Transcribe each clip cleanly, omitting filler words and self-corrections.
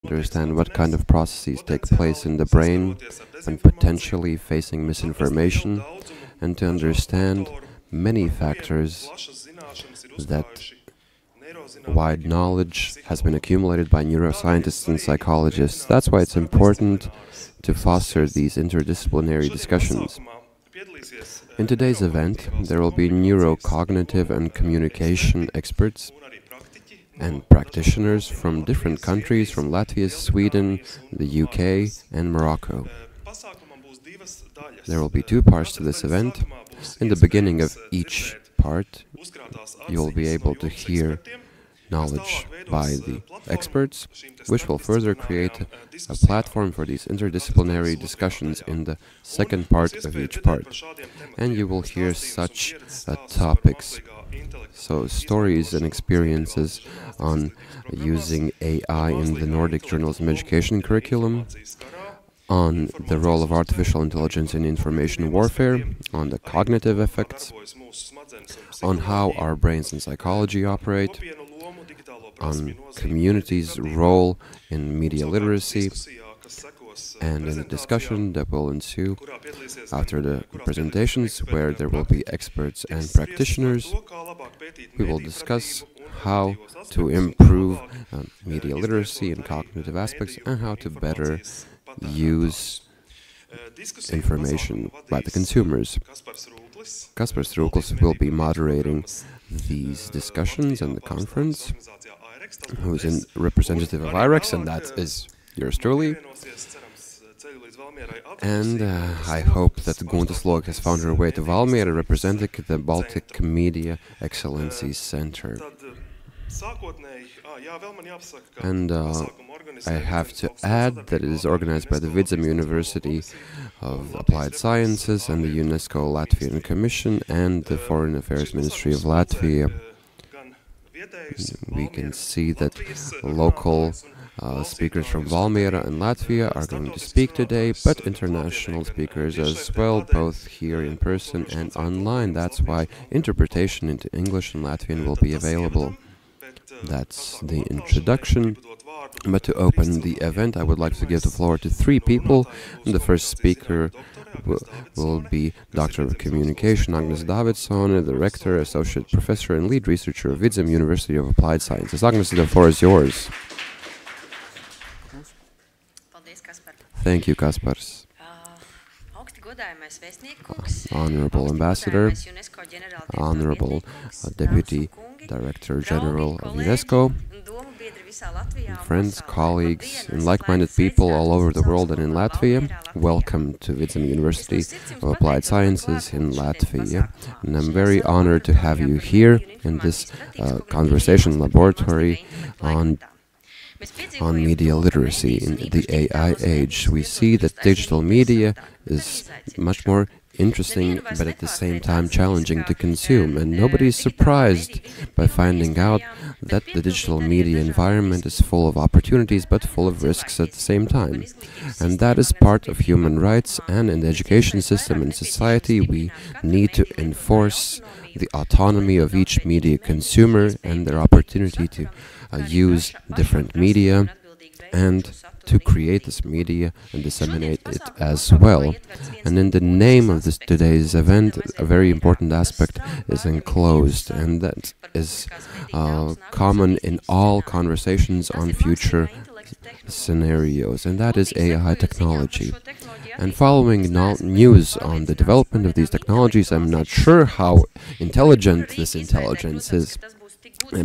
understand what kind of processes take place in the brain when potentially facing misinformation, and to understand many factors that wide knowledge has been accumulated by neuroscientists and psychologists. That's why it's important to foster these interdisciplinary discussions. In today's event, there will be neurocognitive and communication experts and practitioners from different countries, from Latvia, Sweden, the UK, and Morocco. There will be two parts to this event. In the beginning of each part, you'll be able to hear knowledge by the experts, which will further create a platform for these interdisciplinary discussions in the second part of each part. And you will hear such topics, so stories and experiences on using AI in the Nordic journalism education curriculum, on the role of artificial intelligence in information warfare, on the cognitive effects, on how our brains and psychology operate, on communities' role in media literacy, and in the discussion that will ensue after the presentations, where there will be experts and practitioners, we will discuss how to improve media literacy and cognitive aspects, and how to better use information by the consumers. Kaspars Rūklis will be moderating these discussions and the conference, who is a representative of IREX, and that is yours truly. And I hope that Guntas Log has found her way to Valmiera, representing the Baltic Media Excellency Center. And I have to add that it is organized by the Vidzeme University of Applied Sciences and the UNESCO Latvian Commission and the Foreign Affairs Ministry of Latvia. We can see that local speakers from Valmiera and Latvia are going to speak today, but international speakers as well, both here in person and online. That's why interpretation into English and Latvian will be available. That's the introduction. But to open the event, I would like to give the floor to three people. The first speaker will be Doctor of Communication Augsne Tavai, the Rector, Associate Professor and Lead Researcher of Vidzeme University of Applied Sciences. Augsne, the floor is yours. Thank you, Kaspars. Honorable Ambassador, Honorable Deputy Director General of UNESCO, friends, colleagues, and like-minded people all over the world and in Latvia, welcome to Vidzeme University of Applied Sciences in Latvia. And I'm very honored to have you here in this conversation laboratory on media literacy in the AI age. We see that digital media is much more interesting, but at the same time challenging to consume, and nobody is surprised by finding out that the digital media environment is full of opportunities but full of risks at the same time. And that is part of human rights, and in the education system and society we need to enforce the autonomy of each media consumer and their opportunity to use different media and to create this media and disseminate it as well. And in the name of today's event, a very important aspect is enclosed, and that is common in all conversations on future scenarios, and that is AI technology. And following news on the development of these technologies, I'm not sure how intelligent this intelligence is,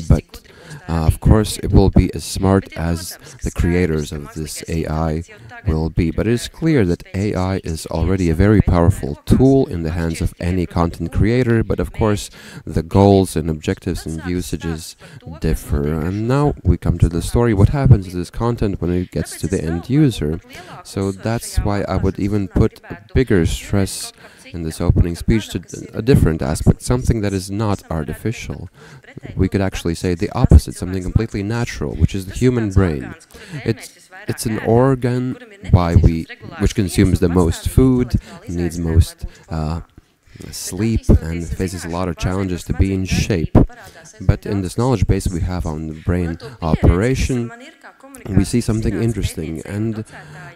but of course, it will be as smart as the creators of this AI will be. But it is clear that AI is already a very powerful tool in the hands of any content creator. But of course, the goals and objectives and usages differ. And now we come to the story. What happens to this content when it gets to the end user? So that's why I would even put a bigger stress in this opening speech to a different aspect, something that is not artificial. We could actually say the opposite, something completely natural, which is the human brain. It's an organ which consumes the most food, needs most sleep, and faces a lot of challenges to be in shape. But in this knowledge base we have on the brain operation, we see something interesting. And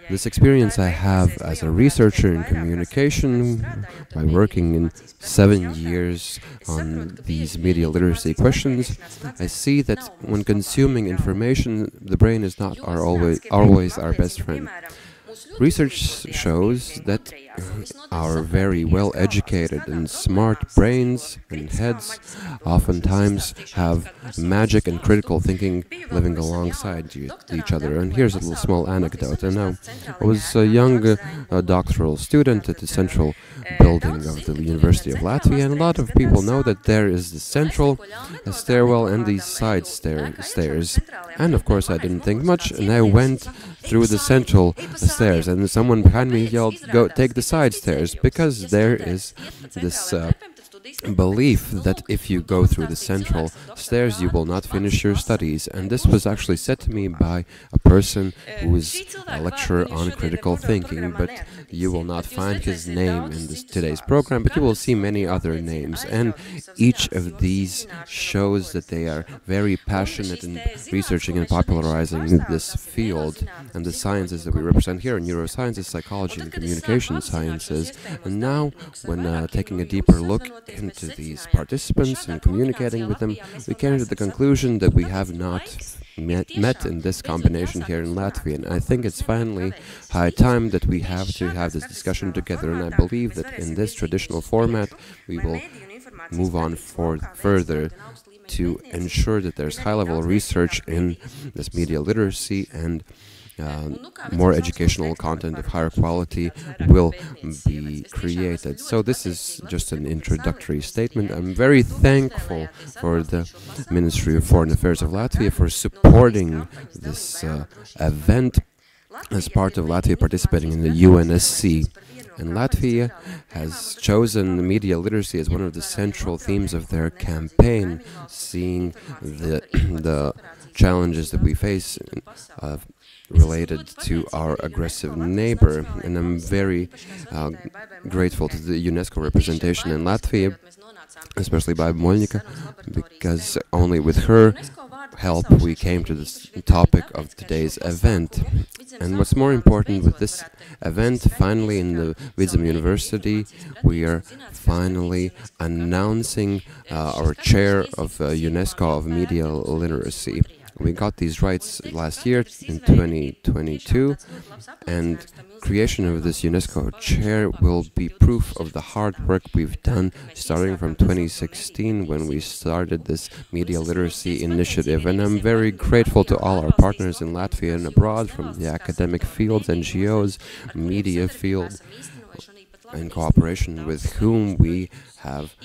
this experience I have as a researcher in communication, by working in 7 years on these media literacy questions, I see that when consuming information, the brain is not always our best friend. Research shows that our very well-educated and smart brains and heads oftentimes have magic and critical thinking living alongside each other. And here's a little small anecdote. And now, I was a young doctoral student at the central building of the University of Latvia, and a lot of people know that there is the central stairwell and these side stairs. And of course, I didn't think much, and I went through the central stairs, and someone behind me yelled, "Go take the side stairs," because there is this belief that if you go through the central stairs, you will not finish your studies. And this was actually said to me by a person who is a lecturer on critical thinking, but you will not find his name in today's program, but you will see many other names. And each of these shows that they are very passionate in researching and popularizing this field and the sciences that we represent here, neurosciences, psychology, and communication sciences. And now, when taking a deeper look into these participants and communicating with them, we came to the conclusion that we have not met in this combination here in Latvia. And I think it's finally high time that we have to have this discussion together. And I believe that in this traditional format, we will move on further to ensure that there's high-level research in this media literacy, and more educational content of higher quality will be created. So this is just an introductory statement. I'm very thankful for the Ministry of Foreign Affairs of Latvia for supporting this event as part of Latvia participating in the UNSC. And Latvia has chosen media literacy as one of the central themes of their campaign, seeing the challenges that we face related to our aggressive neighbor. And I'm very grateful to the UNESCO representation in Latvia, especially by Moļņika, because only with her help we came to this topic of today's event. And what's more important with this event, finally in the Vidzeme University, we are finally announcing our chair of UNESCO of media literacy. We got these rights last year in 2022, and creation of this UNESCO chair will be proof of the hard work we've done starting from 2016 when we started this media literacy initiative. And I'm very grateful to all our partners in Latvia and abroad, from the academic fields, NGOs, media field, in cooperation with whom we have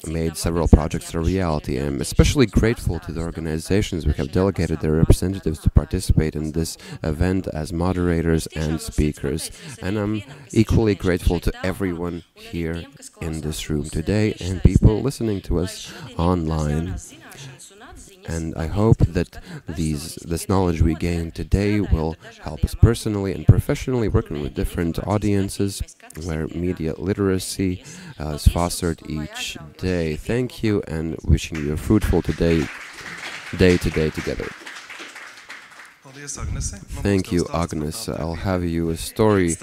made several projects a reality. I'm especially grateful to the organizations who have delegated their representatives to participate in this event as moderators and speakers. And I'm equally grateful to everyone here in this room today and people listening to us online. And I hope that this knowledge we gain today will help us personally and professionally working with different audiences where media literacy is fostered each day. Thank you, and wishing you a fruitful day together. Thank you, Agnes. I'll have you a story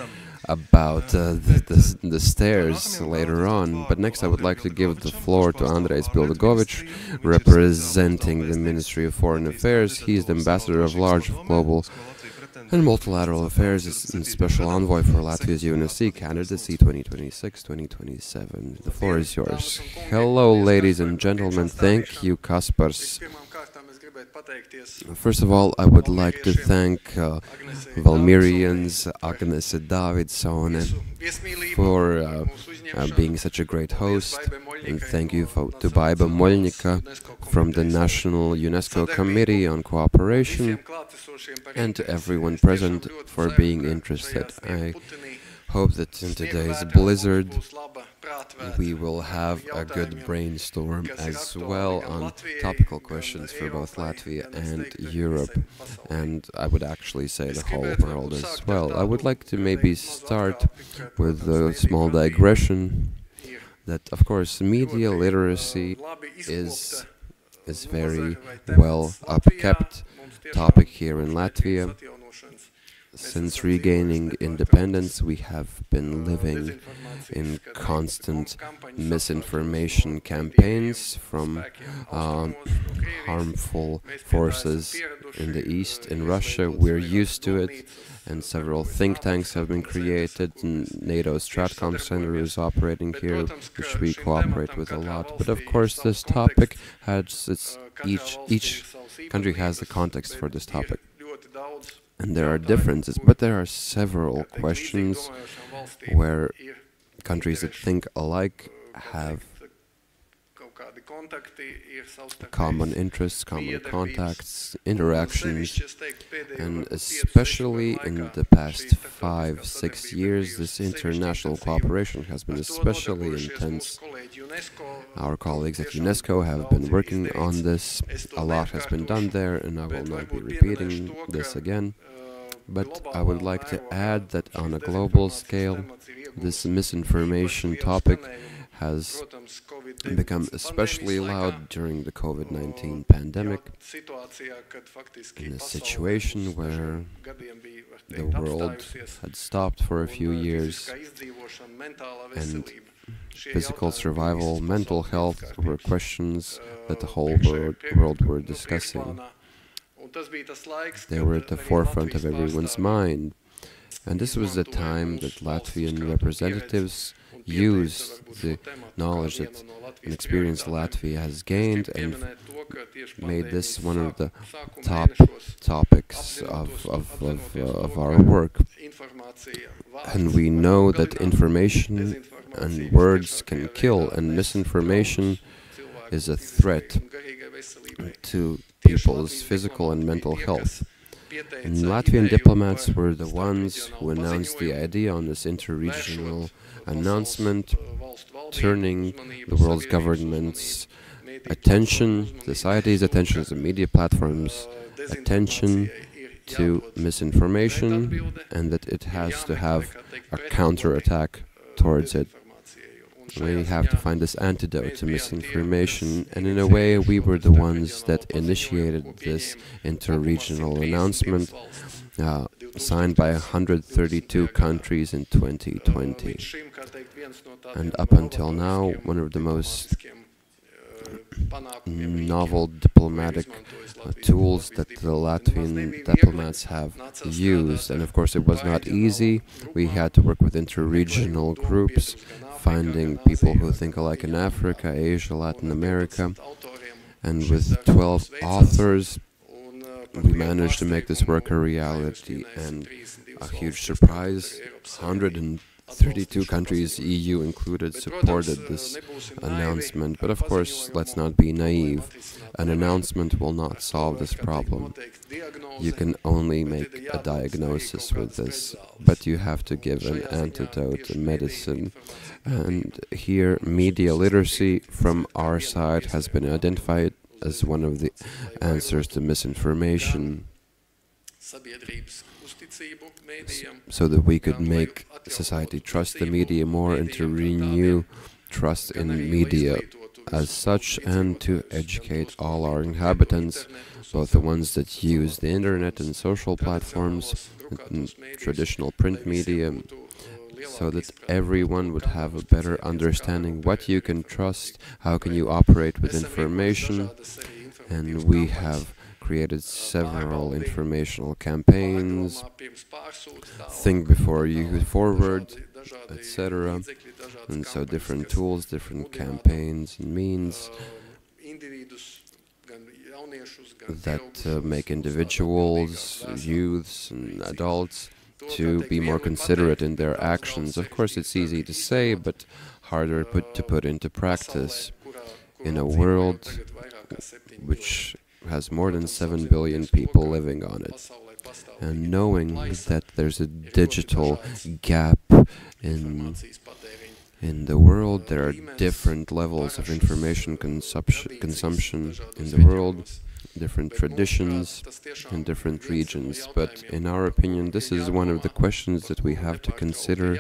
about the stairs later on, but next I would like to give the floor to Andrejs Pildagovich, representing the Ministry of Foreign Affairs. He is the Ambassador of Large Global and Multilateral Affairs and Special Envoy for Latvia's UNSC candidacy 2026-2027. The floor is yours. Hello, ladies and gentlemen. Thank you, Kaspars. First of all, I would like to thank Valmirians, Augsne Tavai, for being such a great host, and thank you to Baiba Moļņika from the National UNESCO Committee on Cooperation, and to everyone present for being interested. I hope that in today's blizzard we will have a good brainstorm as well on topical questions for both Latvia and Europe, and I would actually say the whole world as well. I would like to maybe start with a small digression that, of course, media literacy is very well upkept topic here in Latvia. Since regaining independence, we have been living in constant misinformation campaigns from harmful forces in the east. In Russia, we're used to it, and several think tanks have been created, and NATO Stratcom Center is operating here, which we cooperate with a lot. But of course, this topic has each country has the context for this topic. And there are differences, but there are several questions where countries that think alike have common interests, common contacts, interactions, and especially in the past 5-6 years, this international cooperation has been especially intense. Our colleagues at UNESCO have been working on this. A lot has been done there, and I will not be repeating this again. But I would like to add that on a global scale, this misinformation topic has become especially loud during the COVID-19 pandemic, in a situation where the world had stopped for a few years, and physical survival, mental health were questions that the whole world were discussing. They were at the forefront of everyone's mind. And this was the time that Latvian representatives used the knowledge that and experience Latvia has gained and made this one of the top topics of our work. And we know that information and words can kill, and misinformation is a threat to people's physical and mental health. And Latvian diplomats were the ones who announced the idea on this interregional announcement, turning the world's government's attention, society's attention, the media platforms' attention to misinformation, and that it has to have a counterattack towards it. We have to find this antidote to misinformation, and in a way we were the ones that initiated this interregional announcement, signed by 132 countries in 2020. And up until now, one of the most novel diplomatic tools that the Latvian diplomats have used. And of course it was not easy. We had to work with interregional groups, finding people who think alike in Africa, Asia, Latin America. And with 12 authors, we managed to make this work a reality. And a huge surprise, 132 countries, EU included, supported this announcement. But of course, let's not be naive. An announcement will not solve this problem. You can only make a diagnosis with this, but you have to give an antidote, a medicine. And here, media literacy from our side has been identified as one of the answers to misinformation, so that we could make society trust the media more and to renew trust in media as such, and to educate all our inhabitants, both the ones that use the internet and social platforms and traditional print media, so that everyone would have a better understanding what you can trust, how can you operate with information. And we have created several informational campaigns, think before you forward, etc. And so different tools, different campaigns and means that make individuals, youths and adults to be more considerate in their actions. Of course, it's easy to say, but harder to put into practice in a world which has more than 7 billion people living on it. And knowing that there's a digital gap in the world, there are different levels of information consumption in the world, different traditions in different regions. But in our opinion, this is one of the questions that we have to consider,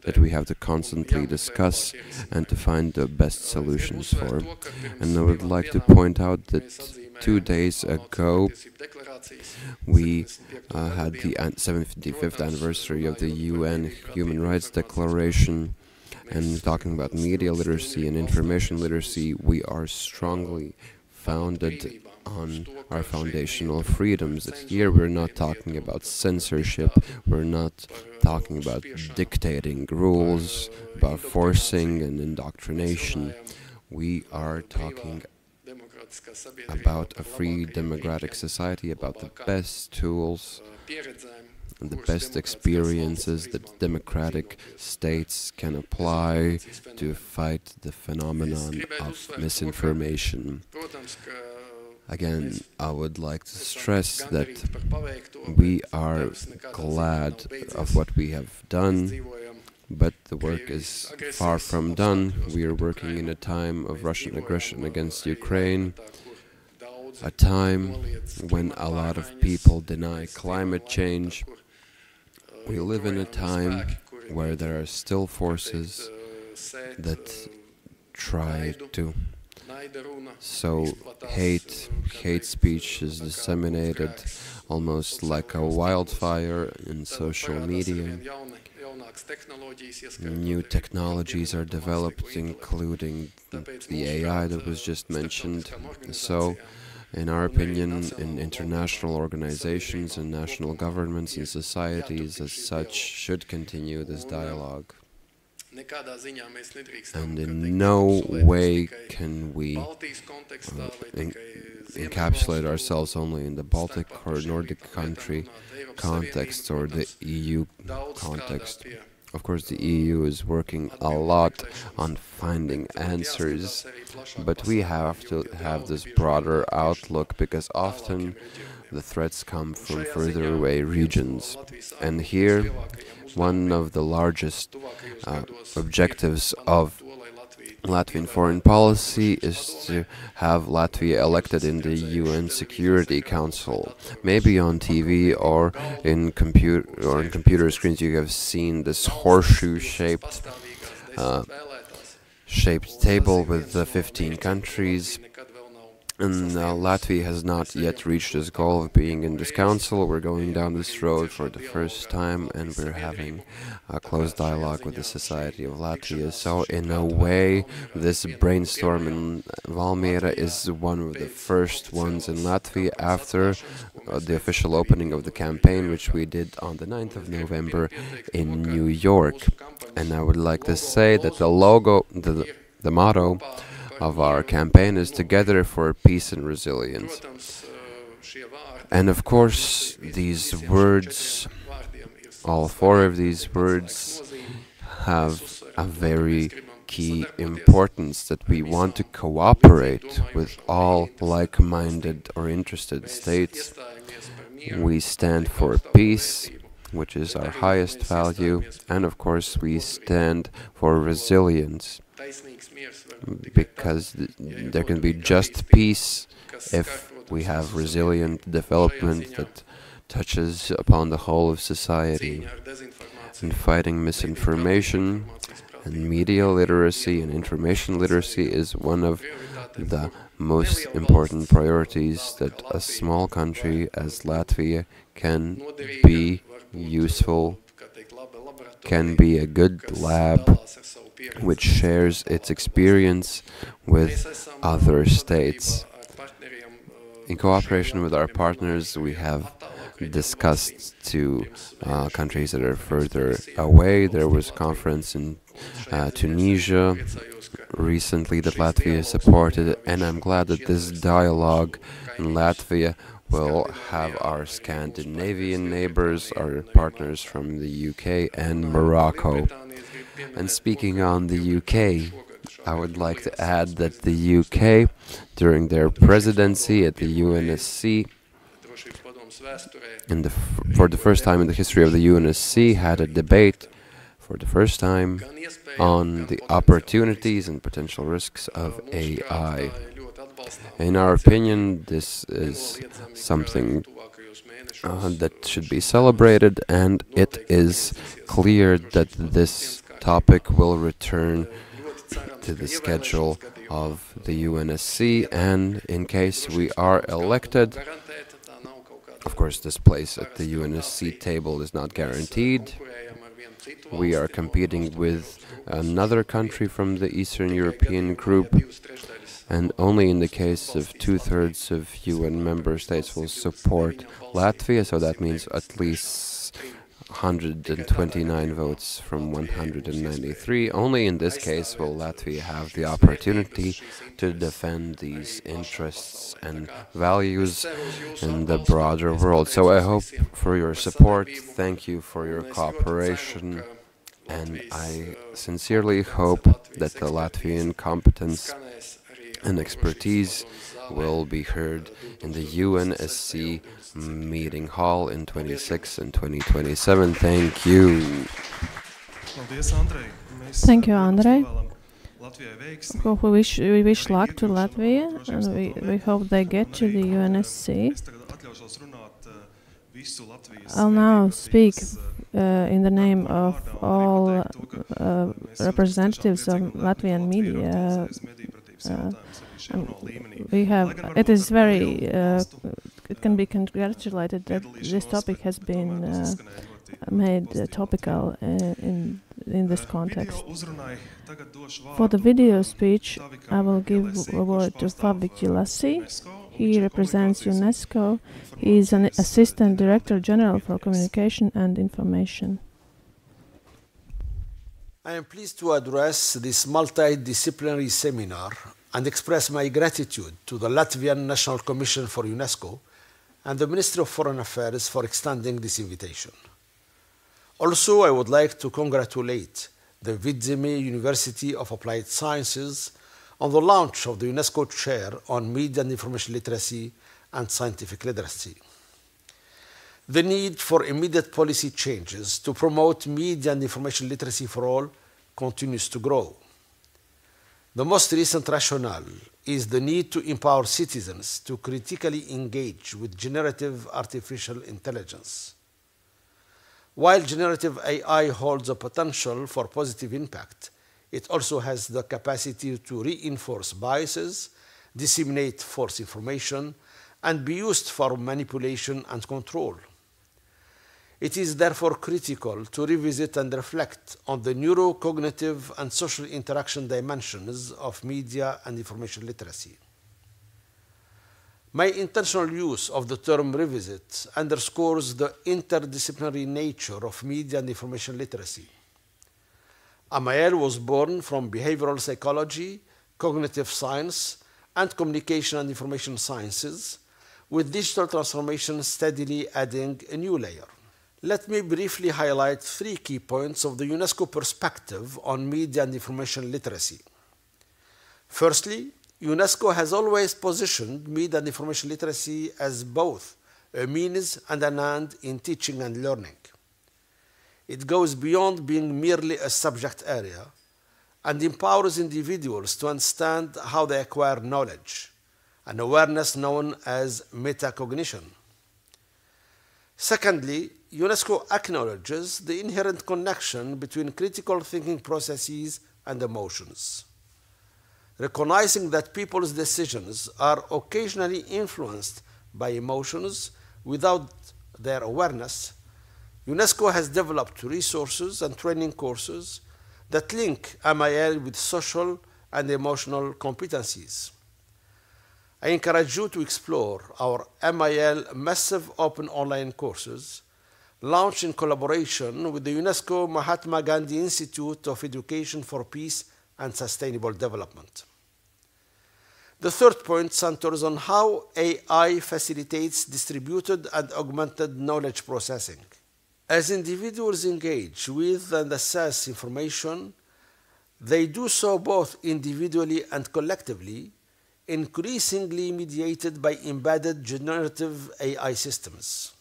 that we have to constantly discuss and to find the best solutions for. And I would like to point out that 2 days ago, we had the 75th anniversary of the UN Human Rights Declaration, and talking about media literacy and information literacy, we are strongly founded on our foundational freedoms. Here we're not talking about censorship, we're not talking about dictating rules, about forcing and indoctrination. We are talking about a free democratic society, about the best tools and the best experiences that democratic states can apply to fight the phenomenon of misinformation. Again, I would like to stress that we are glad of what we have done, but the work is far from done. We are working in a time of Russian aggression against Ukraine, a time when a lot of people deny climate change. We live in a time where there are still forces that try to sow hate. Hate speech is disseminated almost like a wildfire in social media. New technologies are developed, including the AI that was just mentioned. So, in our opinion, in international organizations and national governments and societies as such should continue this dialogue. And in no way can we encapsulate ourselves only in the Baltic or Nordic country context or the EU context. Of course, the EU is working a lot on finding answers, but we have to have this broader outlook because often the threats come from further away regions. And here, one of the largest objectives of Latvian foreign policy is to have Latvia elected in the UN Security Council. Maybe on TV or in computer screens you have seen this horseshoe-shaped table with the 15 countries. And Latvia has not yet reached this goal of being in this council. We're going down this road for the first time, and we're having a close dialogue with the Society of Latvia. So, in a way, this brainstorm in Valmiera is one of the first ones in Latvia after the official opening of the campaign, which we did on the 9th of November in New York. And I would like to say that the logo, the motto of our campaign is Together for Peace and Resilience. And of course, these words, all four of these words, have a very key importance, that we want to cooperate with all like-minded or interested states. We stand for peace, which is our highest value, and of course we stand for resilience, because there can be just peace if we have resilient development that touches upon the whole of society. And fighting misinformation and media literacy and information literacy is one of the most important priorities that a small country as Latvia can be useful, can be a good lab which shares its experience with other states. In cooperation with our partners, we have discussed two countries that are further away. There was a conference in Tunisia recently that Latvia supported, and I'm glad that this dialogue in Latvia will have our Scandinavian neighbors, our partners from the UK and Morocco. And speaking on the UK, I would like to add that the UK, during their presidency at the UNSC, for the first time in the history of the UNSC, had a debate for the first time on the opportunities and potential risks of AI. In our opinion, this is something that should be celebrated, and it is clear that this topic will return to the schedule of the UNSC, and in case we are elected, of course this place at the UNSC table is not guaranteed. We are competing with another country from the Eastern European group, and only in the case of 2/3 of UN member states will support Latvia, so that means at least 129 votes from 193. Only in this case will Latvia have the opportunity to defend these interests and values in the broader world. So I hope for your support, thank you for your cooperation, and I sincerely hope that the Latvian competence and expertise will be heard in the UNSC meeting hall in 26 and 2027. Thank you. Thank you, Andrei. We wish luck to Latvia, and we hope they get to the UNSC. I'll now speak in the name of all representatives of Latvian media. It is very, it can be congratulated that this topic has been made topical in this context. For the video speech, I will give a word to Vidzemes. He represents UNESCO. He is an Assistant Director General for Communication and Information. I am pleased to address this multidisciplinary seminar and express my gratitude to the Latvian National Commission for UNESCO and the Ministry of Foreign Affairs for extending this invitation. Also, I would like to congratulate the Vidzeme University of Applied Sciences on the launch of the UNESCO Chair on Media and Information Literacy and Scientific Literacy. The need for immediate policy changes to promote media and information literacy for all continues to grow. The most recent rationale is the need to empower citizens to critically engage with generative artificial intelligence. While generative AI holds a potential for positive impact, it also has the capacity to reinforce biases, disseminate false information, and be used for manipulation and control. It is therefore critical to revisit and reflect on the neurocognitive and social interaction dimensions of media and information literacy. My intentional use of the term revisit underscores the interdisciplinary nature of media and information literacy. Amael was born from behavioral psychology, cognitive science, and communication and information sciences, with digital transformation steadily adding a new layer. Let me briefly highlight 3 key points of the UNESCO perspective on media and information literacy. Firstly, UNESCO has always positioned media and information literacy as both a means and an end in teaching and learning. It goes beyond being merely a subject area and empowers individuals to understand how they acquire knowledge, an awareness known as metacognition. Secondly, UNESCO acknowledges the inherent connection between critical thinking processes and emotions. Recognizing that people's decisions are occasionally influenced by emotions without their awareness, UNESCO has developed resources and training courses that link MIL with social and emotional competencies. I encourage you to explore our MIL massive open online courses launched in collaboration with the UNESCO Mahatma Gandhi Institute of Education for Peace and Sustainable Development. The third point centers on how AI facilitates distributed and augmented knowledge processing. As individuals engage with and assess information, they do so both individually and collectively, increasingly mediated by embedded generative AI systems.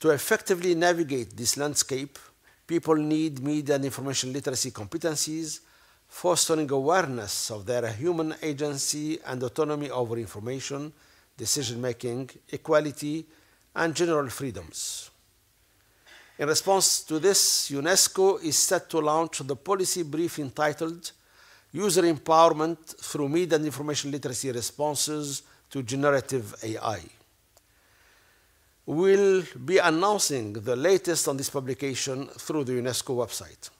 To effectively navigate this landscape, people need media and information literacy competencies, fostering awareness of their human agency and autonomy over information, decision-making, equality, and general freedoms. In response to this, UNESCO is set to launch the policy brief entitled user empowerment through media and information literacy responses to generative AI. We'll be announcing the latest on this publication through the UNESCO website.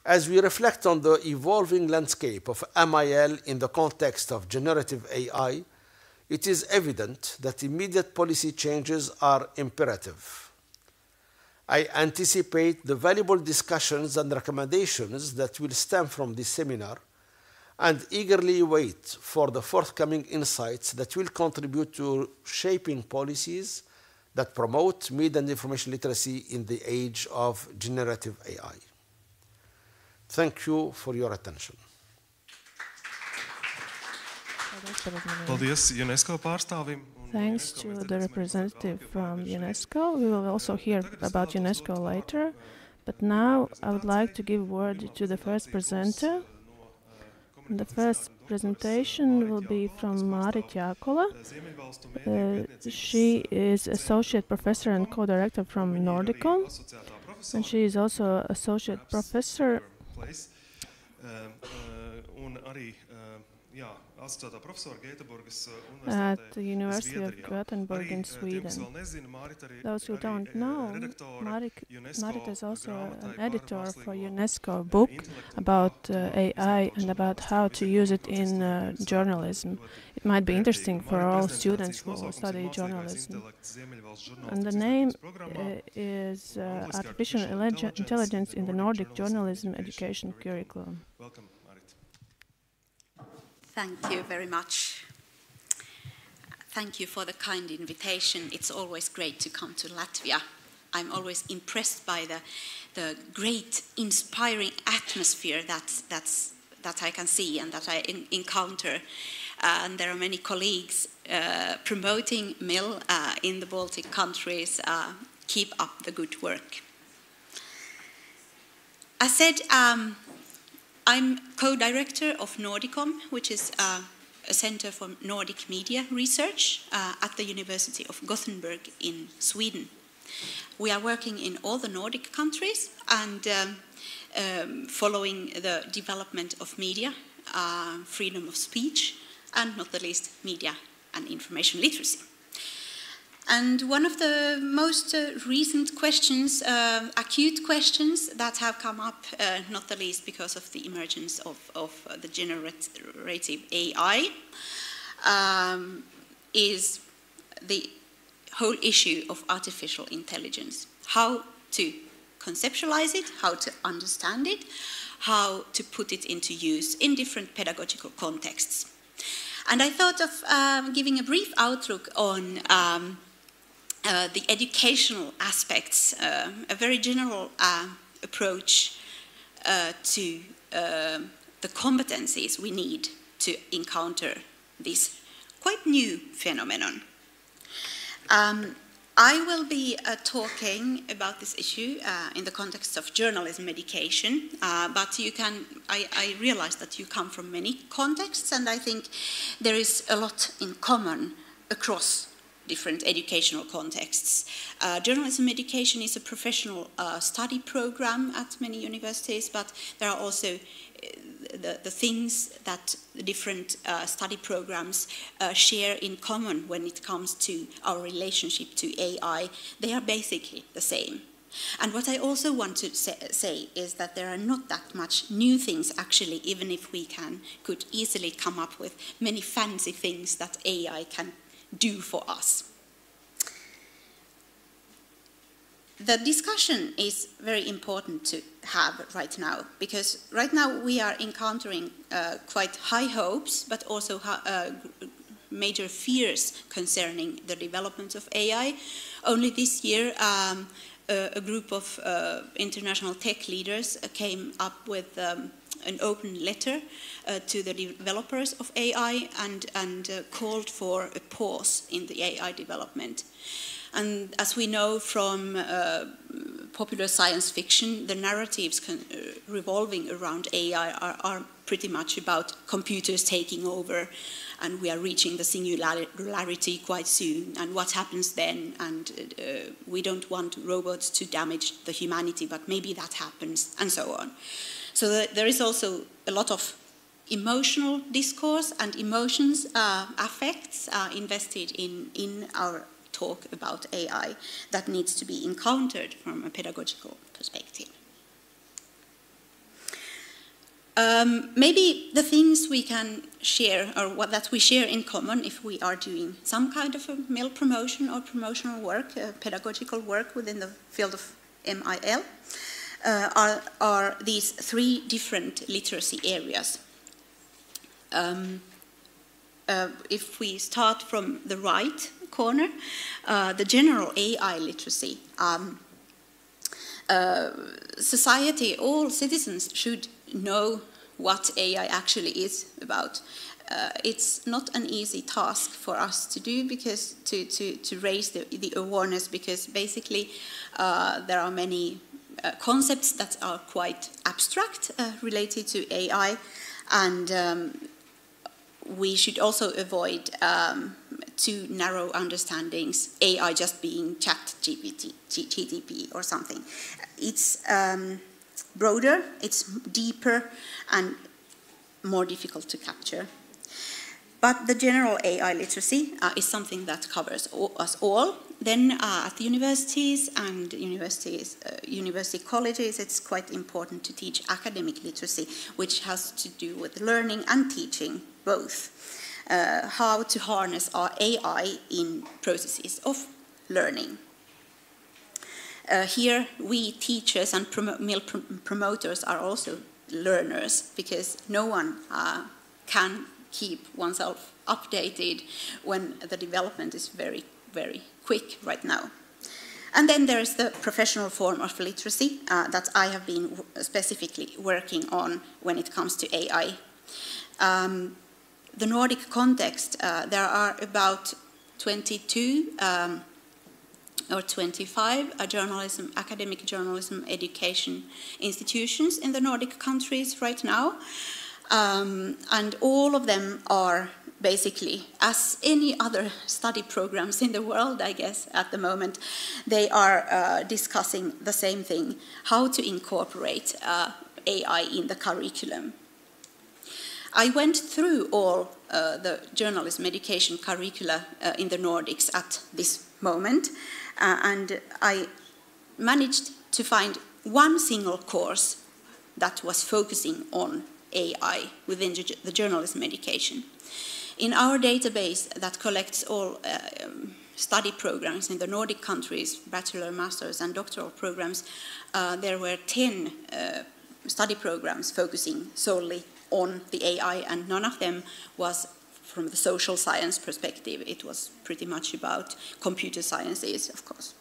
As we reflect on the evolving landscape of MIL in the context of generative AI, it is evident that immediate policy changes are imperative. I anticipate the valuable discussions and recommendations that will stem from this seminar and eagerly wait for the forthcoming insights that will contribute to shaping policies that promote media and information literacy in the age of generative AI. Thank you for your attention. Thanks to the representative from UNESCO. We will also hear about UNESCO later. But now I would like to give word to the first presenter. The first presentation will be from Mārit Jākola. She is Associate Professor and Co-Director from Nordicom. And she is also Associate Professor at the University of Gothenburg in Sweden. Those who don't know, Mārit is also an editor for UNESCO book about AI and about how to use it in journalism. It might be interesting for all students who study journalism. And the name is Artificial Intelligence in the Nordic Journalism Education Curriculum. Welcome, Mārit. Thank you very much. Thank you for the kind invitation. It's always great to come to Latvia. I'm always impressed by the great, inspiring atmosphere that I can see and that I encounter. And there are many colleagues promoting MIL in the Baltic countries. Keep up the good work. I said, I'm co-director of Nordicom, which is a center for Nordic media research at the University of Gothenburg in Sweden. We are working in all the Nordic countries and following the development of media, freedom of speech, and not the least, media and information literacy. And one of the most recent questions, acute questions that have come up, not the least because of the emergence of the generative AI, is the whole issue of artificial intelligence. How to conceptualize it, how to understand it, how to put it into use in different pedagogical contexts. And I thought of giving a brief outlook on the educational aspects, a very general approach to the competencies we need to encounter this quite new phenomenon. I will be talking about this issue in the context of journalism education, but I realize that you come from many contexts, and I think there is a lot in common across different educational contexts. Journalism education is a professional study program at many universities, but there are also the things that the different study programs share in common when it comes to our relationship to AI. They are basically the same. And what I also want to say is that there are not that much new things actually, even if we could easily come up with many fancy things that AI can do for us. The discussion is very important to have right now, because right now we are encountering quite high hopes, but also major fears concerning the development of AI. Only this year, a group of international tech leaders came up with an open letter to the developers of AI and called for a pause in the AI development. And as we know from popular science fiction, the narratives revolving around AI are pretty much about computers taking over, and we are reaching the singularity quite soon, and what happens then, and we don't want robots to damage the humanity, but maybe that happens, and so on. So there is also a lot of emotional discourse and emotions, affects invested in our talk about AI that needs to be encountered from a pedagogical perspective. Maybe the things we can share, or that we share in common if we are doing some kind of a MIL promotion or promotional work, pedagogical work within the field of MIL, are these three different literacy areas. If we start from the right corner, the general AI literacy. Society, all citizens should know what AI actually is about. It's not an easy task for us to do, because to raise the awareness, because basically there are many concepts that are quite abstract related to AI, and we should also avoid too narrow understandings, AI just being ChatGPT, GTP or something. It's broader, it's deeper, and more difficult to capture. But the general AI literacy is something that covers us all. Then at the universities and university colleges, it's quite important to teach academic literacy, which has to do with learning and teaching both. How to harness our AI in processes of learning. Here, we teachers and MIL promoters are also learners, because no one can keep oneself updated when the development is very, very quick right now. And then there is the professional form of literacy that I have been specifically working on when it comes to AI. The Nordic context, there are about 22 or 25 academic journalism education institutions in the Nordic countries right now. And all of them are basically, as any other study programs in the world, I guess, at the moment, they are discussing the same thing, how to incorporate AI in the curriculum. I went through all the journalism education curricula in the Nordics at this moment, and I managed to find one single course that was focusing on AI within the journalism education. In our database that collects all study programs in the Nordic countries, bachelor, master's, and doctoral programs, there were 10 study programs focusing solely on the AI, and none of them was from the social science perspective. It was pretty much about computer sciences, of course.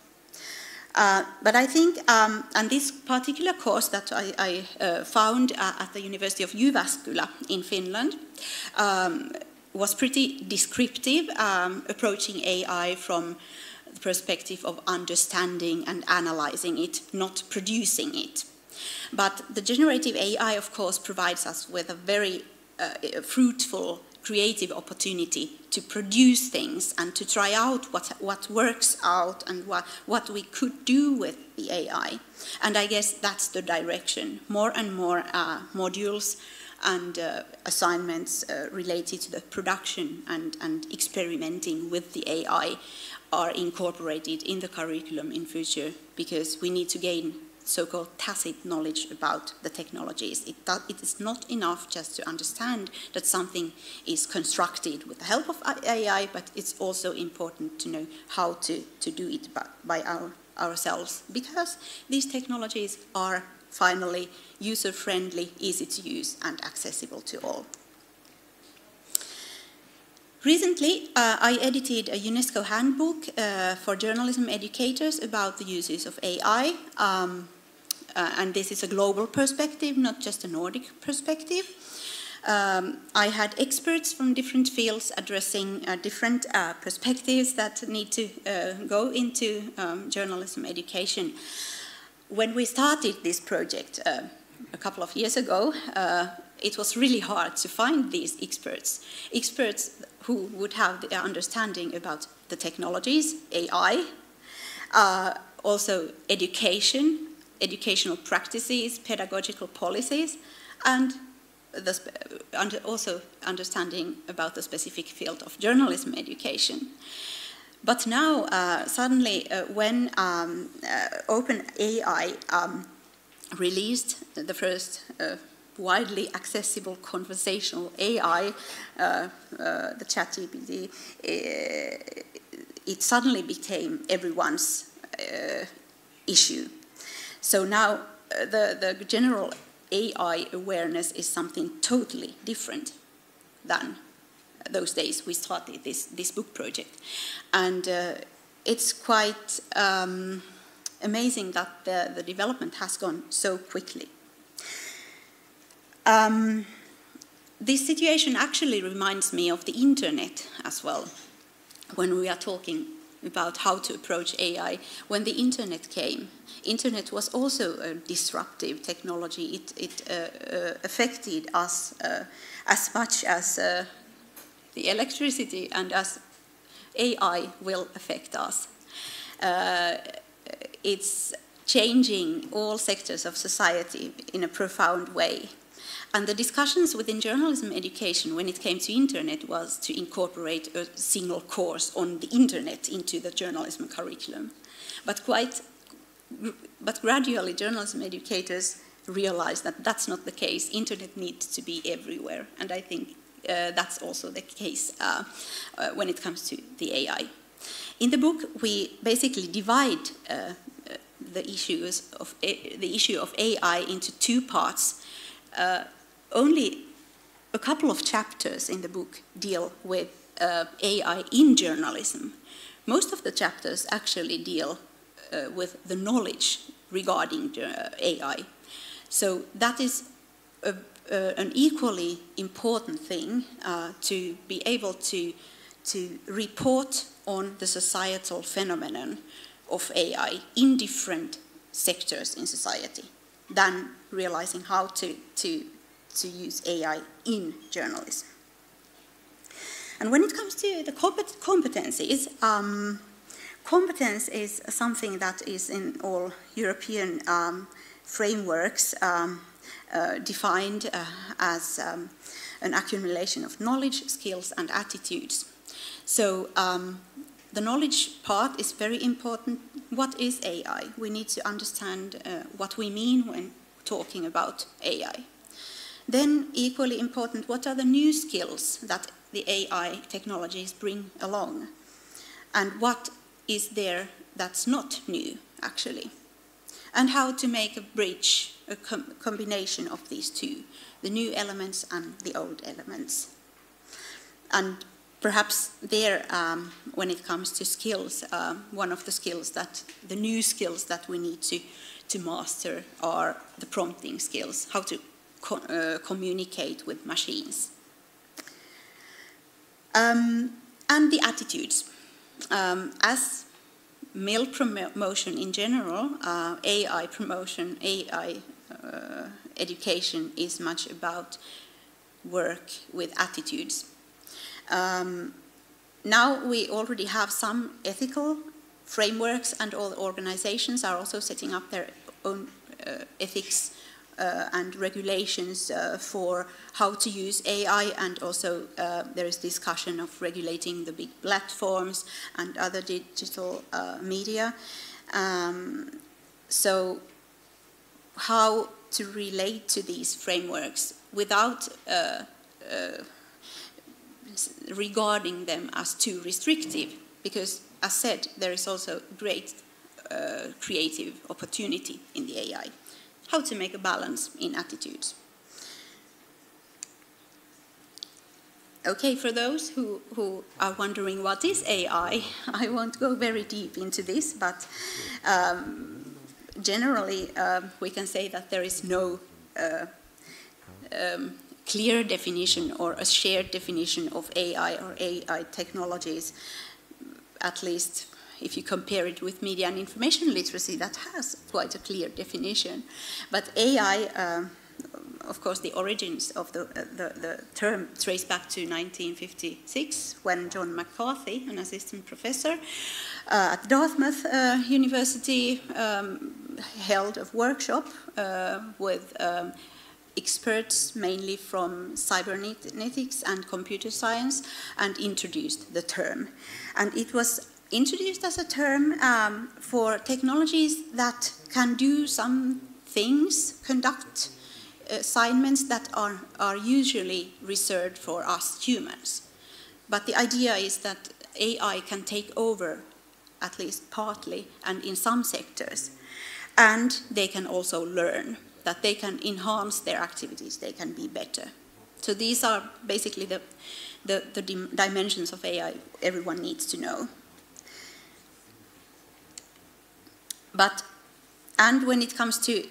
But I think, and this particular course that I found at the University of Jyväskylä in Finland was pretty descriptive, approaching AI from the perspective of understanding and analyzing it, not producing it. But the generative AI, of course, provides us with a very fruitful, creative opportunity to produce things and to try out what works out and what we could do with the AI. And I guess that's the direction. More and more modules and assignments related to the production and experimenting with the AI are incorporated in the curriculum in future, because we need to gain so-called tacit knowledge about the technologies. It is not enough just to understand that something is constructed with the help of AI, but it's also important to know how to do it by ourselves, because these technologies are finally user-friendly, easy to use, and accessible to all. Recently, I edited a UNESCO handbook for journalism educators about the uses of AI. And this is a global perspective, not just a Nordic perspective. I had experts from different fields addressing different perspectives that need to go into journalism education. When we started this project a couple of years ago, it was really hard to find these experts who would have the understanding about the technologies, AI, also education, educational practices, pedagogical policies, and also understanding about the specific field of journalism education. But now, suddenly, when OpenAI released the first widely accessible conversational AI, the ChatGPT, it suddenly became everyone's issue. So now the general AI awareness is something totally different than those days we started this book project. And it's quite amazing that the development has gone so quickly. This situation actually reminds me of the internet as well, when we are talking about how to approach AI. When the internet came, internet was also a disruptive technology. It affected us as much as the electricity and as AI will affect us. It's changing all sectors of society in a profound way. And the discussions within journalism education when it came to internet was to incorporate a single course on the internet into the journalism curriculum. But gradually journalism educators realized that that's not the case. Internet needs to be everywhere. And I think that's also the case when it comes to the AI. In the book, we basically divide the issue of AI into two parts. Only a couple of chapters in the book deal with AI in journalism. Most of the chapters actually deal with the knowledge regarding AI. So that is an equally important thing to be able to report on the societal phenomenon of AI in different sectors in society than realizing how to use AI in journalism. And when it comes to the competencies, competence is something that is in all European frameworks defined as an accumulation of knowledge, skills, and attitudes. So the knowledge part is very important. What is AI? We need to understand what we mean when talking about AI. Then, equally important, what are the new skills that the AI technologies bring along? And what is there that's not new, actually? And how to make a bridge, a combination of these two, the new elements and the old elements. And perhaps there, when it comes to skills, one of the new skills that we need to master are the prompting skills, how to communicate with machines. And the attitudes. As male promotion in general, AI promotion, AI education is much about work with attitudes. Now we already have some ethical frameworks, and all organizations are also setting up their own ethics and regulations for how to use AI, and also there is discussion of regulating the big platforms and other digital media. So how to relate to these frameworks without regarding them as too restrictive, because as said, there is also great creative opportunity in the AI. How to make a balance in attitudes. Okay, for those who are wondering what is AI, I won't go very deep into this, but generally we can say that there is no clear definition or a shared definition of AI or AI technologies, at least if you compare it with media and information literacy, that has quite a clear definition. But AI, of course, the origins of the term trace back to 1956, when John McCarthy, an assistant professor at Dartmouth University, held a workshop with experts mainly from cybernetics and computer science and introduced the term. And it was introduced as a term for technologies that can do some things, conduct assignments that are usually reserved for us humans. But the idea is that AI can take over, at least partly, and in some sectors. And they can also learn, that they can enhance their activities, they can be better. So these are basically the dimensions of AI everyone needs to know. And when it comes to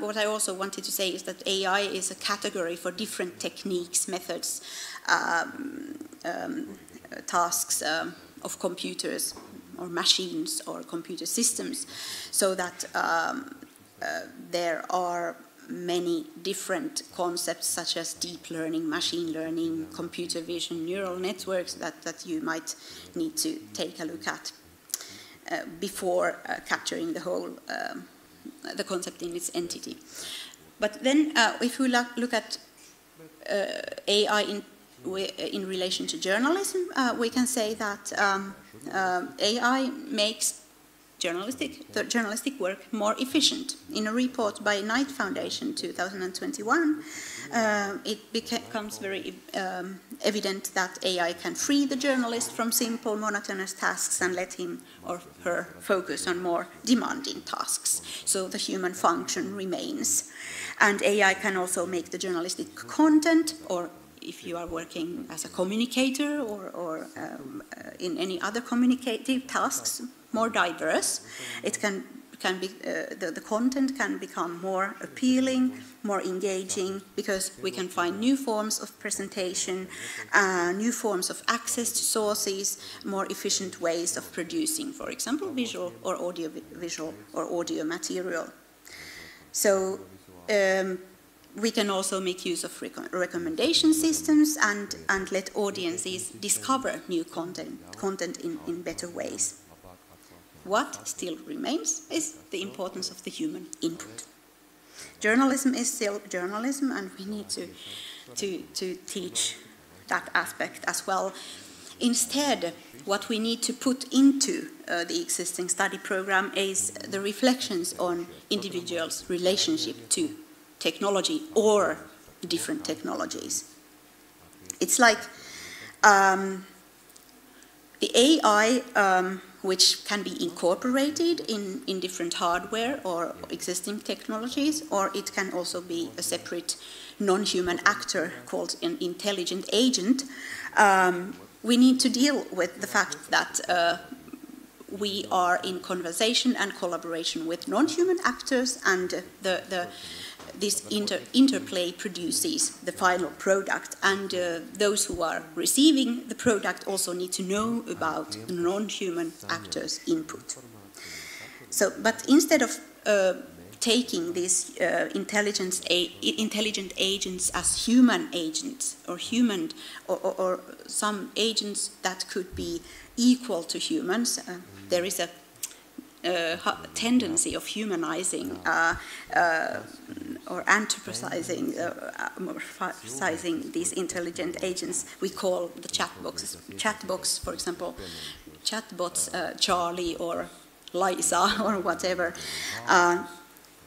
what I also wanted to say is that AI is a category for different techniques, methods, tasks of computers or machines or computer systems, so that there are many different concepts such as deep learning, machine learning, computer vision, neural networks that you might need to take a look at before capturing the whole the concept in its entity. But then if we look at AI in relation to journalism, we can say that AI makes the journalistic work more efficient. In a report by Knight Foundation 2021, it becomes very evident that AI can free the journalist from simple monotonous tasks and let him or her focus on more demanding tasks. So the human function remains. And AI can also make the journalistic content, or if you are working as a communicator or in any other communicative tasks, more diverse. It can be the content can become more appealing, more engaging, because we can find new forms of presentation, new forms of access to sources, more efficient ways of producing, for example, visual or audio visual or audio material. So we can also make use of recommendation systems and let audiences discover new content in better ways. What still remains is the importance of the human input. Journalism is still journalism, and we need to teach that aspect as well. Instead, what we need to put into the existing study program is the reflections on individuals' relationship to technology or different technologies. It's like the AI which can be incorporated in different hardware or existing technologies, or it can also be a separate non-human actor called an intelligent agent. We need to deal with the fact that we are in conversation and collaboration with non-human actors, and this interplay produces the final product, and those who are receiving the product also need to know about the non-human actors' input. So, but instead of taking these intelligent agents as human agents or some agents that could be equal to humans, there is a tendency of humanizing or anthropomorphizing these intelligent agents. We call the chatbox, for example, chatbots Charlie or Liza or whatever.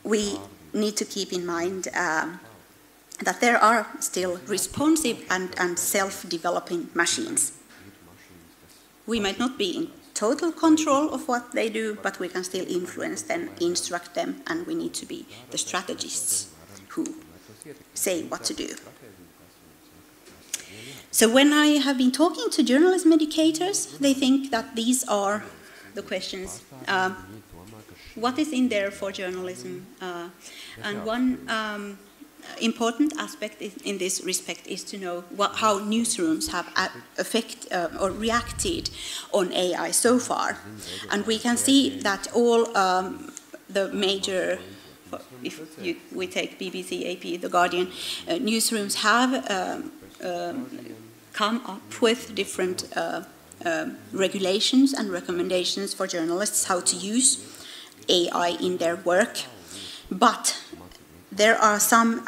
We need to keep in mind that there are still responsive and self-developing machines. We might not be in total control of what they do, but we can still influence them, instruct them, and we need to be the strategists who say what to do. So when I have been talking to journalism educators, they think that these are the questions. What is in there for journalism? And one important aspect in this respect is to know how newsrooms have or reacted on AI so far. And we can see that all the major, if we take BBC, AP, The Guardian, newsrooms have come up with different regulations and recommendations for journalists how to use AI in their work, but there are some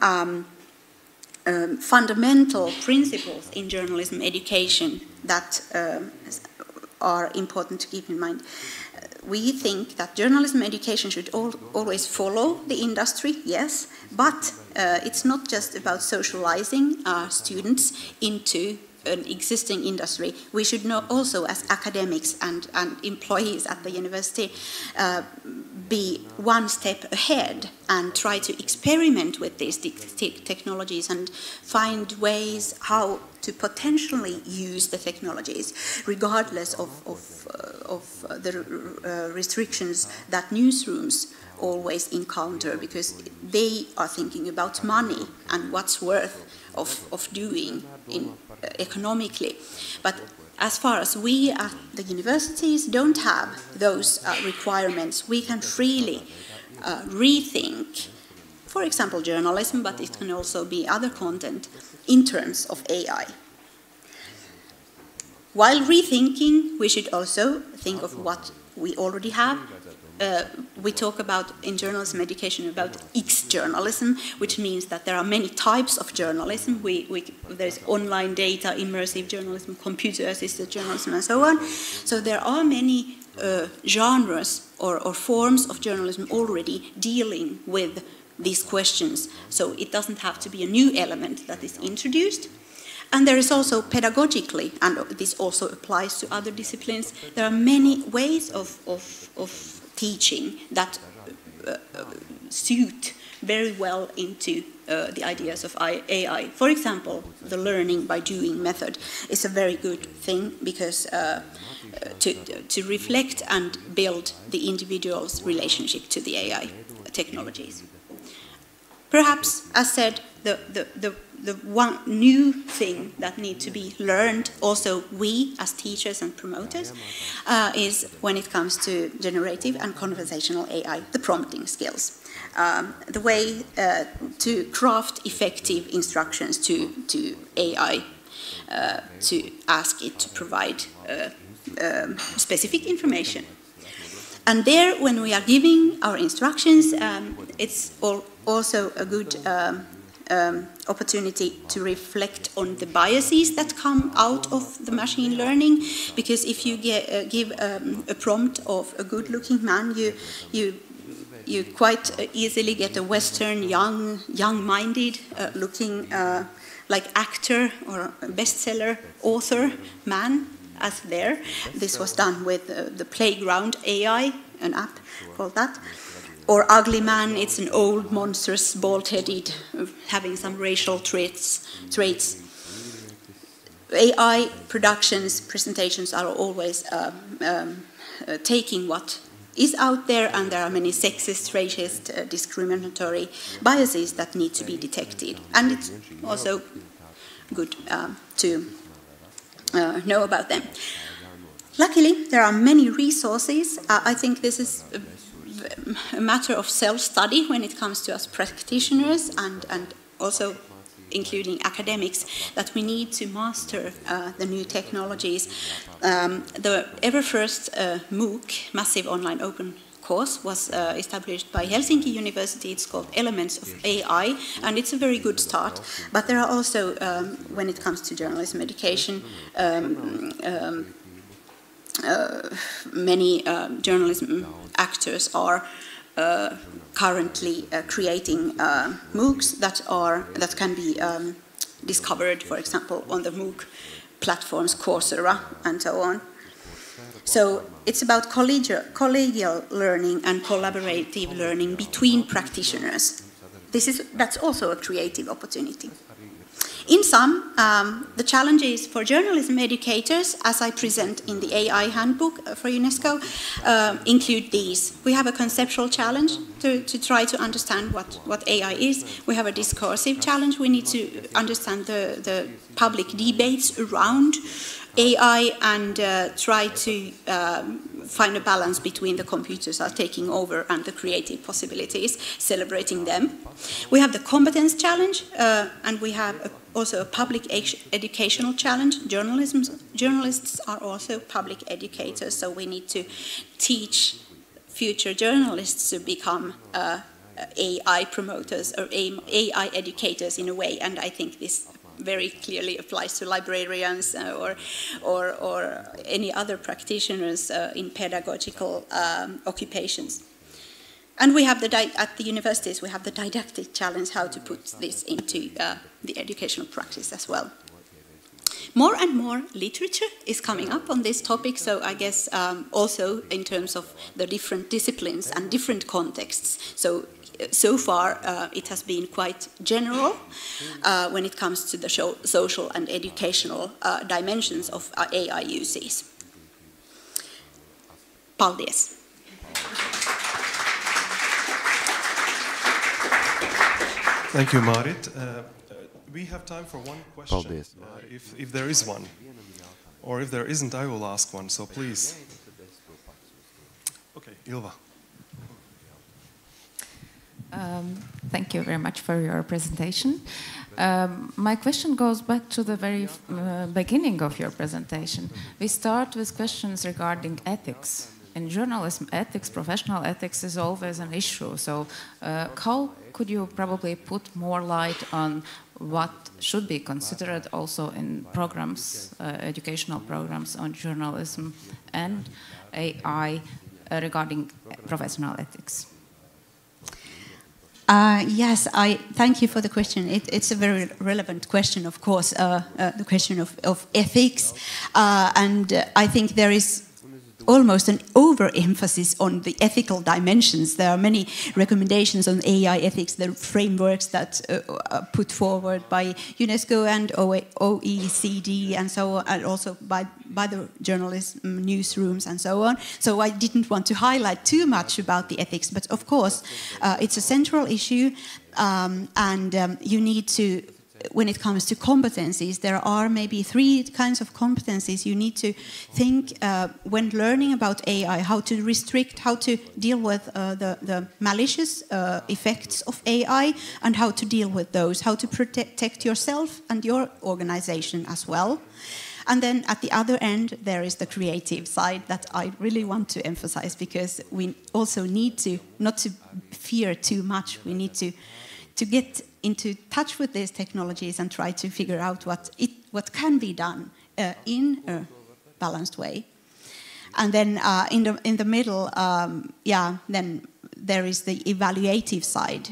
fundamental principles in journalism education that are important to keep in mind. We think that journalism education should always follow the industry, yes, but it's not just about socializing students into an existing industry. We should know also, as academics and employees at the university, be one step ahead and try to experiment with these technologies and find ways how to potentially use the technologies, regardless of the restrictions that newsrooms always encounter, because they are thinking about money and what's worth of doing economically. But as far as we at the universities don't have those requirements, we can freely rethink, for example, journalism, but it can also be other content in terms of AI. While rethinking, we should also think of what we already have. We talk about, in journalism education, about X-journalism, which means that there are many types of journalism. There's online data, immersive journalism, computer-assisted journalism, and so on. So there are many genres or forms of journalism already dealing with these questions. So it doesn't have to be a new element that is introduced. And there is also pedagogically, and this also applies to other disciplines, there are many ways of teaching that suit very well into the ideas of AI. For example, the learning by doing method is a very good thing, because to reflect and build the individual's relationship to the AI technologies. Perhaps, as said, the one new thing that needs to be learned, also we as teachers and promoters, is when it comes to generative and conversational AI, the prompting skills. The way to craft effective instructions to AI, to ask it to provide specific information. And there, when we are giving our instructions, it's also a good opportunity to reflect on the biases that come out of the machine learning, because if you give a prompt of a good-looking man, you quite easily get a Western, young-minded looking like actor or a bestseller author man as there. This was done with the Playground AI, an app called that. Or ugly man, it's an old, monstrous, bald-headed, having some racial traits. AI productions, presentations are always taking what is out there, and there are many sexist, racist, discriminatory biases that need to be detected. And it's also good to know about them. Luckily, there are many resources. I think this is a matter of self-study when it comes to us practitioners and also including academics, that we need to master the new technologies. The ever first MOOC, Massive Online Open Course, was established by Helsinki University. It's called Elements of AI, and it's a very good start. But there are also, when it comes to journalism education, many journalism actors are currently creating MOOCs that can be discovered, for example, on the MOOC platforms Coursera and so on. So it's about collegial learning and collaborative learning between practitioners. That's also a creative opportunity. In sum, the challenges for journalism educators, as I present in the AI handbook for UNESCO, include these. We have a conceptual challenge to try to understand what AI is. We have a discursive challenge. We need to understand the public debates around AI and try to find a balance between the computers are taking over and the creative possibilities, celebrating them. We have the competence challenge, and we have also a public educational challenge. Journalists are also public educators, so we need to teach future journalists to become AI promoters or AI educators in a way, and I think this very clearly applies to librarians or any other practitioners in pedagogical occupations. And we have at the universities we have the didactic challenge how to put this into the educational practice as well. More and more literature is coming up on this topic, so I guess also in terms of the different disciplines and different contexts. So far it has been quite general when it comes to the social and educational dimensions of AI uses. Paldies. Thank you, Marit. We have time for one question, if there is one. Or if there isn't, I will ask one, so please. Okay, Ilva. Thank you very much for your presentation. My question goes back to the very beginning of your presentation. We start with questions regarding ethics. In journalism, ethics, professional ethics is always an issue. So how could you probably put more light on what should be considered also in programs, educational programs on journalism and AI regarding professional ethics? Yes, I thank you for the question. It's a very relevant question, of course, the question of ethics. And I think there is almost an overemphasis on the ethical dimensions. There are many recommendations on AI ethics, the frameworks that are put forward by UNESCO and OECD and so on, and also by the journalism newsrooms and so on. So I didn't want to highlight too much about the ethics, but of course it's a central issue, and you need to, when it comes to competencies, there are maybe 3 kinds of competencies you need to think when learning about AI, how to restrict, how to deal with the malicious effects of AI, and how to deal with those, how to protect yourself and your organization as well. And then at the other end, there is the creative side that I really want to emphasize, because we also need to, not to fear too much, we need to get into touch with these technologies and try to figure out what can be done in a balanced way. And then in the middle, then there is the evaluative side,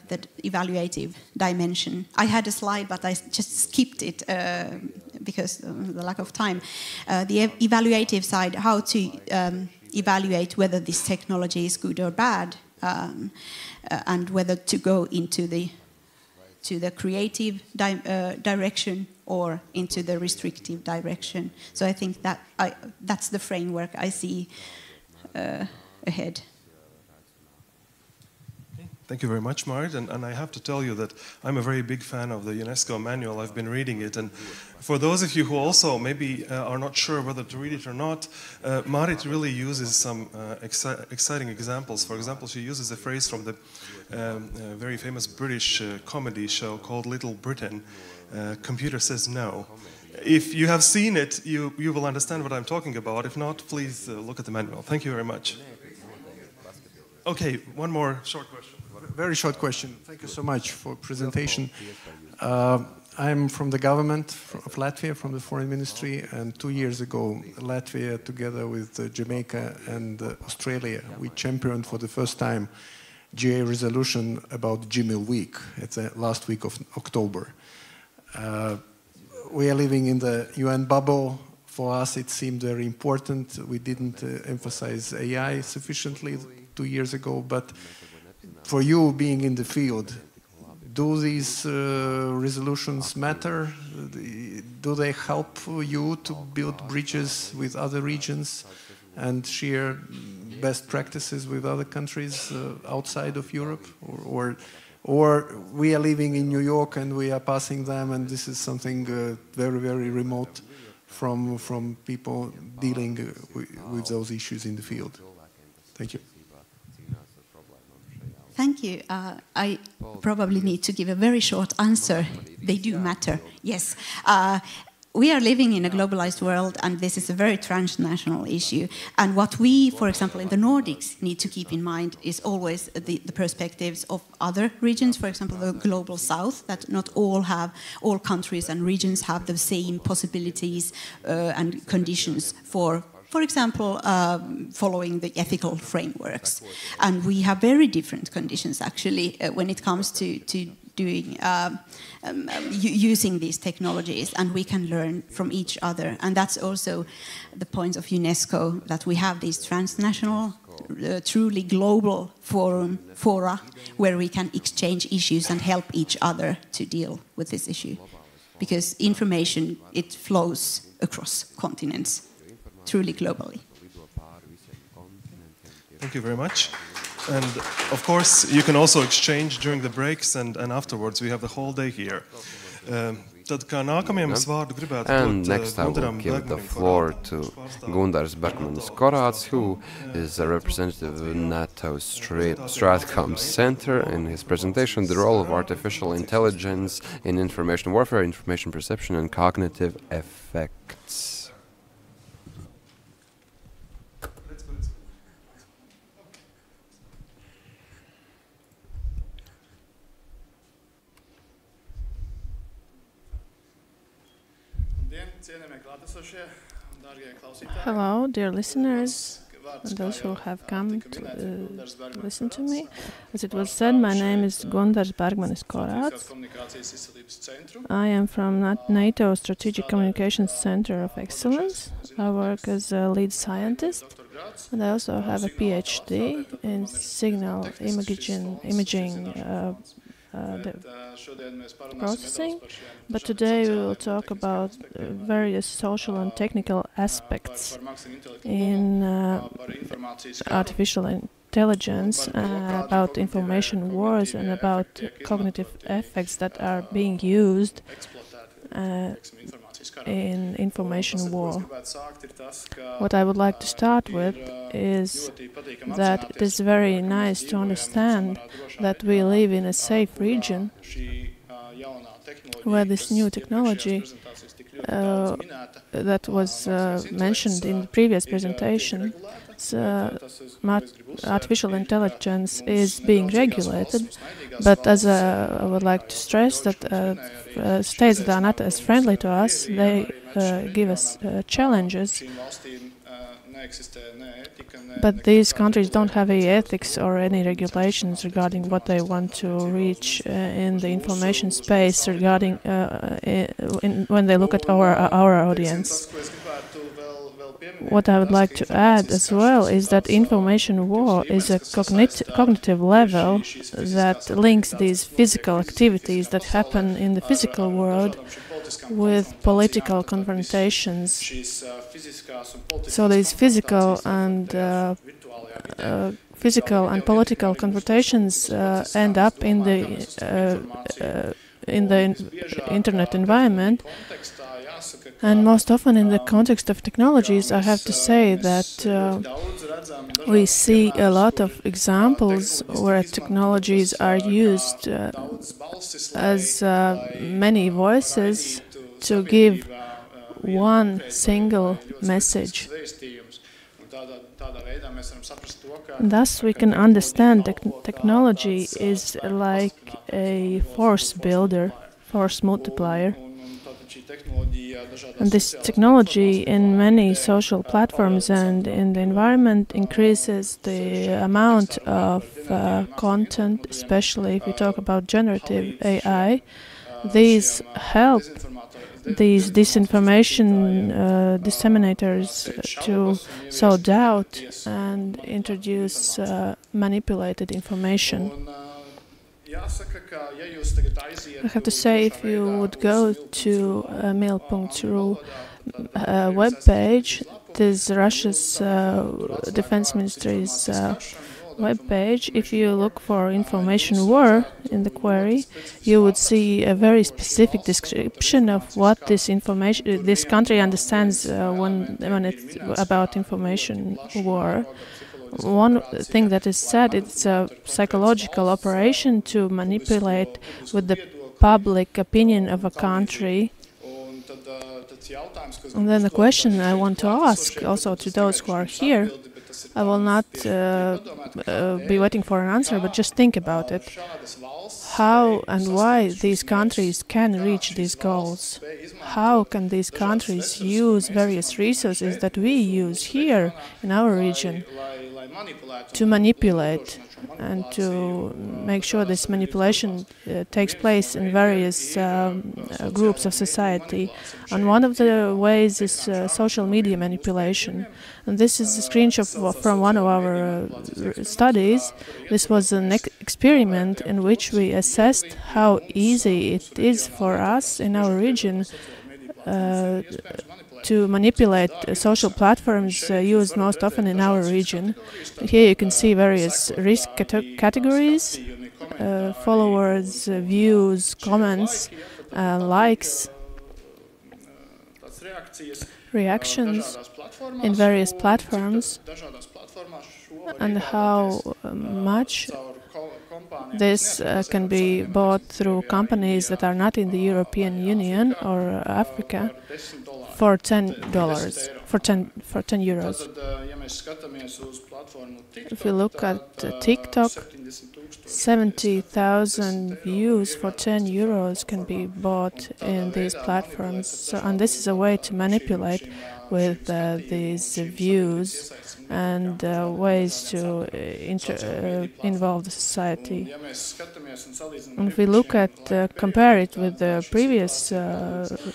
the evaluative dimension. I had a slide, but I just skipped it because of the lack of time. The evaluative side, how to evaluate whether this technology is good or bad, and whether to go into the creative direction or into the restrictive direction. So I think that that's the framework I see ahead. Thank you very much, Marit. And I have to tell you that I'm a very big fan of the UNESCO manual. I've been reading it. And for those of you who also maybe are not sure whether to read it or not, Marit really uses some exciting examples. For example, she uses a phrase from the very famous British comedy show called Little Britain, Computer Says No. If you have seen it, you will understand what I'm talking about. If not, please look at the manual. Thank you very much. Okay, one more short question. Very short question. Thank you so much for presentation. I'm from the government of Latvia, from the foreign ministry, and 2 years ago, Latvia, together with Jamaica and Australia, we championed for the first time GA resolution about Gmail week. It's the last week of October. We are living in the UN bubble. For us, it seemed very important. We didn't emphasize AI sufficiently 2 years ago, but for you being in the field, do these resolutions matter? Do they help you to build bridges with other regions and share best practices with other countries outside of Europe? Or we are living in New York and we are passing them, and this is something very, very remote from people dealing with those issues in the field? Thank you. Thank you. I probably need to give a very short answer. They do matter, yes. we are living in a globalized world, and this is a very transnational issue. And what we, for example, in the Nordics need to keep in mind is always the perspectives of other regions, for example, the global south, that not all countries and regions have the same possibilities and conditions for example, following the ethical frameworks. And we have very different conditions, actually, when it comes to doing using these technologies, and we can learn from each other. And that's also the point of UNESCO, that we have these transnational, truly global fora where we can exchange issues and help each other to deal with this issue. Because information, it flows across continents, truly globally. Thank you very much. And of course, you can also exchange during the breaks and afterwards. We have the whole day here. And next I will give the floor to Gundars Bergmanis-Korāts, who is a representative of NATO Stratcom Center. In his presentation, the role of artificial intelligence in information warfare, information perception and cognitive effects. Hello, dear listeners, and those who have come to listen to me. As it was said, my name is Gundars Bergmanis-Korāts. I am from NATO Strategic Communications Center of Excellence. I work as a lead scientist, and I also have a PhD in signal imaging processing, but today we will talk about various social and technical aspects in artificial intelligence, about information wars and about cognitive effects that are being used in information war. What I would like to start with is that it is very nice to understand that we live in a safe region where this new technology that was mentioned in the previous presentation, artificial intelligence is being regulated, but as I would like to stress that states that are not as friendly to us, they give us challenges. But these countries don't have any ethics or any regulations regarding what they want to reach in the information space regarding when they look at our audience. What I would like to add as well is that information war is a cognitive level that links these physical activities that happen in the physical world with political confrontations. So these physical and political confrontations end up in the internet environment. And most often in the context of technologies, I have to say that we see a lot of examples where technologies are used as many voices to give one single message. Thus, we can understand that technology is like a force builder, force multiplier. And this technology in many social platforms and in the environment increases the amount of content, especially if we talk about generative AI. These help these disinformation disseminators to sow doubt and introduce manipulated information. I have to say, if you would go to mail.ru web page, this is Russia's Defense Ministry's web page. If you look for information war in the query, you would see a very specific description of what this country understands when it's about information war. One thing that is said, it's a psychological operation to manipulate with the public opinion of a country. And then the question I want to ask also to those who are here, I will not be waiting for an answer, but just think about it. How and why these countries can reach these goals? How can these countries use various resources that we use here in our region to manipulate and to make sure this manipulation takes place in various groups of society? And one of the ways is social media manipulation. And this is a screenshot from one of our studies. This was an experiment in which we assessed how easy it is for us in our region to manipulate social platforms used most often in our region. Here you can see various risk categories, followers, views, comments, likes, reactions in various platforms, and how much this can be bought through companies that are not in the European Union or Africa for $10, for 10 euros. If you look at TikTok, 70,000 views for 10 euros can be bought in these platforms. So, and this is a way to manipulate with these views and ways to involve the society. And if we look at, compare it with the previous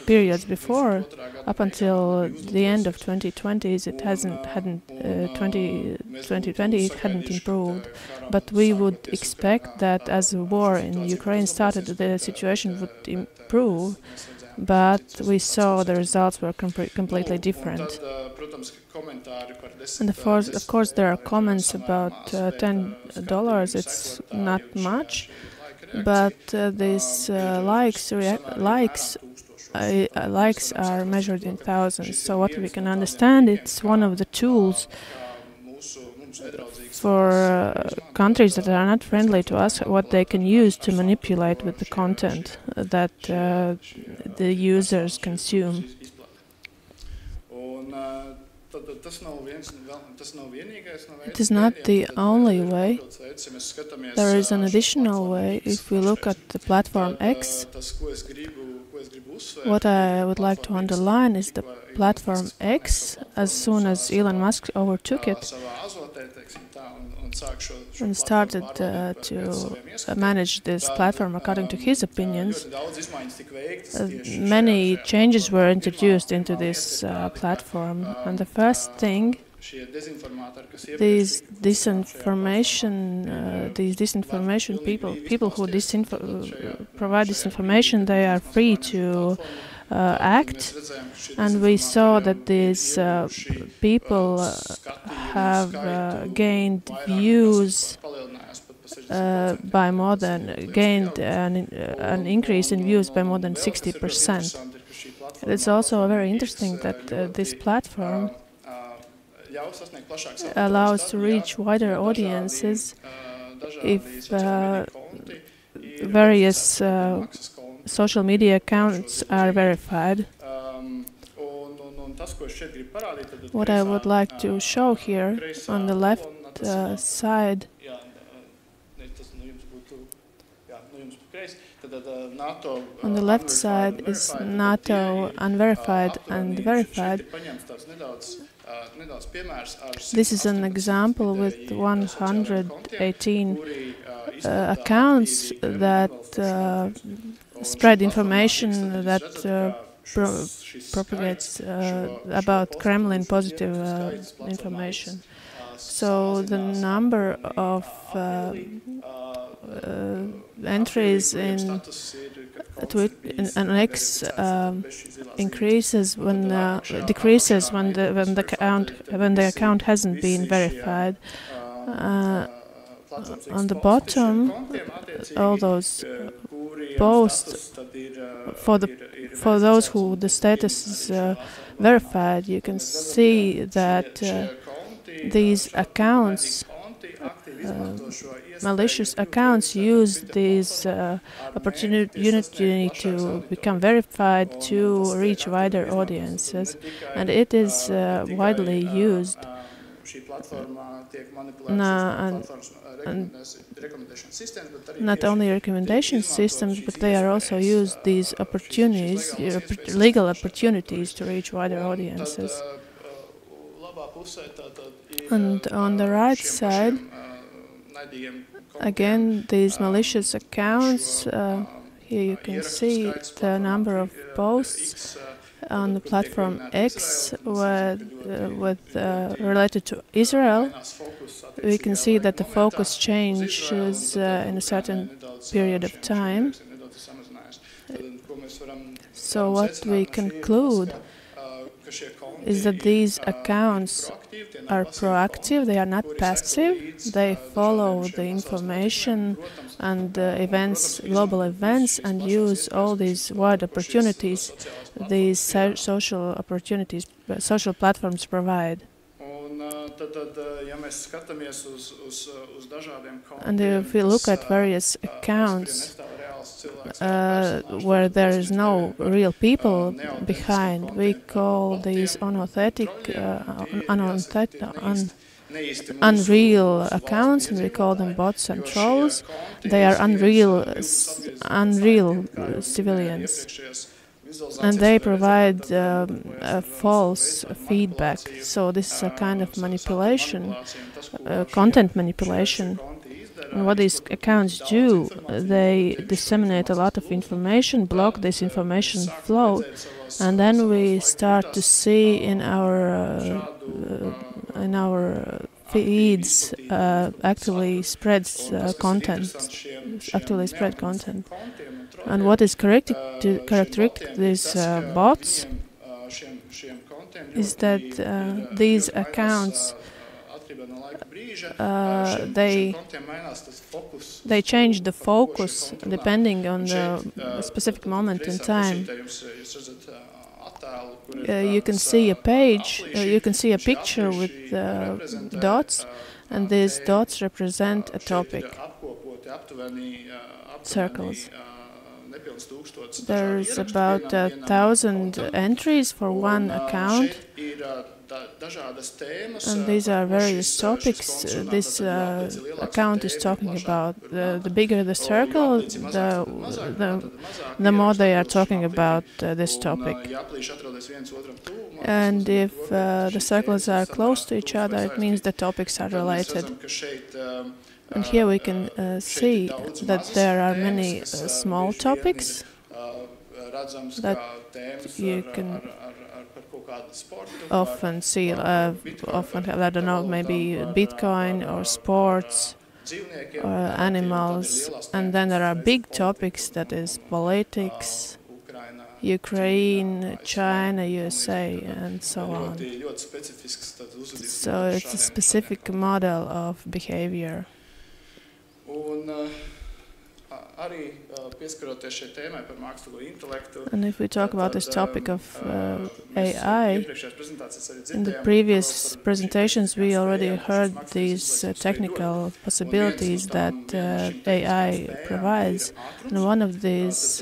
periods before, up until the end of 2020, it hadn't improved. But we would expect that as the war in Ukraine started, the situation would improve. But we saw the results were completely different. And of course, there are comments about $10. It's not much, but these likes are measured in thousands. So what we can understand, it's one of the tools for countries that are not friendly to us, what they can use to manipulate with the content that the users consume. It is not the only way. There is an additional way. If we look at the platform X, what I would like to underline is the platform X, as soon as Elon Musk overtook it and started to manage this platform according to his opinions, many changes were introduced into this platform. And the first thing, these disinformation people who provide disinformation, they are free to act, and we saw that these people have gained views by more than an increase in views by more than 60%. It's also very interesting that this platform allows to reach wider audiences if various social media accounts are verified. What I would like to show here on the left side, is NATO unverified and verified. This is an example with 118 accounts that spread information that propagates about Kremlin positive information. So the number of entries in X increases decreases when the account hasn't been verified. On the bottom, all those posts for those who the status is verified, you can see that these accounts malicious accounts use this opportunity to become verified to reach wider audiences, and it is widely used. Not only recommendation systems, but they are also used these opportunities, legal opportunities, to reach wider audiences. And on the right side, again, these malicious accounts. Here you can see the number of posts on the platform X related to Israel. We can see that the focus changes in a certain period of time. So what we conclude is that these accounts are proactive, they are not passive, they follow the information and events, global events, and use all these wide opportunities, these social opportunities, social platforms provide. And if we look at various accounts where there is no real people behind, we call these unreal accounts, and we call them bots and trolls. They are unreal civilians, and they provide false feedback. So this is a kind of manipulation, content manipulation. And what these accounts do, they disseminate a lot of information, block this information flow, and then we start to see in our feeds actively spread content. And what is characteristic these bots is that these accounts they change the focus depending on the specific moment in time. You can see a page, you can see a picture with dots, and these dots represent a topic, circles. There's about 1,000 entries for one account, and these are various topics. This account is talking about the bigger the circle, the more they are talking about this topic. And if the circles are close to each other, it means the topics are related. And here we can see that there are many small topics that you can often see, I don't know, maybe Bitcoin or sports or animals. And then there are big topics, that is politics, Ukraine, China, USA, and so on. So it's a specific model of behavior. And if we talk about this topic of AI, in the previous presentations we already heard these technical possibilities that AI provides. And one of these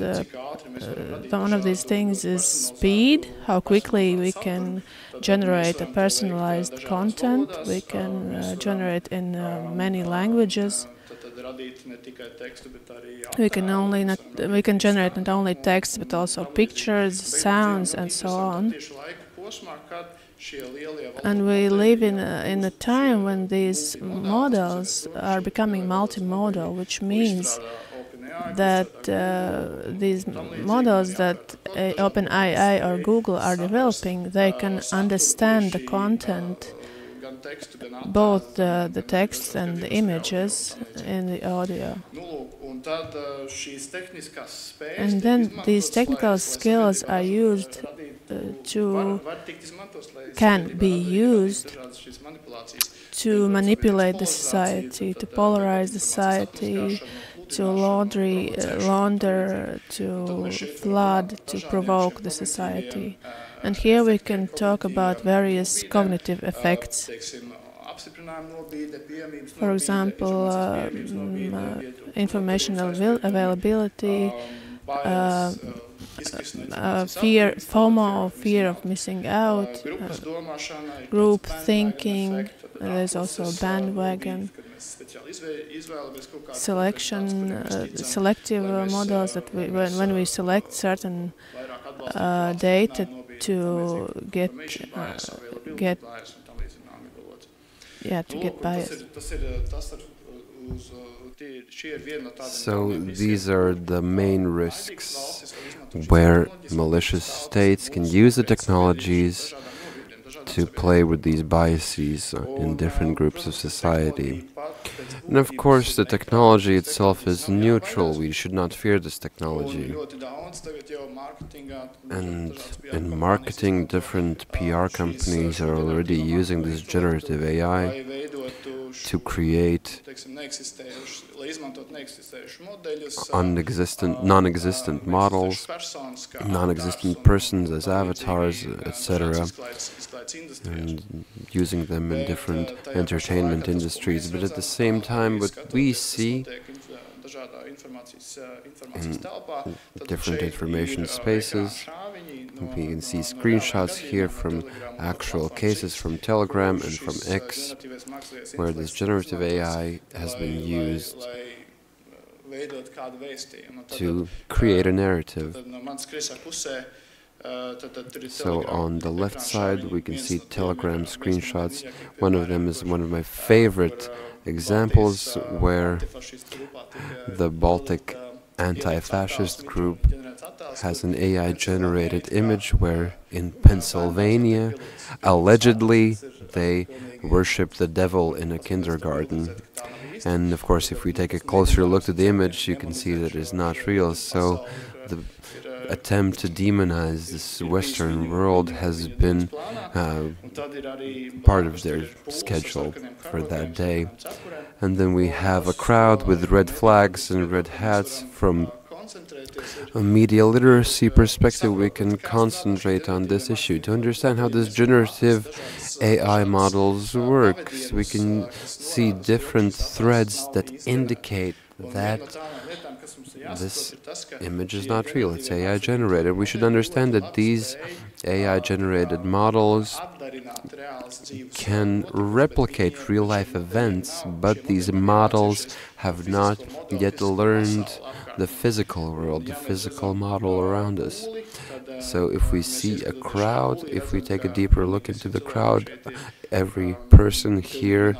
things is speed, how quickly we can generate a personalized content. We can generate in many languages. We can generate not only text but also pictures, sounds, and so on. And we live in a time when these models are becoming multimodal, which means that these models that OpenAI or Google are developing, they can understand the content, both the text and the images in the audio. And then these technical skills are used can be used to manipulate the society, to polarize the society, to launder, to flood, to provoke the society. And here we can talk about various cognitive effects. For example, information availability, fear, FOMO, fear of missing out, group thinking. There's also bandwagon selection, selective models that when we select certain data to get bias. So these are the main risks where malicious states can use the technologies to play with these biases in different groups of society. And of course, the technology itself is neutral. We should not fear this technology. And in marketing, different PR companies are already using this generative AI to create non-existent models, non-existent persons as avatars, etc., and using them in different entertainment industries. But at the same time, what we see in different information spaces, we can see screenshots here from actual cases from Telegram and from X, where this generative AI has been used to create a narrative. So on the left side we can see Telegram screenshots. One of them is one of my favorite examples, where the Baltic anti-fascist group has an AI-generated image where in Pennsylvania, allegedly, they worship the devil in a kindergarten. And of course, if we take a closer look at the image, you can see that it is not real. So the attempt to demonize this Western world has been part of their schedule for that day. And then we have a crowd with red flags and red hats. From a media literacy perspective, we can concentrate on this issue to understand how this generative AI models work. We can see different threads that indicate that this image is not real, it's AI generated. We should understand that these AI generated models can replicate real life events, but these models have not yet learned the physical world, the physical model around us. So if we see a crowd, if we take a deeper look into the crowd, every person here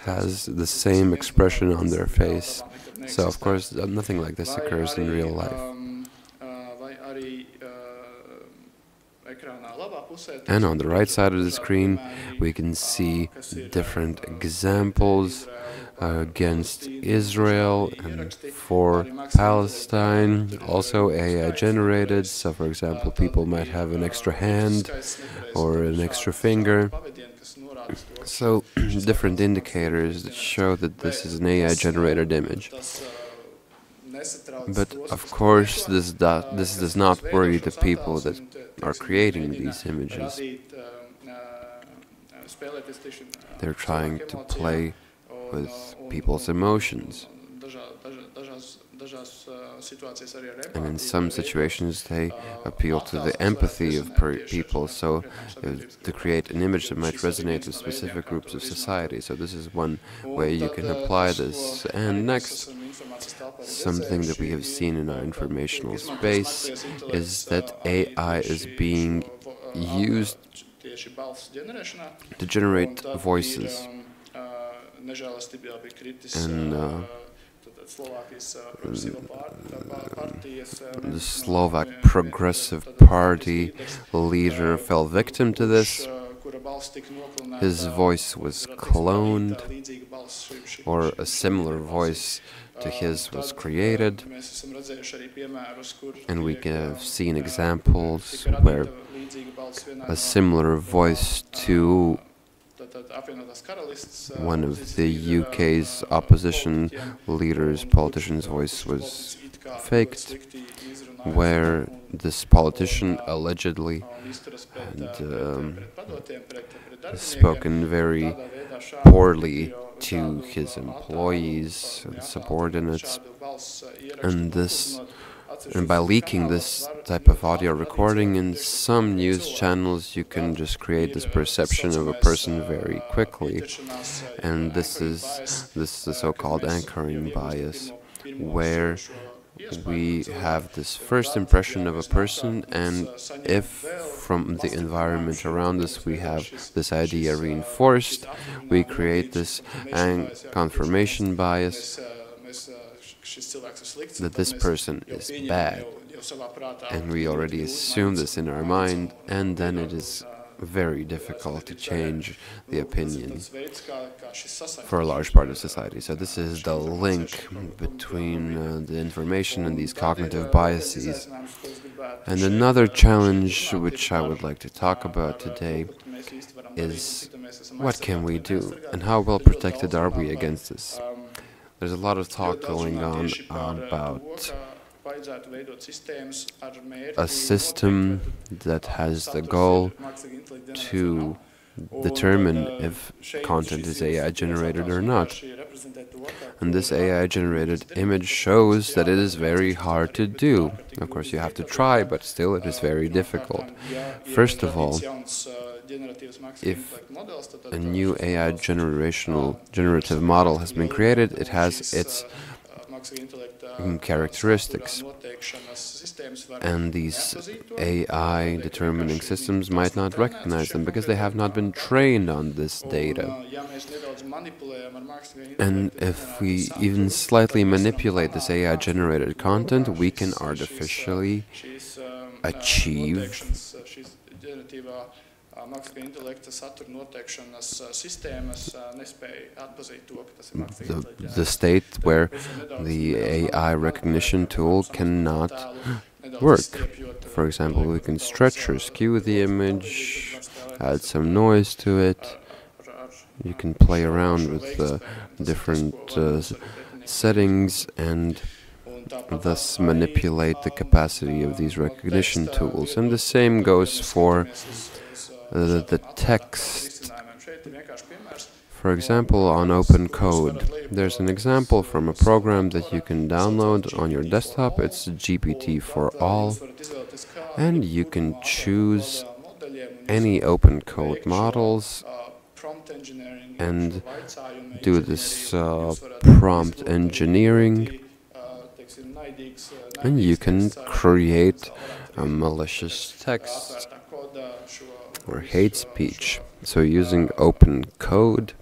has the same expression on their face. So of course nothing like this occurs in real life. And on the right side of the screen we can see different examples against Israel and for Palestine, also AI generated. So for example, people might have an extra hand or an extra finger. So different indicators that show that this is an AI generated image. But of course this does not worry the people that are creating these images. They're trying to play with people's emotions. And in some situations they appeal to the empathy of people, so to create an image that might resonate with specific groups of society. So this is one way you can apply this. And next, something that we have seen in our informational space is that AI is being used to generate voices. And the Slovak Progressive Party leader fell victim to this. His voice was cloned, or a similar voice to his was created, and we have seen examples where a similar voice to one of the UK's opposition leaders, politicians' voice was faked, where this politician allegedly had spoken very poorly to his employees and subordinates, and by leaking this type of audio recording in some news channels, you can just create this perception of a person very quickly, and this is the so-called anchoring bias, where we have this first impression of a person, and if from the environment around us we have this idea reinforced, we create this confirmation bias that this person is bad, and we already assume this in our mind, and then it is very difficult to change the opinion for a large part of society. So this is the link between the information and these cognitive biases. And another challenge which I would like to talk about today is what can we do and how well protected are we against this? There's a lot of talk going on about a system that has the goal to determine if content is AI generated or not. And this AI generated image shows that it is very hard to do. Of course, you have to try, but still it is very difficult. First of all, if a new AI generative model has been created, it has its characteristics, and these AI determining systems might not recognize them because they have not been trained on this data. And if we even slightly manipulate this AI generated content, we can artificially achieve the state where the AI recognition tool cannot work. For example, we can stretch or skew the image, add some noise to it. You can play around with different settings and thus manipulate the capacity of these recognition tools. And the same goes for the text. For example, on Open Code, there's an example from a program that you can download on your desktop. It's GPT for All, and you can choose any Open Code models and do this prompt engineering, and you can create a malicious text or hate speech. So using Open Code,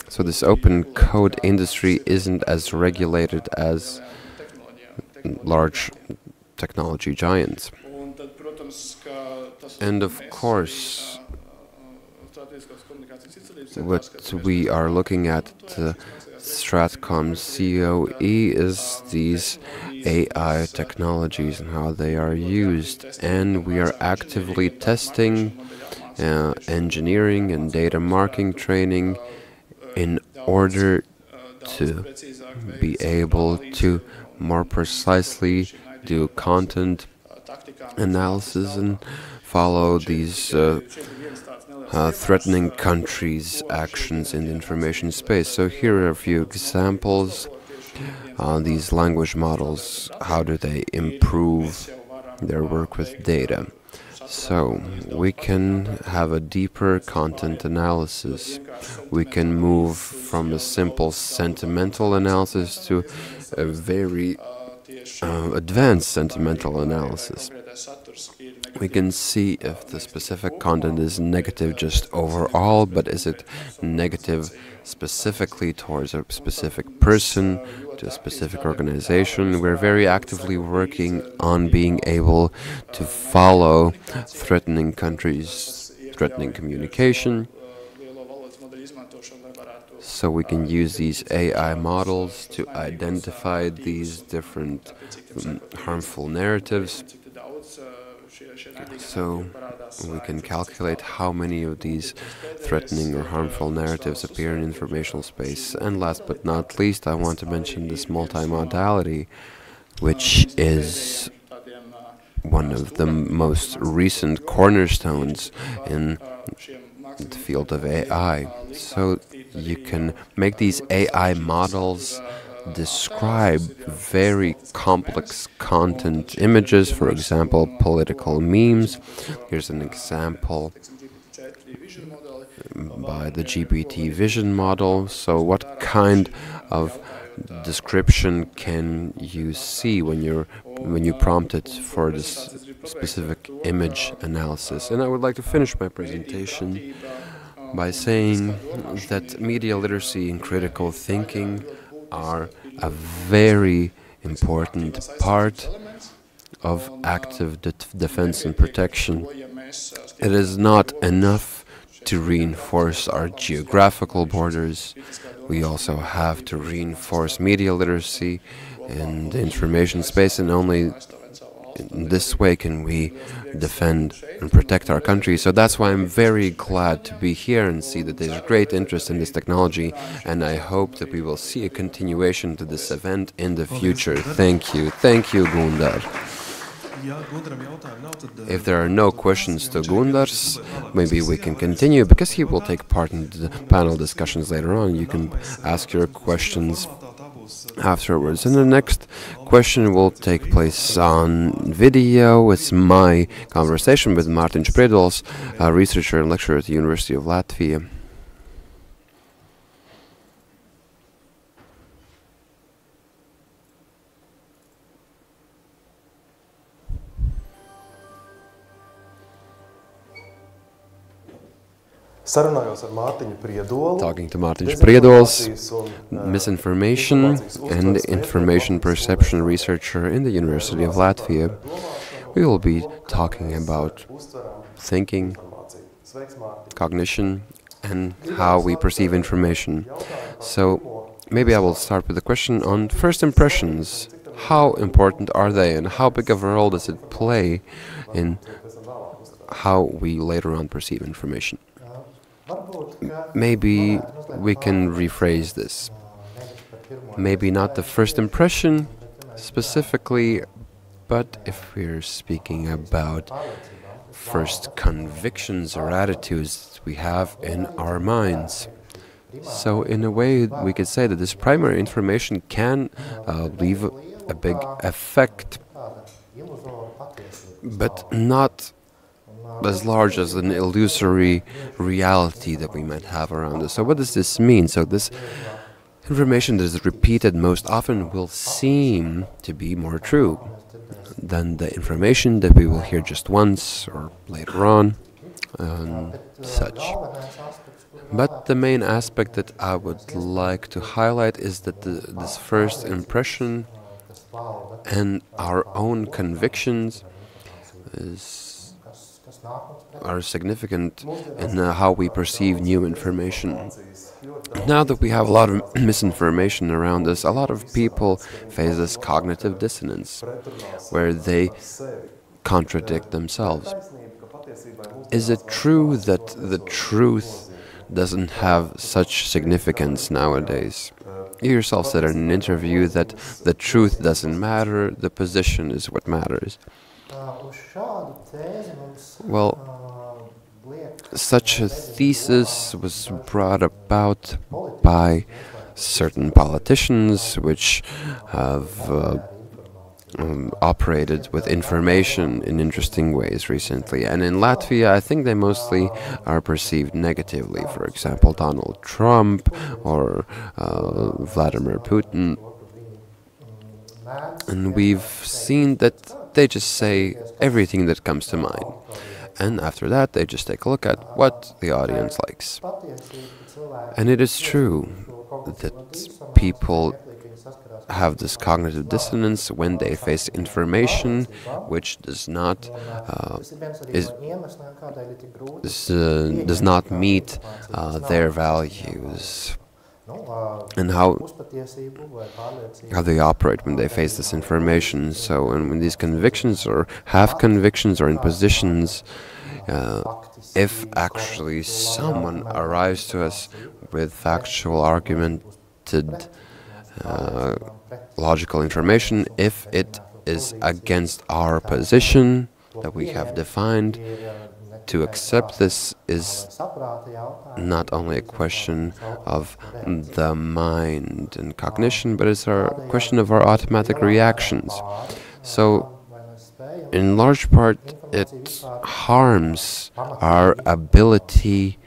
so this Open Code industry isn't as regulated as large technology giants. And of course, what we are looking at Stratcom COE is these AI technologies and how they are used, and we are actively testing engineering and data marking training in order to be able to more precisely do content analysis and follow these threatening countries' actions in the information space. So here are a few examples. These language models, how do they improve their work with data? So we can have a deeper content analysis. We can move from a simple sentimental analysis to a very advanced sentimental analysis. We can see if the specific content is negative just overall, but is it negative specifically towards a specific person, to a specific organization. We're very actively working on being able to follow threatening countries, threatening communication. So we can use these AI models to identify these different harmful narratives. So we can calculate how many of these threatening or harmful narratives appear in informational space. And last but not least, I want to mention this multimodality, which is one of the most recent cornerstones in the field of AI. So you can make these AI models describe very complex content images, for example, political memes. Here's an example by the GPT vision model. So what kind of description can you see when you prompt it for this specific image analysis? And I would like to finish my presentation by saying that media literacy and critical thinking are a very important part of active defense and protection. It is not enough to reinforce our geographical borders. We also have to reinforce media literacy and the information space, and only in this way can we defend and protect our country. So that's why I'm very glad to be here and see that there's great interest in this technology, and I hope that we will see a continuation to this event in the future. Thank you. Thank you, Gundar. If there are no questions to Gundars, maybe we can continue, because he will take part in the panel discussions later on. You can ask your questions afterwards. And the next question will take place on video. It's my conversation with Mārtiņš Priedols, a researcher and lecturer at the University of Latvia. Talking to Mārtiņš Priedols, misinformation and information perception researcher in the University of Latvia. We will be talking about thinking, cognition, and how we perceive information. So maybe I will start with a question on first impressions. How important are they, and how big of a role does it play in how we later on perceive information? Maybe we can rephrase this. Maybe not the first impression specifically, but if we're speaking about first convictions or attitudes we have in our minds. So in a way, we could say that this primary information can leave a big effect, but not as large as an illusory reality that we might have around us. So what does this mean? So this information that is repeated most often will seem to be more true than the information that we will hear just once or later on and such. But the main aspect that I would like to highlight is that this first impression and our own convictions are significant in how we perceive new information. Now that we have a lot of misinformation around us, a lot of people face this cognitive dissonance, where they contradict themselves. Is it true that the truth doesn't have such significance nowadays? You yourself said in an interview that the truth doesn't matter, the position is what matters. Well, such a thesis was brought about by certain politicians which have operated with information in interesting ways recently. And in Latvia, I think they mostly are perceived negatively. For example, Donald Trump or Vladimir Putin. And we've seen that they just say everything that comes to mind. And after that, they just take a look at what the audience likes. And it is true that people have this cognitive dissonance when they face information which does not meet their values. and how they operate when they face this information. So, and when these convictions or have convictions or in positions, if actually someone arrives to us with factual, argumented, logical information, if it is against our position that we have defined, to accept this is not only a question of the mind and cognition, but it's a question of our automatic reactions. So, in large part, it harms our ability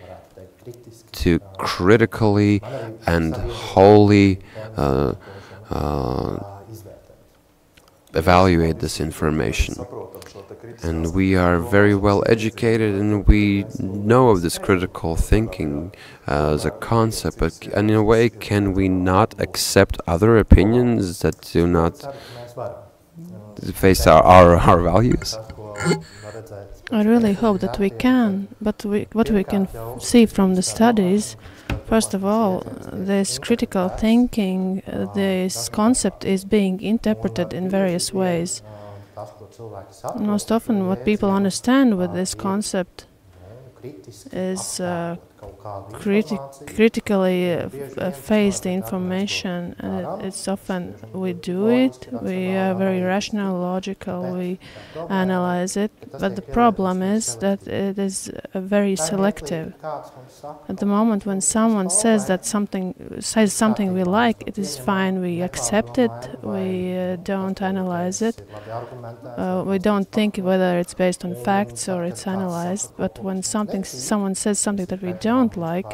to critically and wholly evaluate this information. And we are very well educated and we know of this critical thinking as a concept, but in a way, can we not accept other opinions that do not face our values? I really hope that we can, but what we can see from the studies, first of all, this critical thinking, this concept is being interpreted in various ways. Most often what people understand with this concept is critically face the information. It's often we do it, we are very rational, logical, we analyze it, but the problem is that it is very selective. At the moment when someone says something we like, it is fine, we accept it, we don't analyze it, we don't think whether it's based on facts or it's analyzed, but when someone says something that we don't like,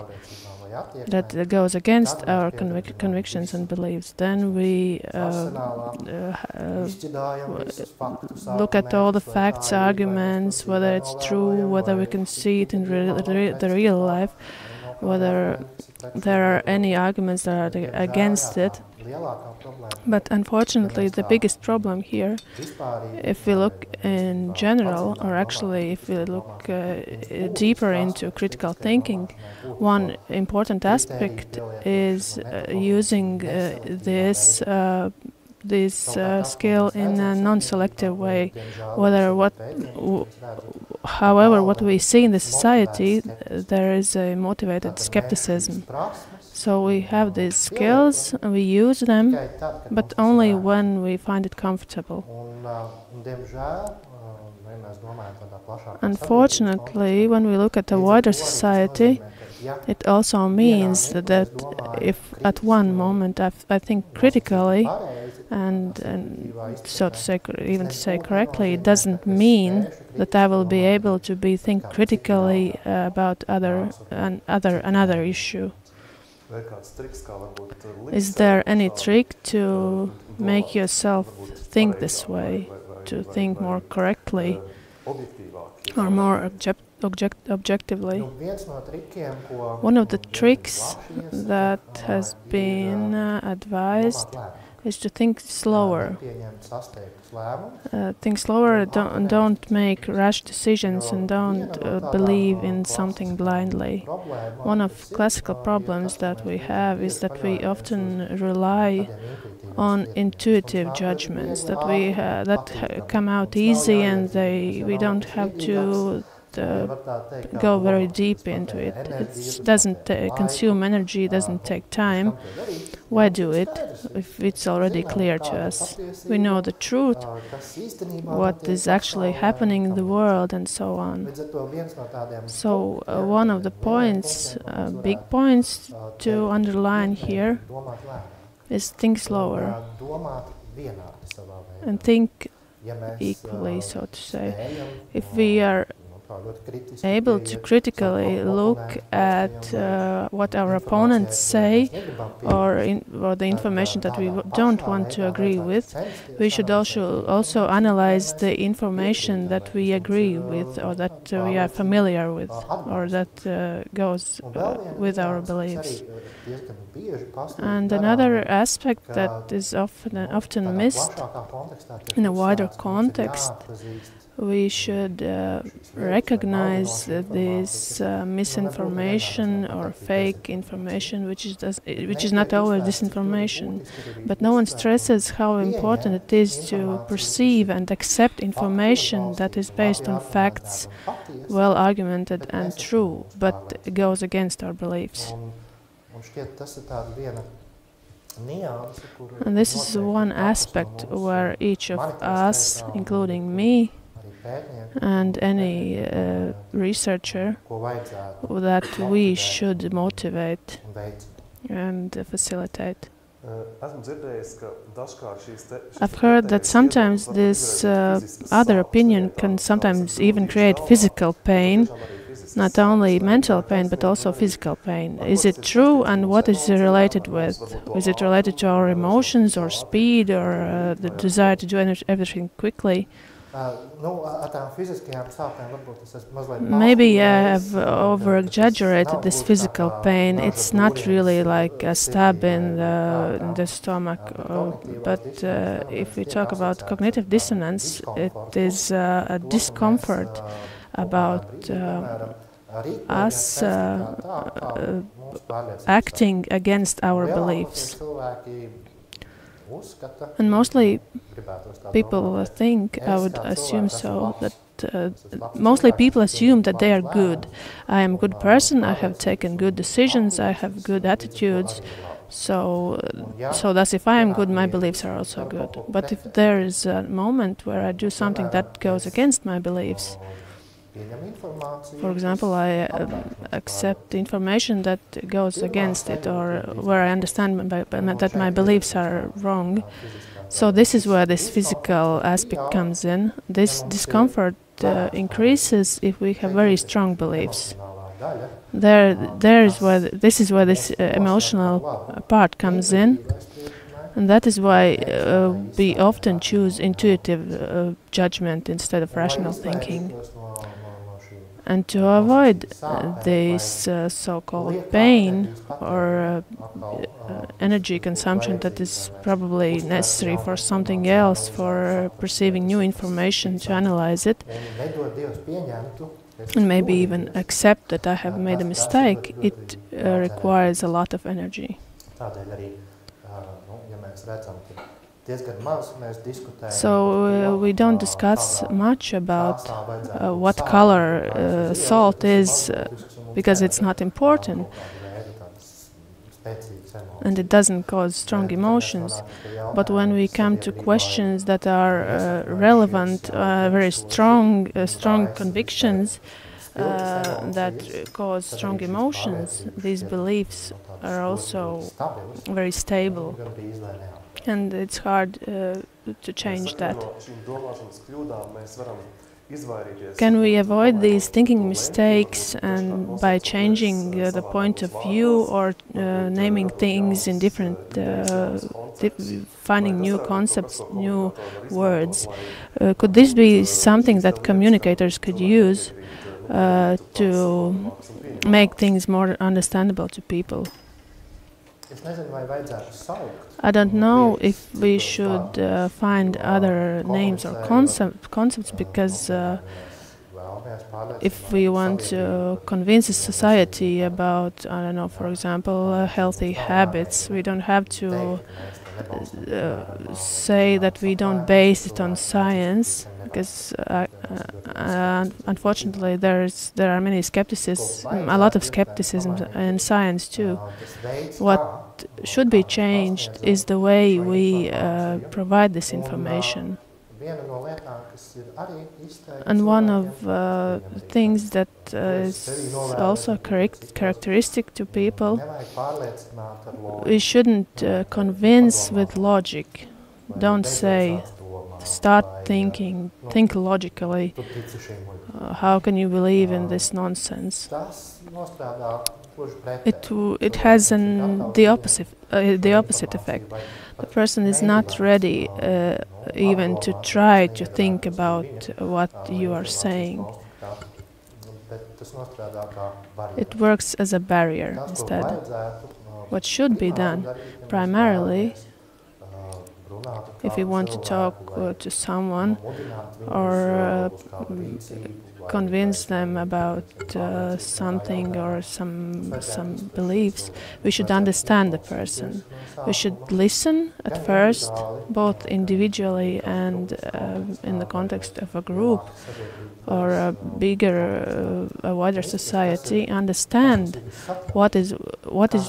that goes against our convictions and beliefs, then we look at all the facts, arguments, whether it's true, whether we can see it in the real life, whether there are any arguments that are against it. But unfortunately, the biggest problem here, if we look in general, or actually if we look deeper into critical thinking, one important aspect is using this skill in a non-selective way. However, what we see in the society, there is a motivated skepticism. So we have these skills, and we use them, but only when we find it comfortable. Unfortunately, when we look at a wider society, it also means that if at one moment I think critically, and so to say, even to say correctly, it doesn't mean that I will be able to think critically about another issue. Is there any trick to make yourself think this way, to think more correctly or more objectively? One of the tricks that has been advised is to think slower. Think slower, don't make rash decisions, and don't believe in something blindly. One of classical problems that we have is that we often rely on intuitive judgments that come out easy, and we don't have to go very deep into it. It doesn't consume energy, doesn't take time. Why do it if it's already clear to us? We know the truth, what is actually happening in the world, and so on. So one of the points, big points to underline here is think slower and think equally, so to say. If we are able to critically look at what our opponents say, or the information that we don't want to agree with, we should also analyze the information that we agree with, or that we are familiar with, or that goes with our beliefs. And another aspect that is often missed in a wider context, we should recognize this misinformation or fake information, which is not always disinformation. But no one stresses how important it is to perceive and accept information that is based on facts, well argumented and true, but goes against our beliefs. And this is one aspect where each of us, including me, and any researcher, that we should motivate and facilitate. I've heard that sometimes this other opinion can sometimes even create physical pain, not only mental pain but also physical pain. Is it true, and what is it related with? Is it related to our emotions or speed or the desire to do everything quickly? Maybe I have over-exaggerated this physical pain. It's not really like a stab in the stomach. But if we talk about cognitive dissonance, it is a discomfort about us acting against our beliefs. And mostly people think, I would assume so, that mostly people assume that they are good. I am a good person, I have taken good decisions, I have good attitudes, so thus if I am good, my beliefs are also good. But if there is a moment where I do something that goes against my beliefs, for example, I accept information that goes against it, or where I understand that my beliefs are wrong. So this is where this physical aspect comes in. This discomfort increases if we have very strong beliefs. This is where this emotional part comes in, and that is why we often choose intuitive judgment instead of rational thinking. And to avoid this so-called pain or energy consumption that is probably necessary for something else, for perceiving new information, to analyze it, and maybe even accept that I have made a mistake, it requires a lot of energy. So we don't discuss much about what color salt is because it's not important and it doesn't cause strong emotions. But when we come to questions that are relevant, very strong convictions that cause strong emotions, these beliefs are also very stable. And it's hard to change that. Can we avoid these thinking mistakes and by changing the point of view or naming things in different, finding new concepts, new words? Could this be something that communicators could use to make things more understandable to people? I don't know if we should find other names or concepts because if we want to convince a society about, I don't know, for example, healthy habits, we don't have to say that we don't base it on science, because unfortunately there are many a lot of skepticism in science too. What should be changed is the way we provide this information. And one of the things that is also characteristic to people, we shouldn't convince with logic. Don't say, start thinking, think logically. How can you believe in this nonsense? It has the opposite effect. The person is not ready even to try to think about what you are saying. It works as a barrier instead. What should be done primarily If we want to talk to someone or convince them about something or some beliefs, we should understand the person. We should listen at first, both individually and in the context of a group or a bigger, a wider society. Understand what is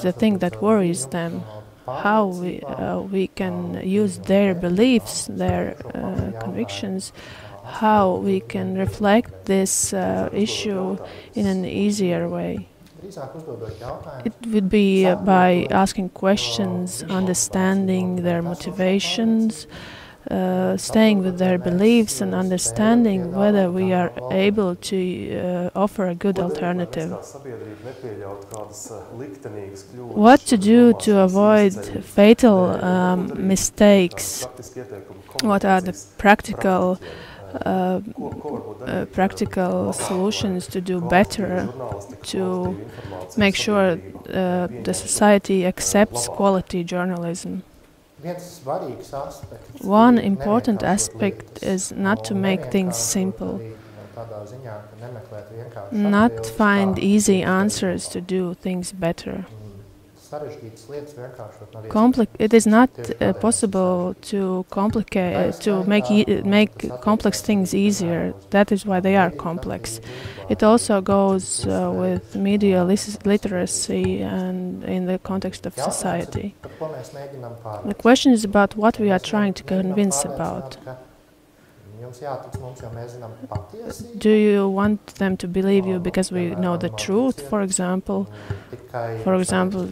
the thing that worries them, how we can use their beliefs, their convictions, how we can reflect this issue in an easier way. It would be by asking questions, understanding their motivations, staying with their beliefs and understanding whether we are able to offer a good alternative. What to do to avoid fatal mistakes? What are the practical solutions to do better, to make sure the society accepts quality journalism? One important aspect is not to make things simple, not find easy answers to do things better. It is not possible to make complex things easier. That is why they are complex. It also goes with media literacy and in the context of society. The question is about what we are trying to convince about. Do you want them to believe you because we know the truth, for example? For example,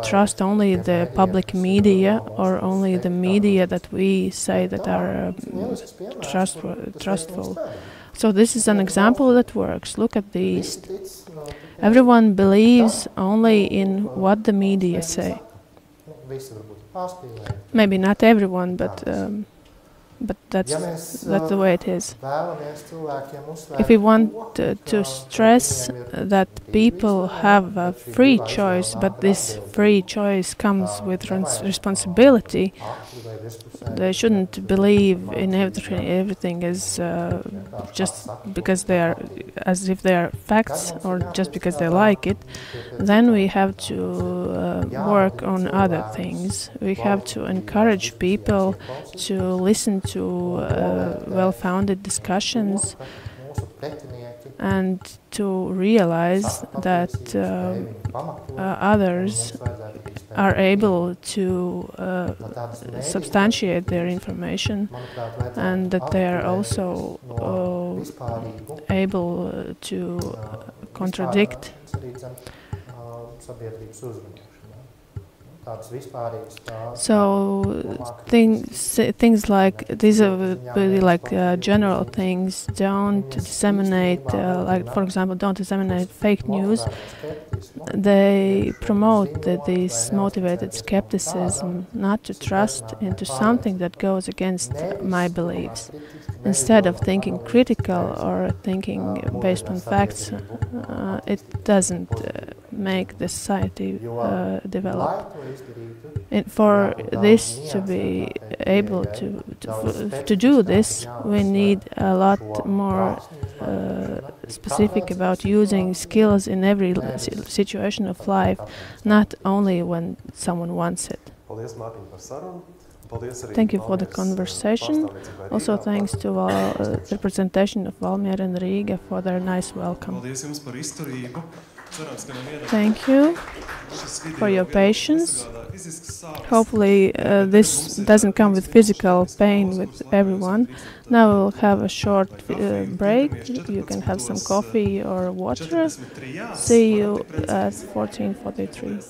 trust only the public media or only the media that we say that are trustful. So this is an example that works. Look at the East. Everyone believes only in what the media say. Maybe not everyone, but that's the way it is. If we want to stress that people have a free choice, but this free choice comes with responsibility, they shouldn't believe in everything as just because they are, as if they are facts or just because they like it. Then we have to work on other things. We have to encourage people to listen to well-founded discussions and to realize that others are able to substantiate their information and that they are also able to contradict. So things like these are really like general things. Don't disseminate, like for example, don't disseminate fake news. They promote this motivated skepticism, not to trust into something that goes against my beliefs. Instead of thinking critical or thinking based on facts, it doesn't make the society develop. For this to be able to do this, we need a lot more specific about using skills in every situation of life, not only when someone wants it. Thank you for the conversation. Also thanks to the representation of Valmiera and Riga for their nice welcome. Thank you for your patience. Hopefully this doesn't come with physical pain with everyone. Now we'll have a short break. You can have some coffee or water. See you at 14:43.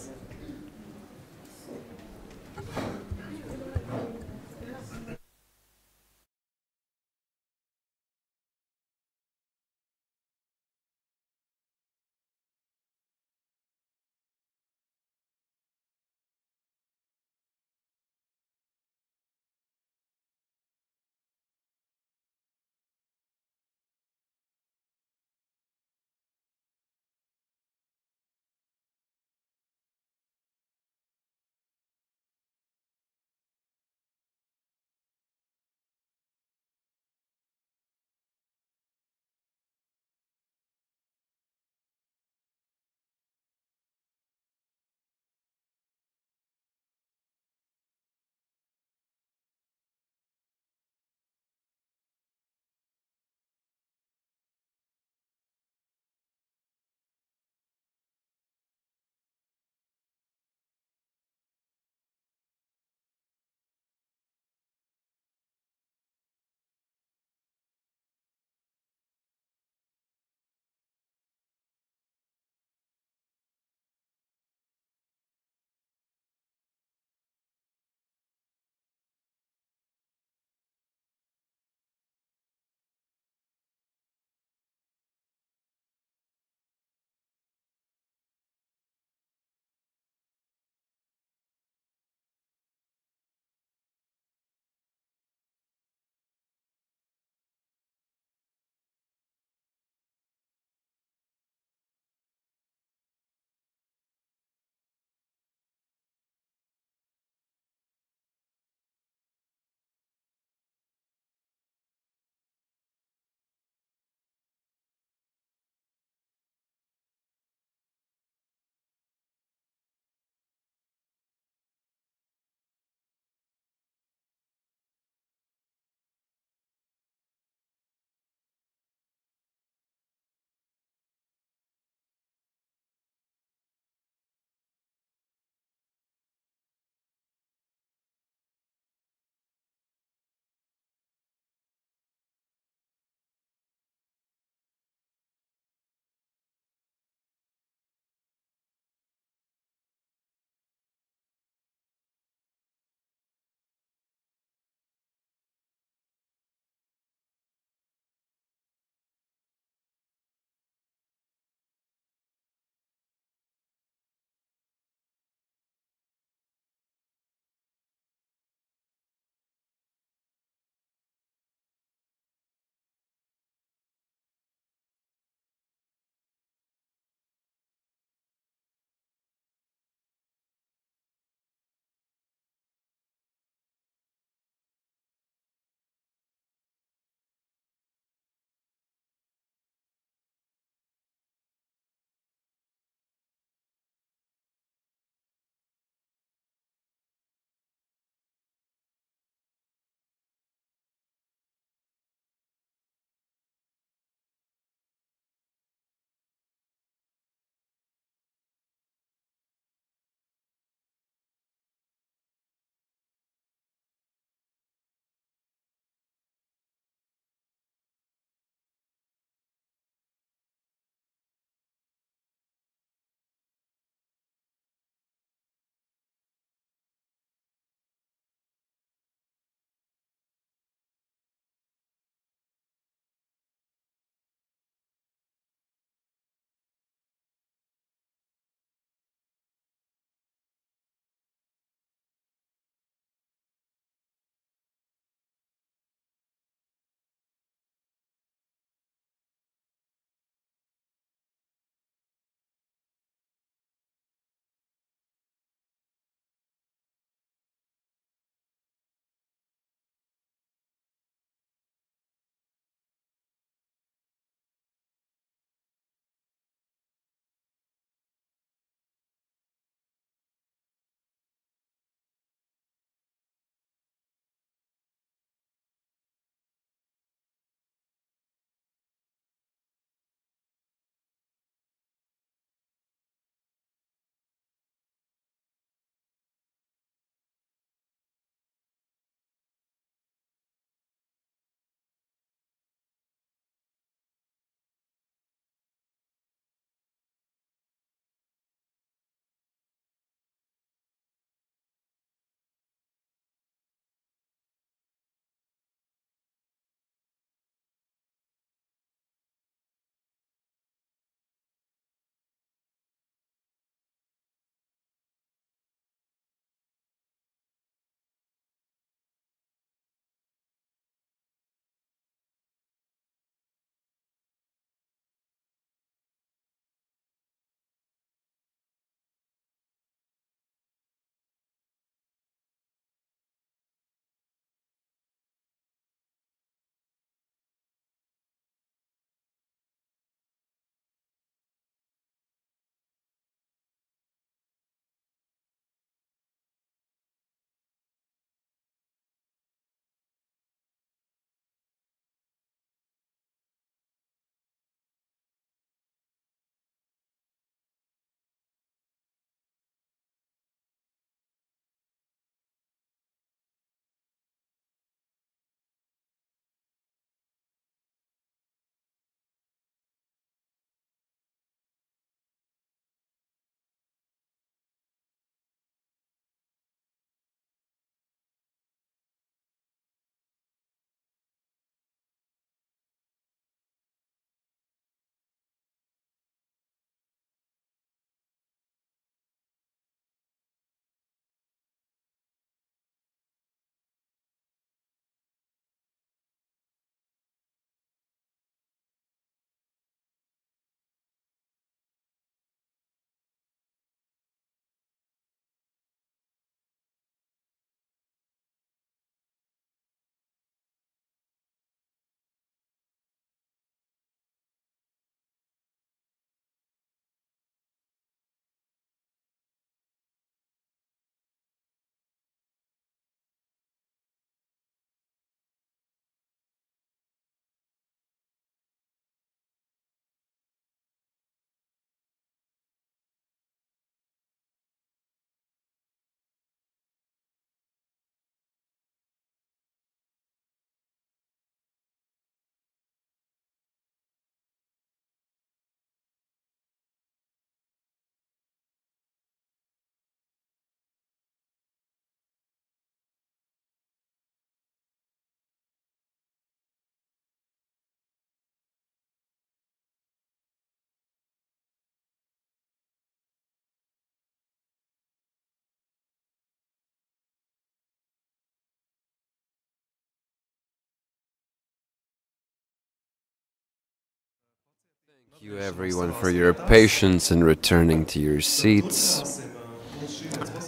Thank you everyone for your patience in returning to your seats.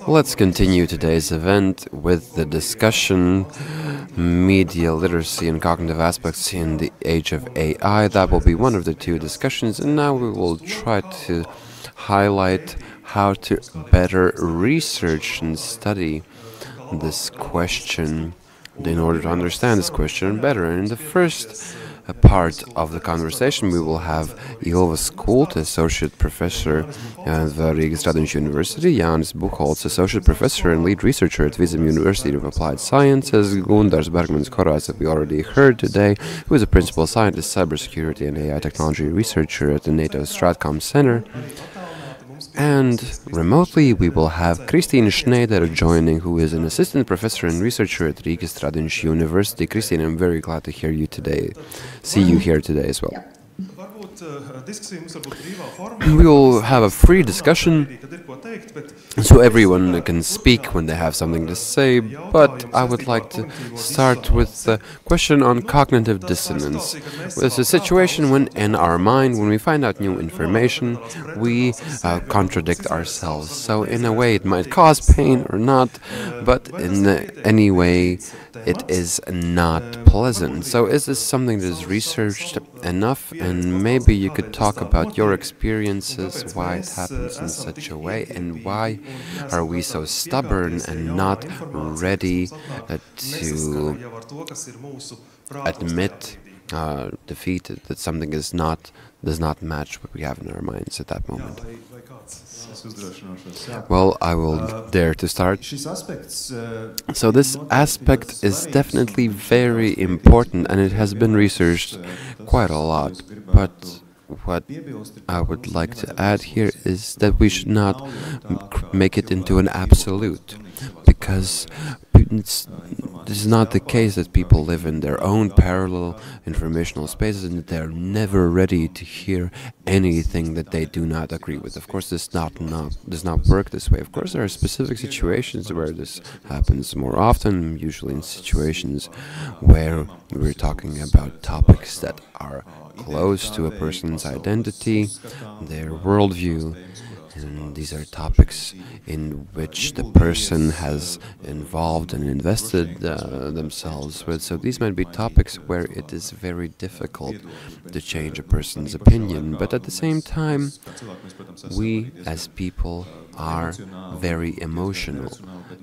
Let's continue today's event with the discussion Media Literacy and Cognitive Aspects in the Age of AI. That will be one of the two discussions, and now we will try to highlight how to better research and study this question in order to understand this question better. And in the first part of the conversation, we will have Ilvas Kult, Associate Professor at the Rīgas Tradiņš University, Jānis Buchholz, Associate Professor and Lead Researcher at Vidzeme University of Applied Sciences, Gundars Bergmans-Korās, that we already heard today, who is a Principal Scientist, Cybersecurity and AI Technology Researcher at the NATO Stratcom Center. And remotely, we will have Kristīna Schneider joining, who is an Assistant Professor and Researcher at Rīgas Tradiņš University. Kristīna, I'm very glad to hear you today, see you here today as well. We will have a free discussion, so everyone can speak when they have something to say, but I would like to start with the question on cognitive dissonance. It's a situation when in our mind, when we find out new information, we contradict ourselves. So in a way it might cause pain or not, but in any way it is not pleasant. So is this something that is researched enough? And maybe you could talk about your experiences, why it happens in such a way, and why are we so stubborn and not ready to admit defeated that something does not match what we have in our minds at that moment. Well, I will dare to start. So this aspect is definitely very important, and it has been researched quite a lot. But what I would like to add here is that we should not make it into an absolute, because this is not the case that people live in their own parallel informational spaces and that they're never ready to hear anything that they do not agree with. Of course, this does not work this way. Of course, there are specific situations where this happens more often, usually in situations where we're talking about topics that are close to a person's identity, their worldview, and these are topics in which the person has involved and invested themselves with. So these might be topics where it is very difficult to change a person's opinion. But at the same time, we as people are very emotional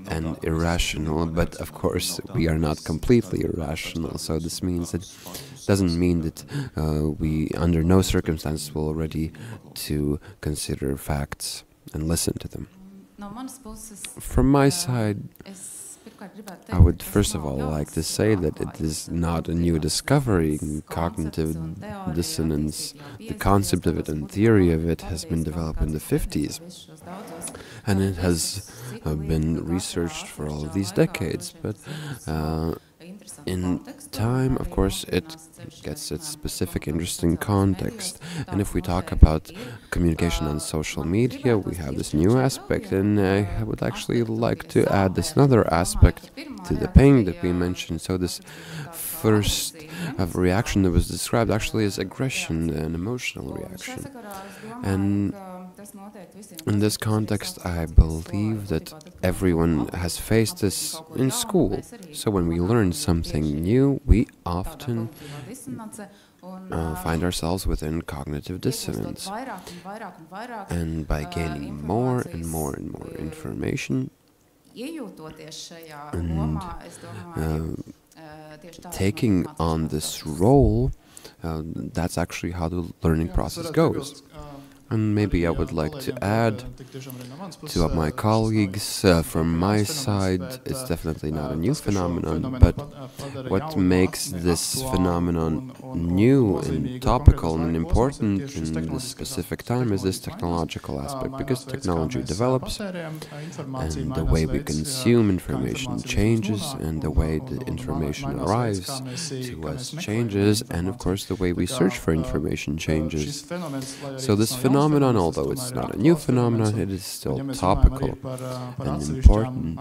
and irrational. But of course, we are not completely irrational. So this means that doesn't mean that we, under no circumstances, will ready to consider facts and listen to them. From my side, I would first of all like to say that it is not a new discovery. Cognitive dissonance, the concept of it and theory of it has been developed in the 50s, and it has been researched for all of these decades. But in time, of course, it gets its specific interesting context. And if we talk about communication on social media, we have this new aspect, and I would actually like to add this another aspect to the pain that we mentioned. So this first reaction that was described actually is aggression, an emotional reaction. And in this context, I believe that everyone has faced this in school. So when we learn something new, we often find ourselves within cognitive dissonance. And by gaining more and more and more information, and taking on this role, that's actually how the learning process goes. And maybe I would like to add to my colleagues, from my side, it's definitely not a new phenomenon, but what makes this phenomenon new and topical and important in this specific time is this technological aspect, because technology develops and the way we consume information changes, and the way the information arrives to us changes, and of course the way we search for information changes. So this phenomenon phenomenon, although it's not a new phenomenon, it is still topical and important.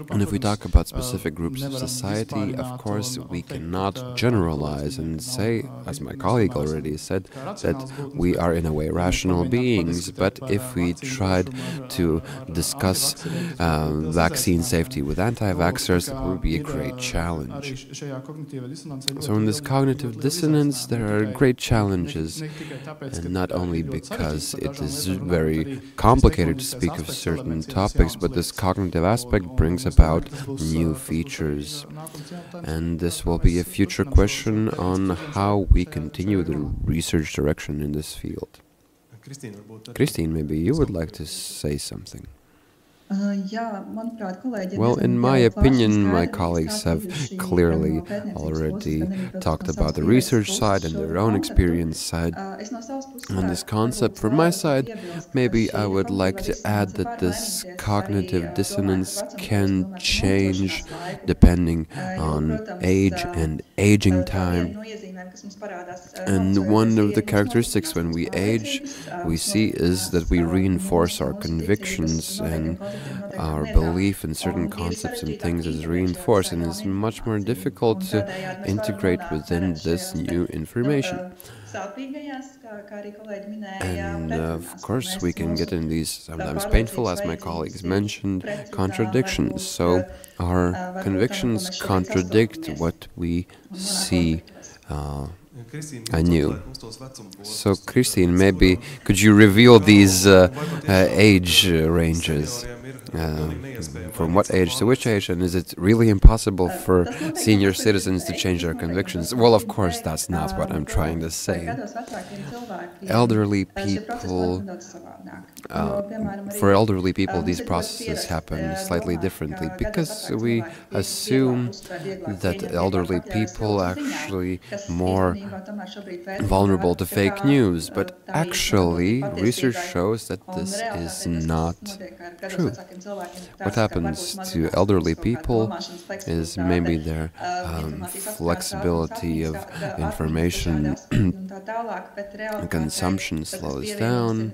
And if we talk about specific groups of society, of course, we cannot generalize and say, as my colleague already said, that we are in a way rational beings. But if we tried to discuss vaccine safety with anti-vaxxers, it would be a great challenge. So in this cognitive dissonance, there are great challenges, and not only because it is very complicated to speak of certain topics, but this cognitive aspect brings about new features. And this will be a future question on how we continue the research direction in this field. Christine, maybe you would like to say something. Well, in my opinion, my colleagues have clearly already talked about the research side and their own experience side on this concept. From my side, maybe I would like to add that this cognitive dissonance can change depending on age and aging time. And one of the characteristics when we age, we see is that we reinforce our convictions, and our belief in certain concepts and things is reinforced, and is much more difficult to integrate within this new information. And of course we can get in these sometimes painful, as my colleagues mentioned, contradictions. So our convictions contradict what we see anew. So Christine, maybe could you reveal these age ranges? From what age to which age, and is it really impossible for senior citizens to change their convictions? Well, of course, that's not what I'm trying to say. Elderly people, for elderly people, these processes happen slightly differently, because we assume that elderly people are actually more vulnerable to fake news, but actually research shows that this is not true. What happens to elderly people is maybe their flexibility of information consumption slows down,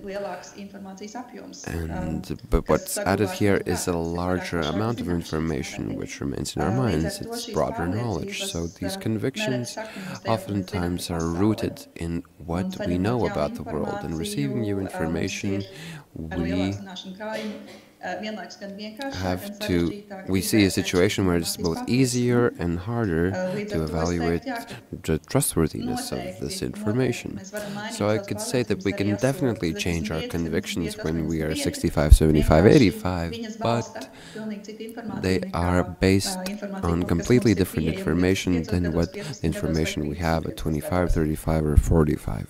but what's added here is a larger amount of information which remains in our minds. It's broader knowledge. So these convictions oftentimes are rooted in what we know about the world, and receiving new information, we see a situation where it's both easier and harder to evaluate the trustworthiness of this information. So I could say that we can definitely change our convictions when we are 65, 75, 85, but they are based on completely different information than what the information we have at 25, 35 or 45.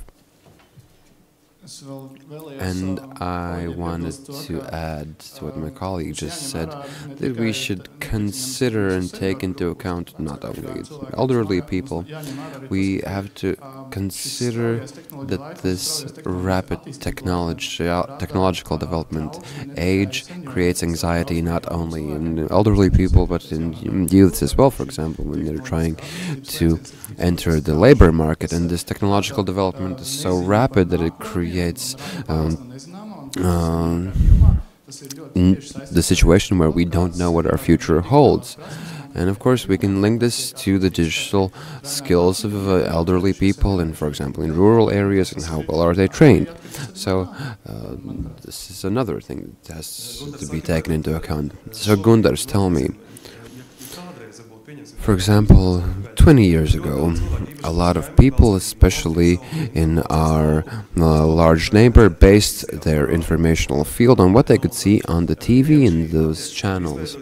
And I wanted to add to what my colleague just said, that we should consider and take into account not only elderly people, we have to consider that this rapid technological development age creates anxiety not only in elderly people but in youths as well, for example, when they're trying to enter the labor market. And this technological development is so rapid that it creates the situation where we don't know what our future holds. And of course we can link this to the digital skills of elderly people, and for example in rural areas, and how well are they trained. So this is another thing that has to be taken into account. So Gundars, tell me, for example, 20 years ago, a lot of people, especially in our large neighbor, based their informational field on what they could see on the TV in those channels.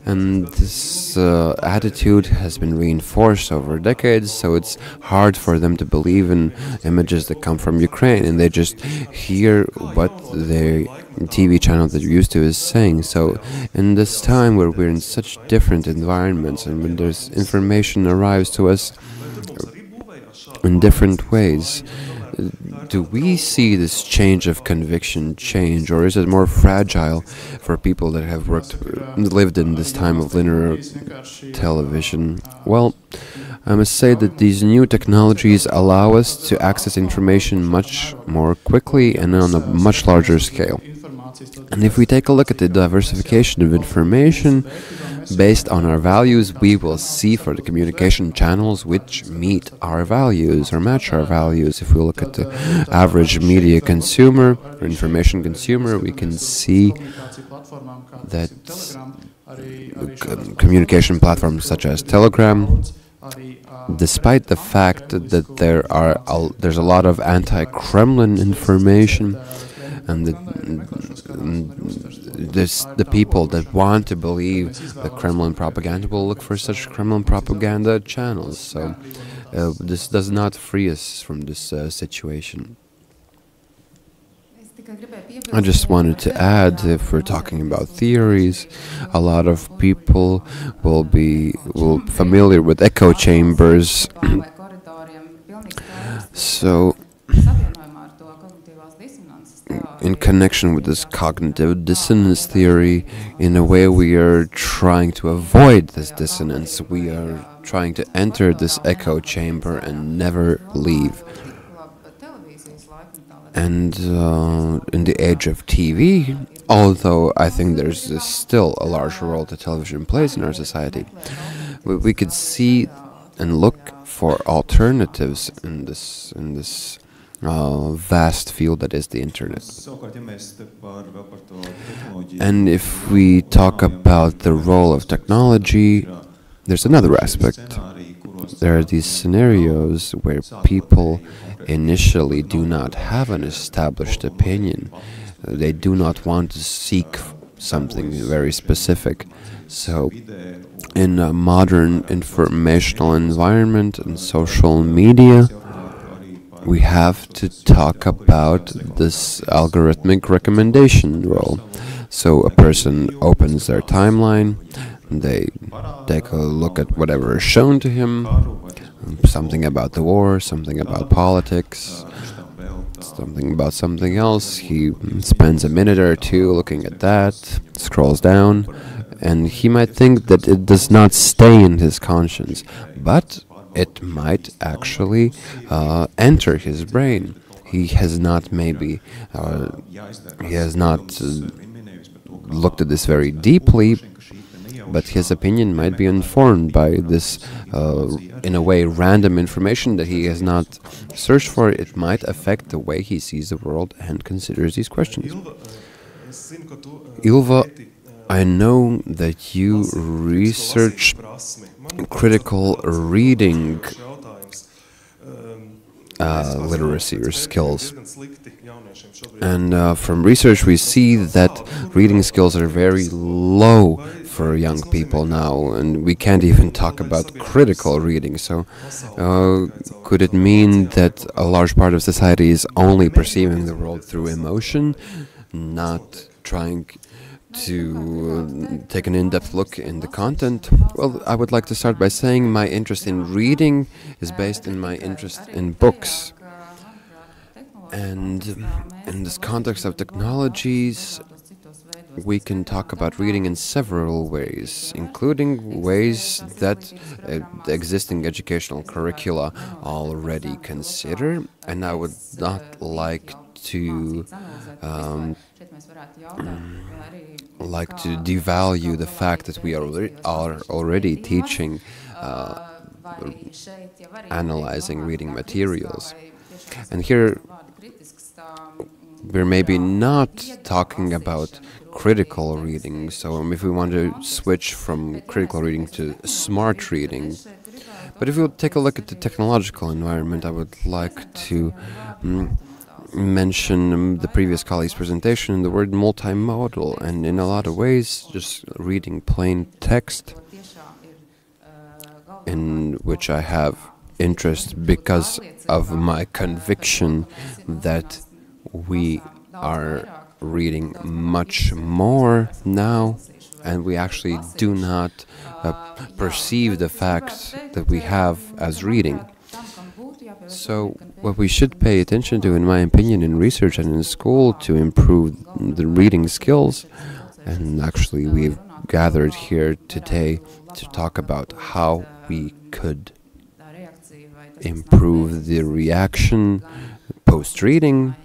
And this attitude has been reinforced over decades, so it's hard for them to believe in images that come from Ukraine, and they just hear what the TV channel that you're used to is saying. So in this time where we're in such different environments, and when there's information arrives to us in different ways, do we see this change of conviction change, or is it more fragile for people that have lived in this time of linear television? Well, I must say that these new technologies allow us to access information much more quickly and on a much larger scale. And if we take a look at the diversification of information based on our values, we will see for the communication channels which meet our values or match our values. If we look at the average media consumer or information consumer, we can see that communication platforms such as Telegram, despite the fact that there's a lot of anti-Kremlin information, and the people that want to believe the Kremlin propaganda will look for such Kremlin propaganda channels. So this does not free us from this situation. I just wanted to add, if we're talking about theories, a lot of people will familiar with echo chambers. So, in connection with this cognitive dissonance theory, in a way we are trying to avoid this dissonance. We are trying to enter this echo chamber and never leave. And in the age of TV, although I think there's still a large role that television plays in our society, we could see and look for alternatives in this vast field that is the internet. And if we talk about the role of technology, there's another aspect. There are these scenarios where people initially do not have an established opinion. They do not want to seek something very specific. So, in a modern informational environment and social media, we have to talk about this algorithmic recommendation role. So a person opens their timeline, they take a look at whatever is shown to him, something about the war, something about politics, something about something else. He spends a minute or two looking at that, scrolls down, and he might think that it does not stay in his conscience, but it might actually enter his brain. He has not looked at this very deeply, but his opinion might be informed by this, in a way, random information that he has not searched for. It might affect the way he sees the world and considers these questions. Ilva, I know that you research critical reading literacy or skills. And from research we see that reading skills are very low for young people now, and we can't even talk about critical reading. So could it mean that a large part of society is only perceiving the world through emotion, not trying to take an in-depth look in the content? Well, I would like to start by saying my interest in reading is based in my interest in books. And in this context of technologies, we can talk about reading in several ways, including ways that the existing educational curricula already consider. And I would not like to devalue the fact that we are already teaching analyzing reading materials. And here we're maybe not talking about critical reading, so if we want to switch from critical reading to smart reading. But if we take a look at the technological environment, I would like to mention the previous colleague's presentation, the word multimodal, and in a lot of ways just reading plain text, in which I have interest because of my conviction that we are reading much more now, and we actually do not perceive the facts that we have as reading. So what we should pay attention to, in my opinion, in research and in school to improve the reading skills, and actually we've gathered here today to talk about how we could improve the reaction post-reading,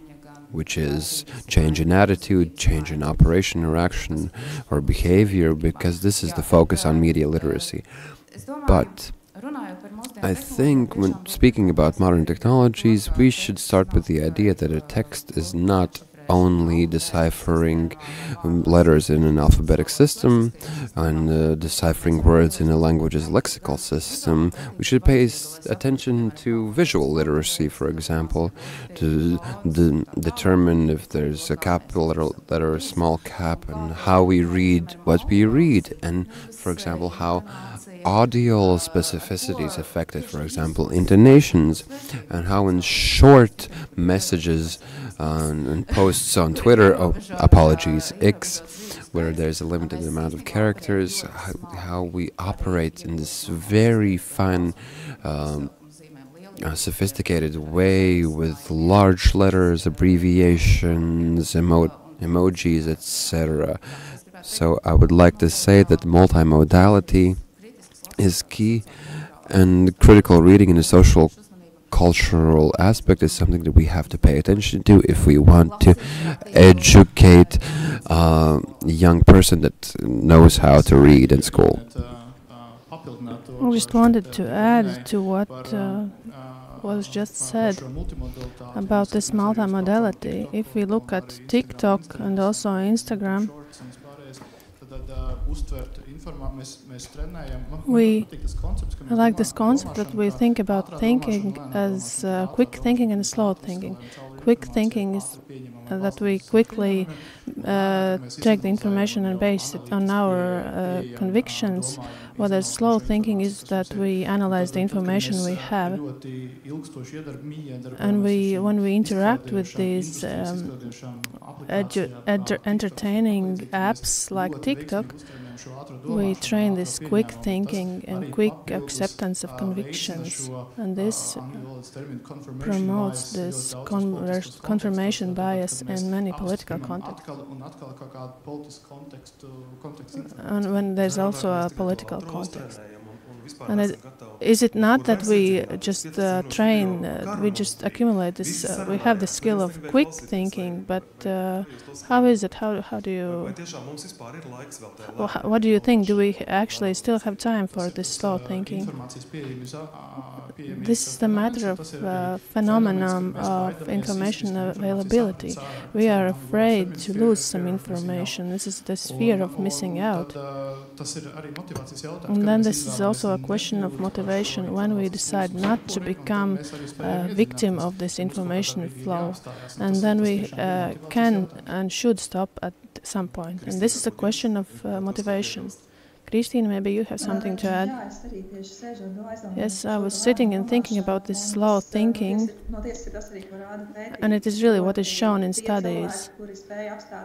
which is change in attitude, change in operation or action or behavior, because this is the focus on media literacy. But I think when speaking about modern technologies, we should start with the idea that a text is not only deciphering letters in an alphabetic system and deciphering words in a language's lexical system. We should pay attention to visual literacy, for example, to determine if there's a capital letter or a small cap, and how we read what we read, and, for example, how audio specificity is affected, for example, intonations, and how in short messages and posts on Twitter, X, where there's a limited amount of characters, how we operate in this very fine, sophisticated way with large letters, abbreviations, emojis, etc. So I would like to say that multimodality is key, and critical reading in a social cultural aspect is something that we have to pay attention to if we want to educate a young person that knows how to read in school. I just wanted to add to what was just said about this multimodality. If we look at TikTok and also Instagram, I like this concept that we think about thinking as quick thinking and slow thinking. Quick thinking is that we quickly take the information and base it on our convictions, whereas slow thinking is that we analyze the information we have. And when we interact with these entertaining apps like TikTok, we train this quick thinking and quick acceptance of convictions, and this promotes this confirmation bias in many political contexts. And when there's also a political context. And is it not that we just train, we just accumulate this, we have the skill of quick thinking, but how is it, how do you, what do you think, do we actually still have time for this slow thinking? This is the matter of phenomenon of information availability. We are afraid to lose some information. This is this fear of missing out. And then this is also a question of motivation when we decide not to become a victim of this information flow. And then we can and should stop at some point. And this is a question of motivation. Christine, maybe you have something to add? Yes, I was sitting and thinking about this slow thinking, and it is really what is shown in studies.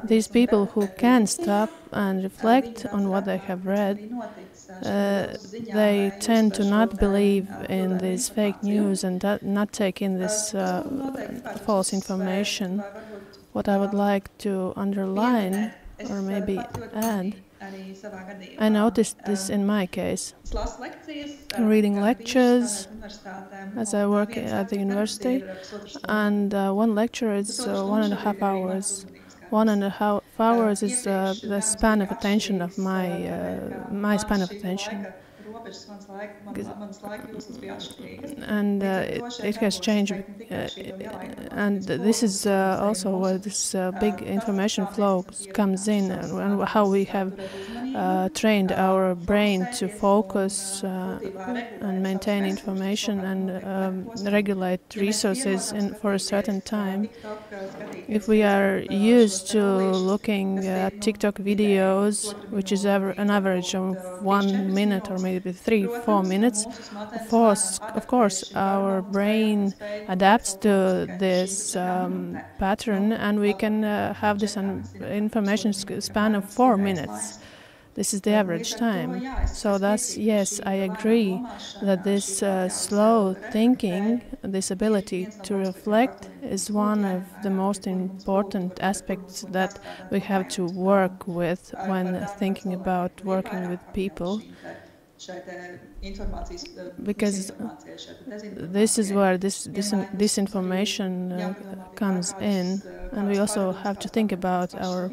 These people who can stop and reflect on what they have read, they tend to not believe in this fake news and not take in this false information. What I would like to underline, or maybe add, I noticed this in my case. Reading lectures as I work at the university, and one lecture is 1.5 hours. 1.5 hours is the span of attention of my span of attention. And it has changed, and this is also where this big information flow comes in, and how we have trained our brain to focus and maintain information and regulate resources for a certain time. If we are used to looking at TikTok videos, which is an average of 1 minute or maybe 3-4 minutes, of course our brain adapts to this pattern, and we can have this information span of 4 minutes. This is the average time. So thus, yes, I agree that this slow thinking, this ability to reflect, is one of the most important aspects that we have to work with when thinking about working with people. Because this is where this information comes in, and we also have to think about our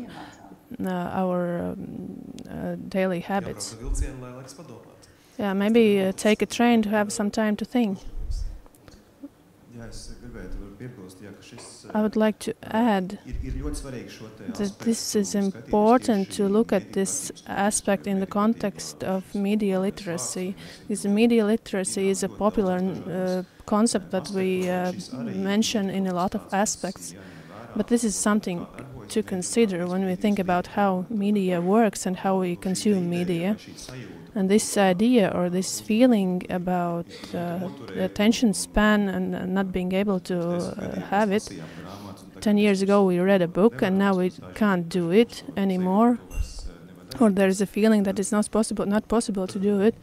daily habits. Yeah, maybe take a train to have some time to think. I would like to add that this is important to look at this aspect in the context of media literacy, because media literacy is a popular concept that we mention in a lot of aspects, but this is something to consider when we think about how media works and how we consume media. And this idea or this feeling about the attention span and not being able to have it. 10 years ago we read a book and now we can't do it anymore. Or there is a feeling that it's not possible to do it.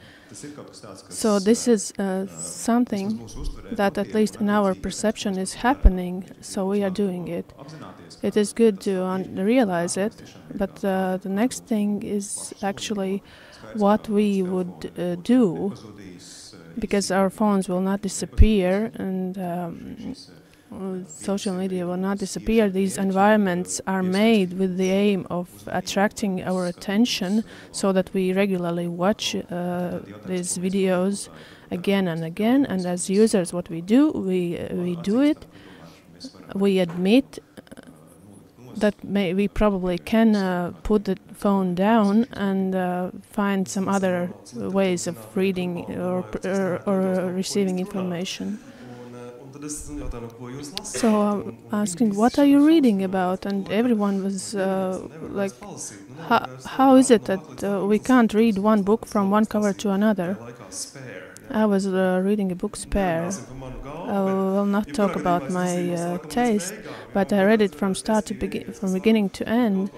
So this is something that at least in our perception is happening, so we are doing it. It is good to realize it, but the next thing is actually what we would do, because our phones will not disappear and social media will not disappear. These environments are made with the aim of attracting our attention so that we regularly watch these videos again and again, and as users what we do, we do it. We admit that we probably can put the phone down and find some other ways of reading or receiving information. So I'm asking, what are you reading about? And everyone was like, how is it that we can't read one book from one cover to another? I was reading a book, Spare. I will not talk about my taste, but I read it from from beginning to end.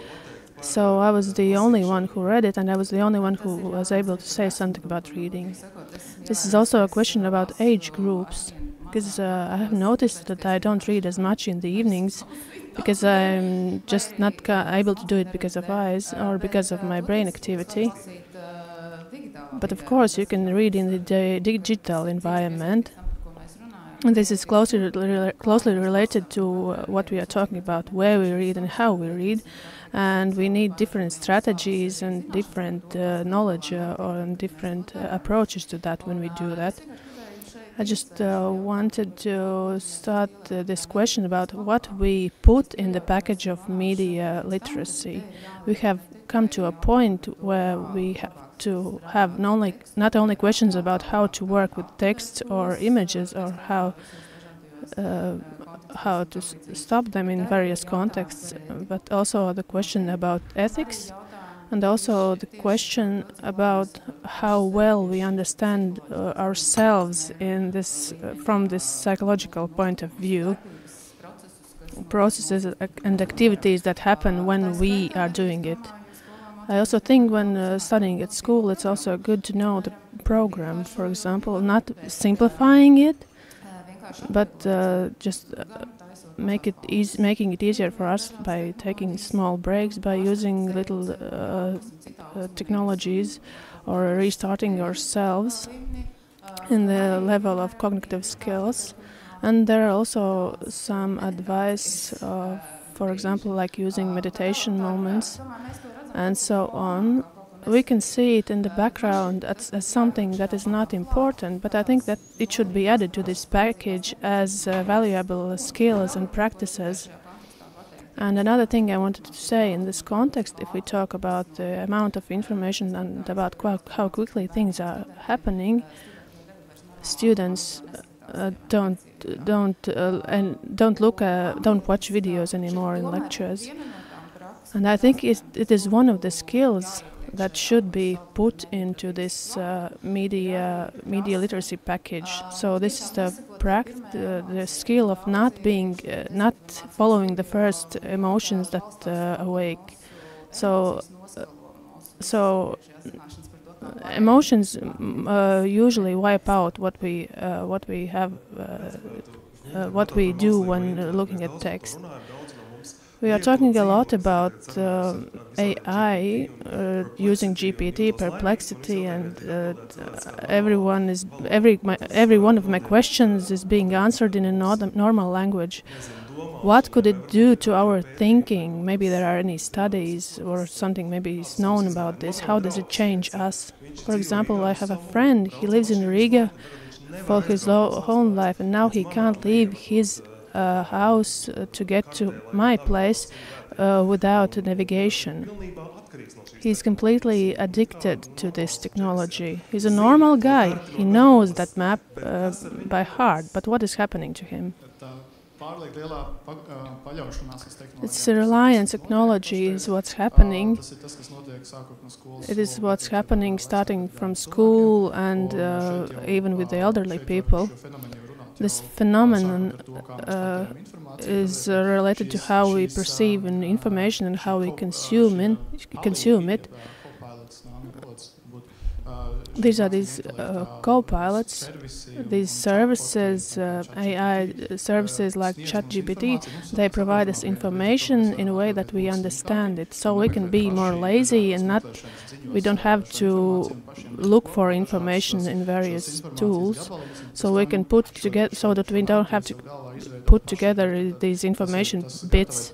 So I was the only one who read it, and I was the only one who was able to say something about reading. This is also a question about age groups, because I have noticed that I don't read as much in the evenings, because I'm just not able to do it because of eyes or because of my brain activity. But of course you can read in the digital environment. And this is closely related to what we are talking about, where we read and how we read. And we need different strategies and different knowledge or different approaches to that when we do that. I just wanted to start this question about what we put in the package of media literacy. We have come to a point where we have to have not only questions about how to work with text or images or how to stop them in various contexts, but also the question about ethics, and also the question about how well we understand ourselves in this from this psychological point of view, processes and activities that happen when we are doing it. I also think when studying at school, it's also good to know the program, for example, not simplifying it, but just making it easier for us by taking small breaks, by using little technologies, or restarting ourselves in the level of cognitive skills. And there are also some advice, for example, like using meditation moments and so on. We can see it in the background as something that is not important, but I think that it should be added to this package as valuable skills and practices. And another thing I wanted to say in this context, if we talk about the amount of information and about how quickly things are happening, students don't watch videos anymore in lectures. And I think it is one of the skills that should be put into this media literacy package. So this is the skill of not following the first emotions that awake. So So emotions usually wipe out what we have, what we do when looking at text. We are talking a lot about AI using GPT, perplexity, and every one of my questions is being answered in a normal language. What could it do to our thinking? Maybe there are any studies or something maybe is known about this. How does it change us? For example, I have a friend, he lives in Riga for his whole life, and now he can't leave his house to get to my place without navigation. He's completely addicted to this technology. He's a normal guy. He knows that map by heart, but what is happening to him? It's a reliance technology is what's happening. It is what's happening starting from school and even with the elderly people. This phenomenon is related to how we perceive information and how we consume it. These are these co-pilots, these services, AI services like ChatGPT. They provide us information in a way that we understand it, so we can be more lazy and we don't have to look for information in various tools. So we can put together, so that we don't have to put together these information bits.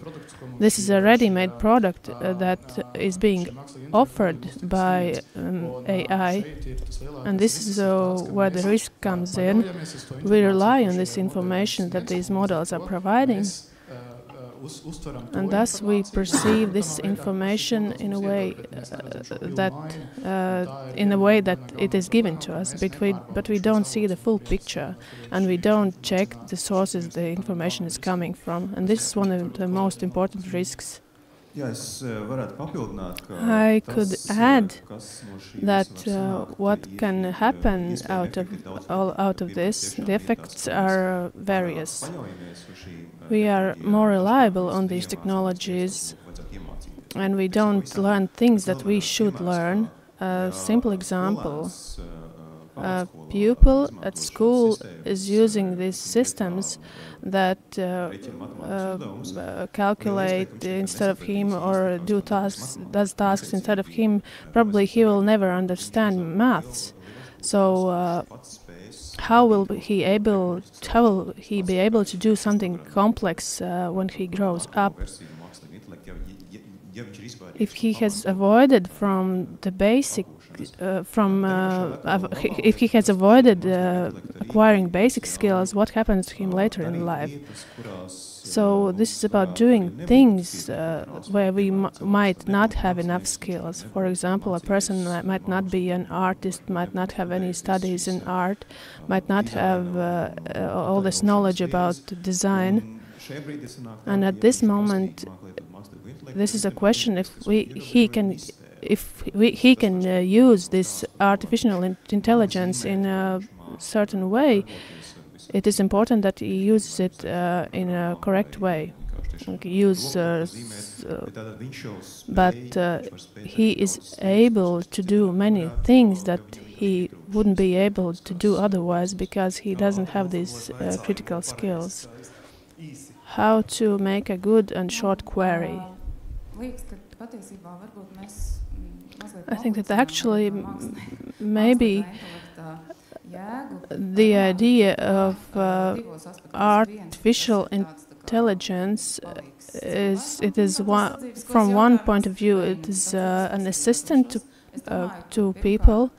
This is a ready-made product that is being offered by AI, and this is where the risk comes in. We rely on this information that these models are providing, and thus we perceive this information in a way that it is given to us, but we don't see the full picture, and we don't check the sources the information is coming from, and this is one of the most important risks. I could add that what can happen out of this, the effects are various. We are more reliable on these technologies, and we don't learn things that we should learn. A simple example, a pupil at school is using these systems that calculate instead of him or does tasks instead of him. Probably he will never understand maths. So how will he be able to do something complex when he grows up? If he has avoided from the basic, if he has avoided acquiring basic skills, what happens to him later in life? So this is about doing things where we might not have enough skills. For example, a person might not be an artist, might not have any studies in art, might not have all this knowledge about design. And at this moment, this is a question if he can use this artificial intelligence in a certain way. It is important that he uses it in a correct way. But he is able to do many things that he wouldn't be able to do otherwise because he doesn't have these critical skills. How to make a good and short query? I think that actually maybe the idea of artificial intelligence is from one point of view it is an assistant to people.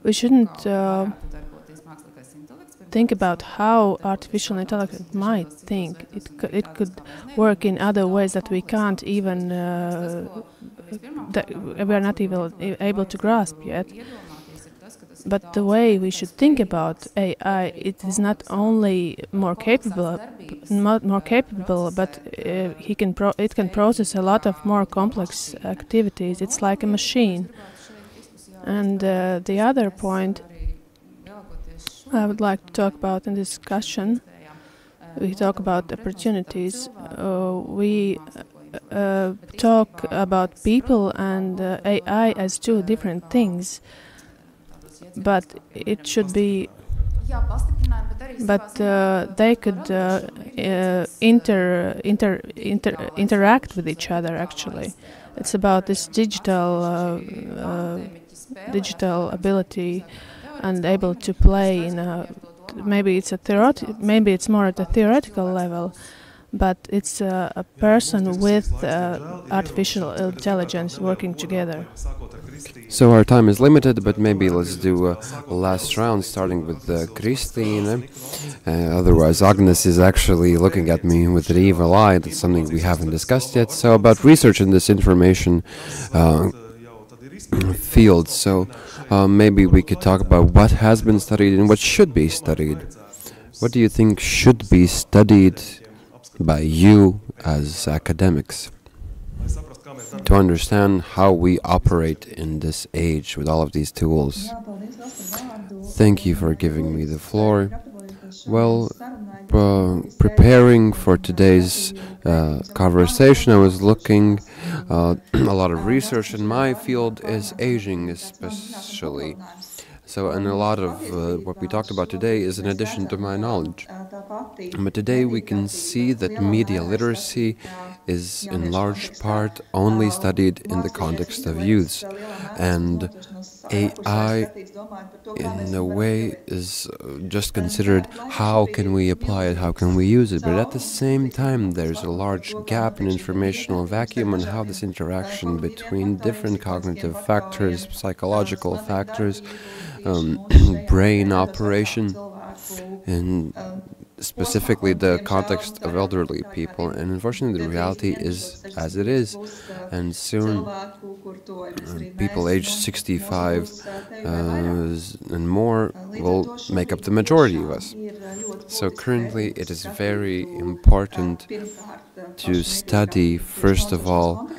We shouldn't think about how artificial intelligence might think. It could work in other ways that we can't even, that we are not even able to grasp yet. But the way we should think about AI, it is not only more capable, but it can process a lot of more complex activities. It's like a machine. And the other point, I would like to talk about in discussion. We talk about opportunities. We talk about people and AI as two different things, but it should be. But they could interact with each other. Actually, it's about this digital ability and able to play in a. Maybe it's maybe it's more at a theoretical level, but it's a person with artificial intelligence working together. So our time is limited, but maybe let's do a last round, starting with Kristīne. Otherwise, Agnes is actually looking at me with an evil eye. That's something we haven't discussed yet. So about research in this information field. So maybe we could talk about what has been studied and what should be studied. What do you think should be studied by you as academics to understand how we operate in this age with all of these tools? Thank you for giving me the floor. Well, preparing for today's conversation, I was looking a lot of research, and my field is aging especially. So, and a lot of what we talked about today is in addition to my knowledge. But today we can see that media literacy is in large part only studied in the context of youths. And AI, in a way, is just considered how can we apply it, how can we use it. But at the same time, there's a large gap in informational vacuum on how this interaction between different cognitive factors, psychological factors, brain operation, and specifically the context of elderly people. And unfortunately, the reality is as it is. And soon, people aged 65 and more will make up the majority of us. So currently, it is very important to study, first of all,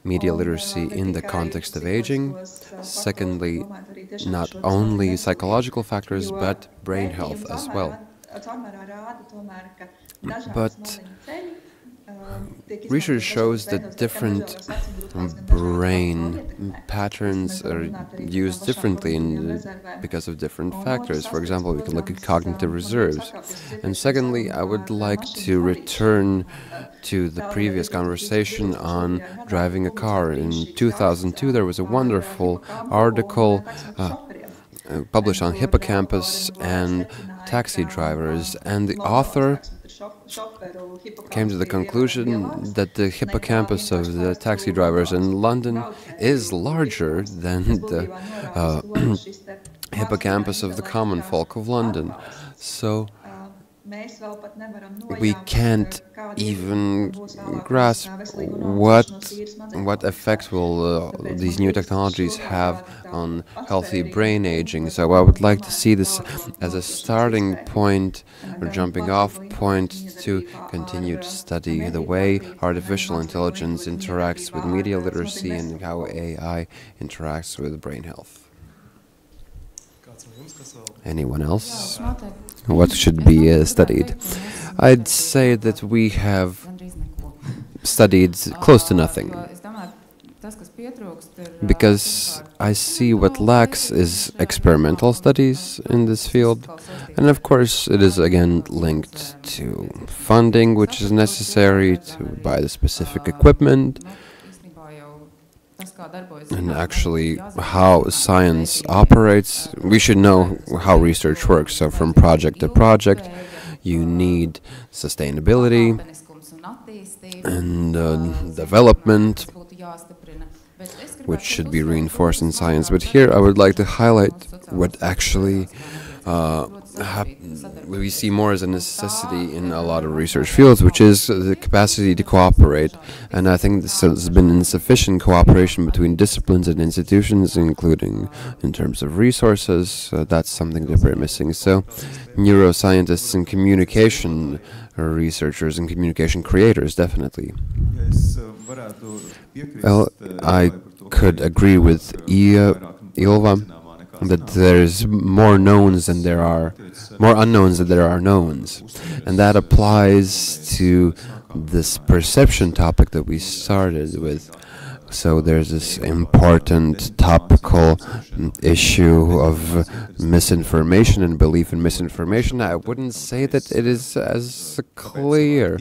media literacy in the context of aging. Secondly, not only psychological factors, but brain health as well. But research shows that different brain patterns are used differently because of different factors. For example, we can look at cognitive reserves. And secondly, I would like to return to the previous conversation on driving a car. In 2002, there was a wonderful article published on hippocampus and taxi drivers, and the author came to the conclusion that the hippocampus of the taxi drivers in London is larger than the hippocampus of the common folk of London. So we can't even grasp what effects will these new technologies have on healthy brain aging. So I would like to see this as a starting point or jumping off point to continue to study the way artificial intelligence interacts with media literacy and how AI interacts with brain health. Anyone else? What should be studied? I'd say that we have studied close to nothing, because I see what lacks is experimental studies in this field, and of course it is again linked to funding, which is necessary to buy the specific equipment, and actually how science operates. We should know how research works. So from project to project, you need sustainability and development, which should be reinforced in science. But here I would like to highlight what actually we see more as a necessity in a lot of research fields, which is the capacity to cooperate. And I think this has been insufficient cooperation between disciplines and institutions, including in terms of resources. That's something that we're missing. So neuroscientists and communication researchers and communication creators, definitely. Well, I could agree with Ilva that there's more knowns than there are, more unknowns than there are knowns. And that applies to this perception topic that we started with. So there's this important topical issue of misinformation and belief in misinformation. I wouldn't say that it is as clear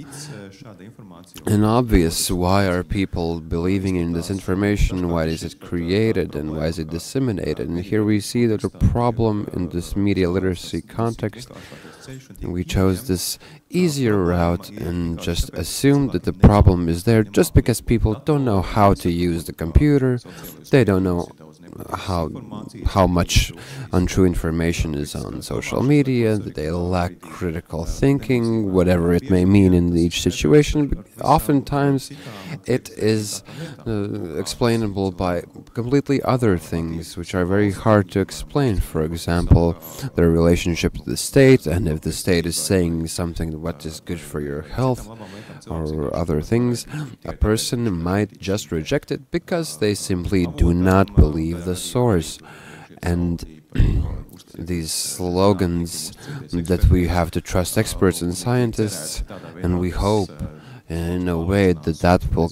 and obvious. Why are people believing in this information? Why is it created and why is it disseminated? And here we see that a problem in this media literacy context. We chose this easier route and just assumed that the problem is there just because people don't know how to use the computer. They don't know how much untrue information is on social media, that they lack critical thinking, whatever it may mean in each situation. But oftentimes it is explainable by completely other things which are very hard to explain. For example, their relationship to the state, and if the state is saying something what is good for your health or other things, a person might just reject it because they simply do not believe the source. And these slogans that we have to trust experts and scientists, and we hope in a way that that will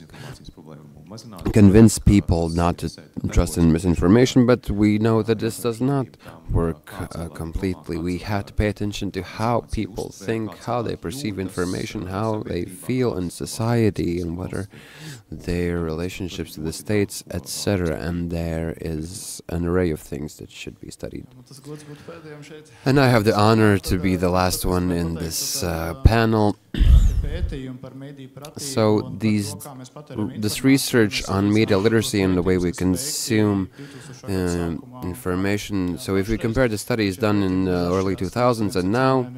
convince people not to trust in misinformation, but we know that this does not work completely. We have to pay attention to how people think, how they perceive information, how they feel in society, and what are their relationships to the states, etc. And there is an array of things that should be studied. And I have the honor to be the last one in this panel. So this research on media literacy and the way we consume information, so if we compare the studies done in the early 2000s and now,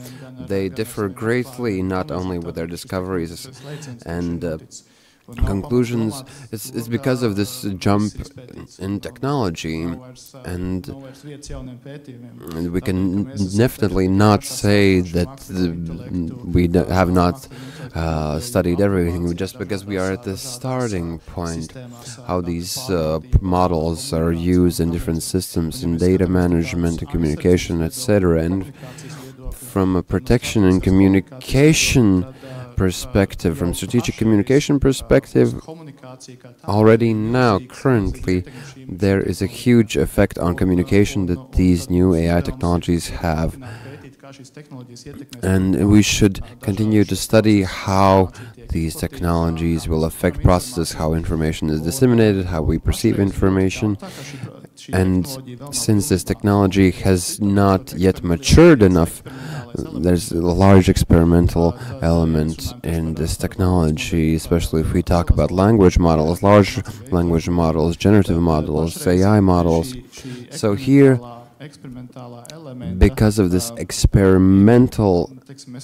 they differ greatly, not only with their discoveries and conclusions. It's because of this jump in technology, and we can definitely not say that we have not studied everything just because we are at the starting point. How these models are used in different systems, in data management, and communication, etc. And from a protection and communication perspective, from strategic communication perspective, already now, currently, there is a huge effect on communication that these new AI technologies have. And we should continue to study how these technologies will affect processes, how information is disseminated, how we perceive information. And since this technology has not yet matured enough, there's a large experimental element in this technology, especially if we talk about language models, large language models, generative models, AI models. So here, because of this experimental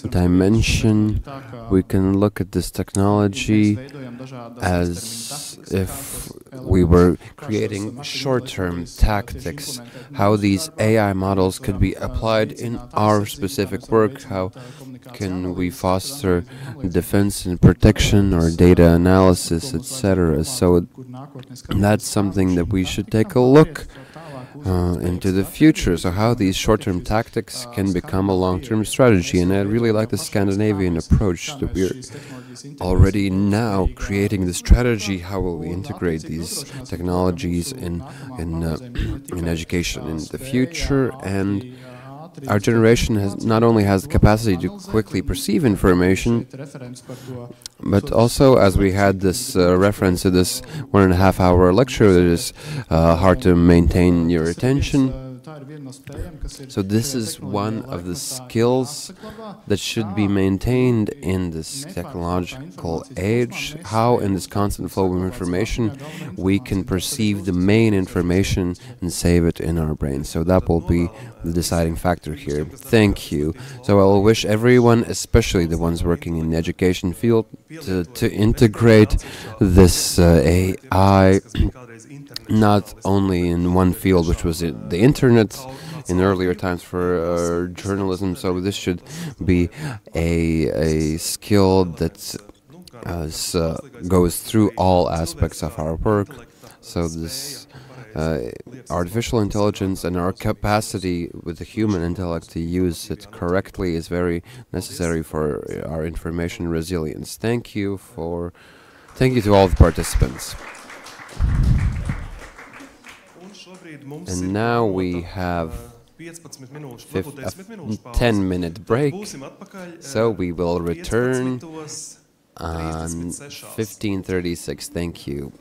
dimension, we can look at this technology as if we were creating short-term tactics, how these AI models could be applied in our specific work, how can we foster defense and protection or data analysis, etc. So that's something that we should take a look into the future, so how these short-term tactics can become a long-term strategy. And I really like the Scandinavian approach, that we're already now creating the strategy, how will we integrate these technologies in education in the future. And our generation has not only has the capacity to quickly perceive information, but also, as we had this reference to this 1.5 hour lecture, it is hard to maintain your attention. So this is one of the skills that should be maintained in this technological age, how in this constant flow of information we can perceive the main information and save it in our brain. So that will be the deciding factor here. Thank you. So I will wish everyone, especially the ones working in the education field, to integrate this AI not only in one field, which was the internet in earlier times for journalism. So this should be a skill that goes through all aspects of our work. So this artificial intelligence and our capacity with the human intellect to use it correctly is very necessary for our information resilience. Thank you to all the participants. And now we have a 10-minute break, so we will return on 15:36. Thank you.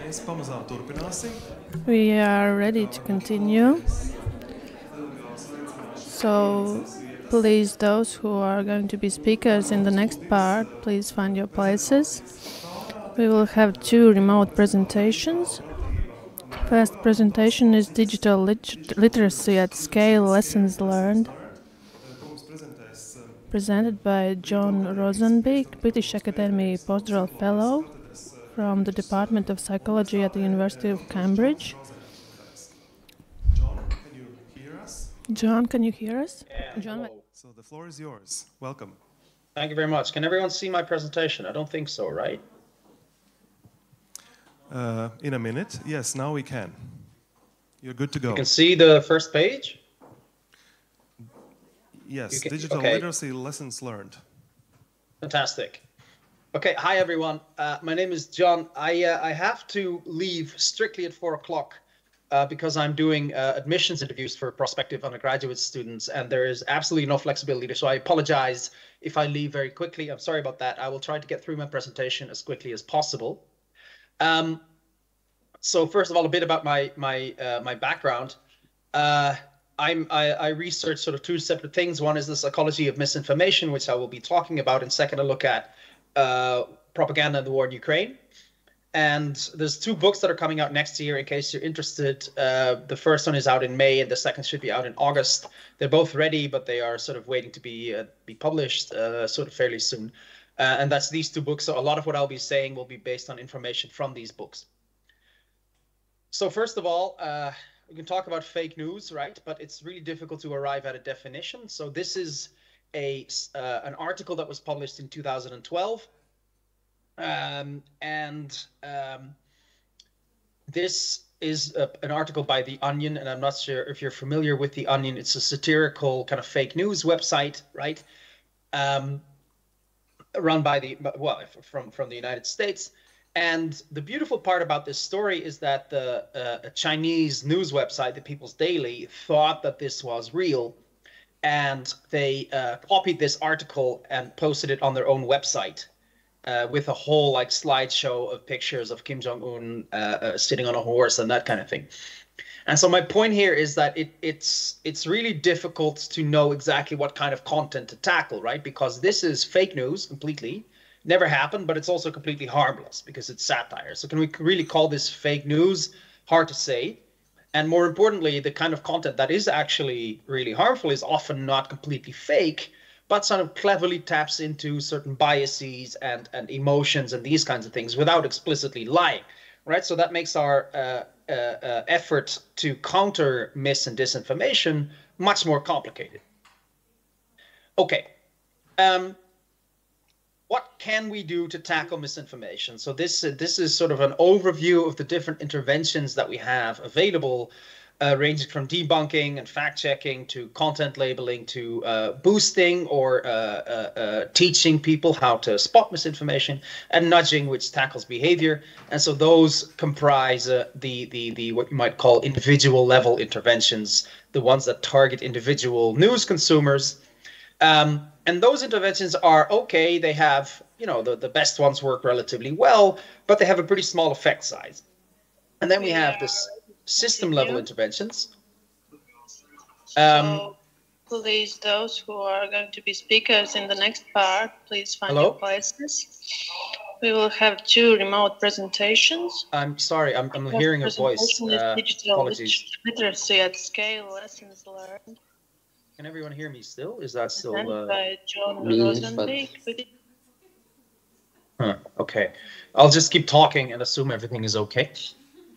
Mēs pamazām turpināsim. We are ready to continue. So please, those who are going to be speakers in the next part, please find your places. We will have 2 remote presentations. First presentation is Digital Literacy at Scale Lessons Learned, presented by John Rosenbeek, British Academy Postdoctoral Fellow from the Department of Psychology at the University of Cambridge. John, can you hear us? John, can you hear us? Yeah, John, hello. So the floor is yours. Welcome. Thank you very much. Can everyone see my presentation? I don't think so, right? In a minute. Yes, now we can. You're good to go. You can see the first page? Yes, can, digital okay. literacy lessons learned. Fantastic. Okay, hi everyone. My name is John. I have to leave strictly at 4 o'clock because I'm doing admissions interviews for prospective undergraduate students, and there is absolutely no flexibility. So I apologize if I leave very quickly. I'm sorry about that. I will try to get through my presentation as quickly as possible. So first of all, a bit about my background. I research sort of 2 separate things. One is the psychology of misinformation, which I will be talking about, and second, I look at propaganda in the war in Ukraine. And there's 2 books that are coming out next year, in case you're interested. The first one is out in May, and the second should be out in August. They're both ready, but they are sort of waiting to be published sort of fairly soon. And that's these 2 books. So a lot of what I'll be saying will be based on information from these books. So first of all, we can talk about fake news, right? But it's really difficult to arrive at a definition. So this is an article that was published in 2012. This is an article by The Onion, and I'm not sure if you're familiar with The Onion. It's a satirical kind of fake news website, right? Run by from the United States. And the beautiful part about this story is that a Chinese news website, the People's Daily, thought that this was real, and they copied this article and posted it on their own website with a whole like slideshow of pictures of Kim Jong-un sitting on a horse and that kind of thing. And so my point here is that it's really difficult to know exactly what kind of content to tackle, right? Because this is fake news completely. Never happened, but it's also completely harmless because it's satire. So can we really call this fake news? Hard to say. And more importantly, the kind of content that is actually really harmful is often not completely fake, but sort of cleverly taps into certain biases and emotions and these kinds of things without explicitly lying, right? So that makes our effort to counter mis and disinformation much more complicated. Okay. What can we do to tackle misinformation? So this is sort of an overview of the different interventions that we have available, ranging from debunking and fact-checking to content labeling to boosting or teaching people how to spot misinformation, and nudging, which tackles behavior. And so those comprise the what you might call individual level interventions, the ones that target individual news consumers. And those interventions are okay. They have, you know, the best ones work relatively well, but they have a pretty small effect size. And then we have this system level interventions. So please, those who are going to be speakers in the next part, please find your places. We will have 2 remote presentations. I'm sorry, I'm hearing a voice. Digital literacy at scale, lessons learned. Can everyone hear me still? Is that still by John Rosenbeek? Okay, I'll just keep talking and assume everything is okay.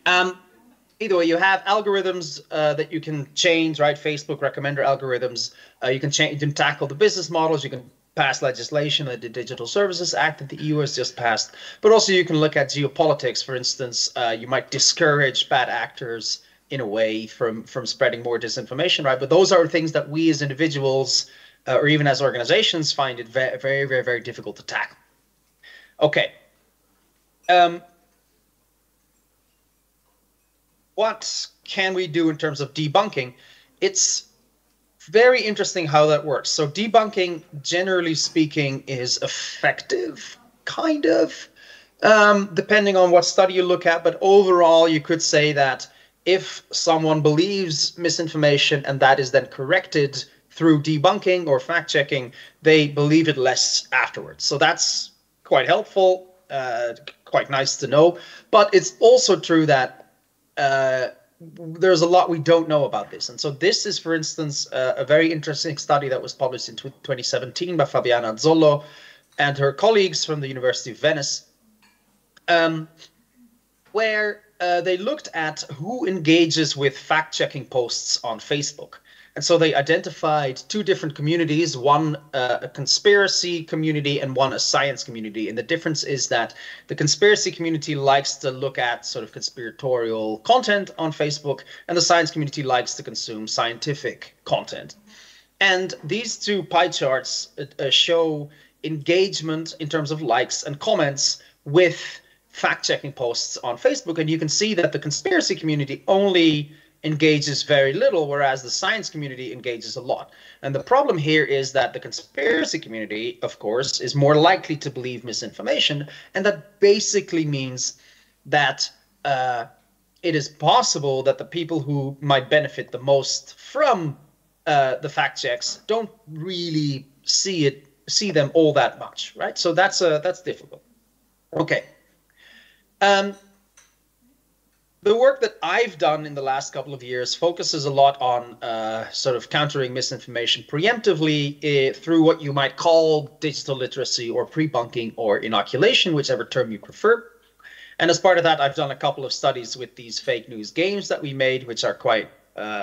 Either way, you have algorithms that you can change, right? Facebook recommender algorithms. You can change, you can tackle the business models. You can pass legislation, like the Digital Services Act that the EU has just passed. But also you can look at geopolitics. For instance, you might discourage bad actors in a way from spreading more disinformation, right? But those are things that we as individuals or even as organizations find it very, very, very, very difficult to tackle. Okay. What can we do in terms of debunking? It's very interesting how that works. So debunking, generally speaking, is effective, kind of. Depending on what study you look at, but overall you could say that if someone believes misinformation and that is then corrected through debunking or fact-checking, they believe it less afterwards. So that's quite helpful, quite nice to know. But it's also true that there's a lot we don't know about this. And so this is, for instance, a very interesting study that was published in 2017 by Fabiana Azzollo and her colleagues from the University of Venice, where they looked at who engages with fact-checking posts on Facebook. And so they identified two different communities, one a conspiracy community and one a science community. And the difference is that the conspiracy community likes to look at sort of conspiratorial content on Facebook, and the science community likes to consume scientific content. And these two pie charts show engagement in terms of likes and comments with fact-checking posts on Facebook. And you can see that the conspiracy community only engages very little, whereas the science community engages a lot. And the problem here is that the conspiracy community, of course, is more likely to believe misinformation. And that basically means that it is possible that the people who might benefit the most from the fact checks don't really see them all that much, right? So that's difficult. Okay. The work that I've done in the last couple of years focuses a lot on sort of countering misinformation preemptively through what you might call digital literacy or pre-bunking or inoculation, whichever term you prefer. And as part of that, I've done a couple of studies with these fake news games that we made, which are quite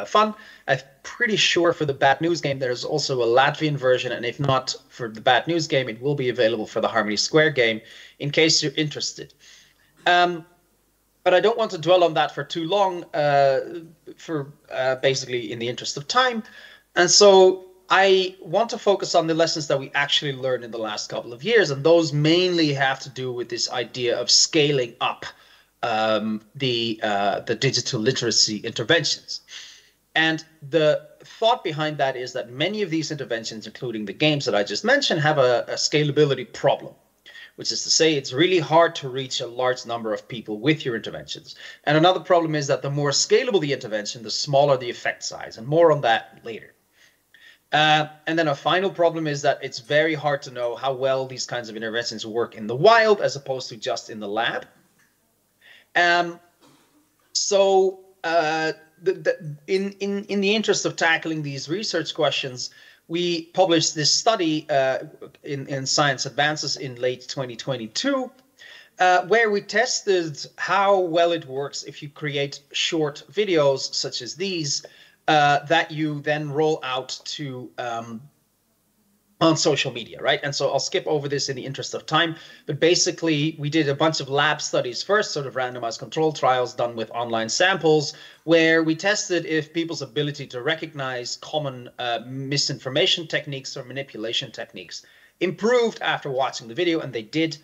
fun. I'm pretty sure for the bad news game, there's also a Latvian version. And if not for the bad news game, it will be available for the Harmony Square game in case you're interested. But I don't want to dwell on that for too long, basically in the interest of time. And so I want to focus on the lessons that we actually learned in the last couple of years. And those mainly have to do with this idea of scaling up the digital literacy interventions. And the thought behind that is that many of these interventions, including the games that I just mentioned, have a scalability problem, which is to say it's really hard to reach a large number of people with your interventions. And another problem is that the more scalable the intervention, the smaller the effect size, and more on that later. And then a final problem is that it's very hard to know how well these kinds of interventions work in the wild as opposed to just in the lab. So in the interest of tackling these research questions, we published this study in Science Advances in late 2022, where we tested how well it works if you create short videos such as these that you then roll out to on social media, right? And so I'll skip over this in the interest of time, but basically we did a bunch of lab studies first, sort of randomized control trials done with online samples, where we tested if people's ability to recognize common misinformation techniques or manipulation techniques improved after watching the video, and they did.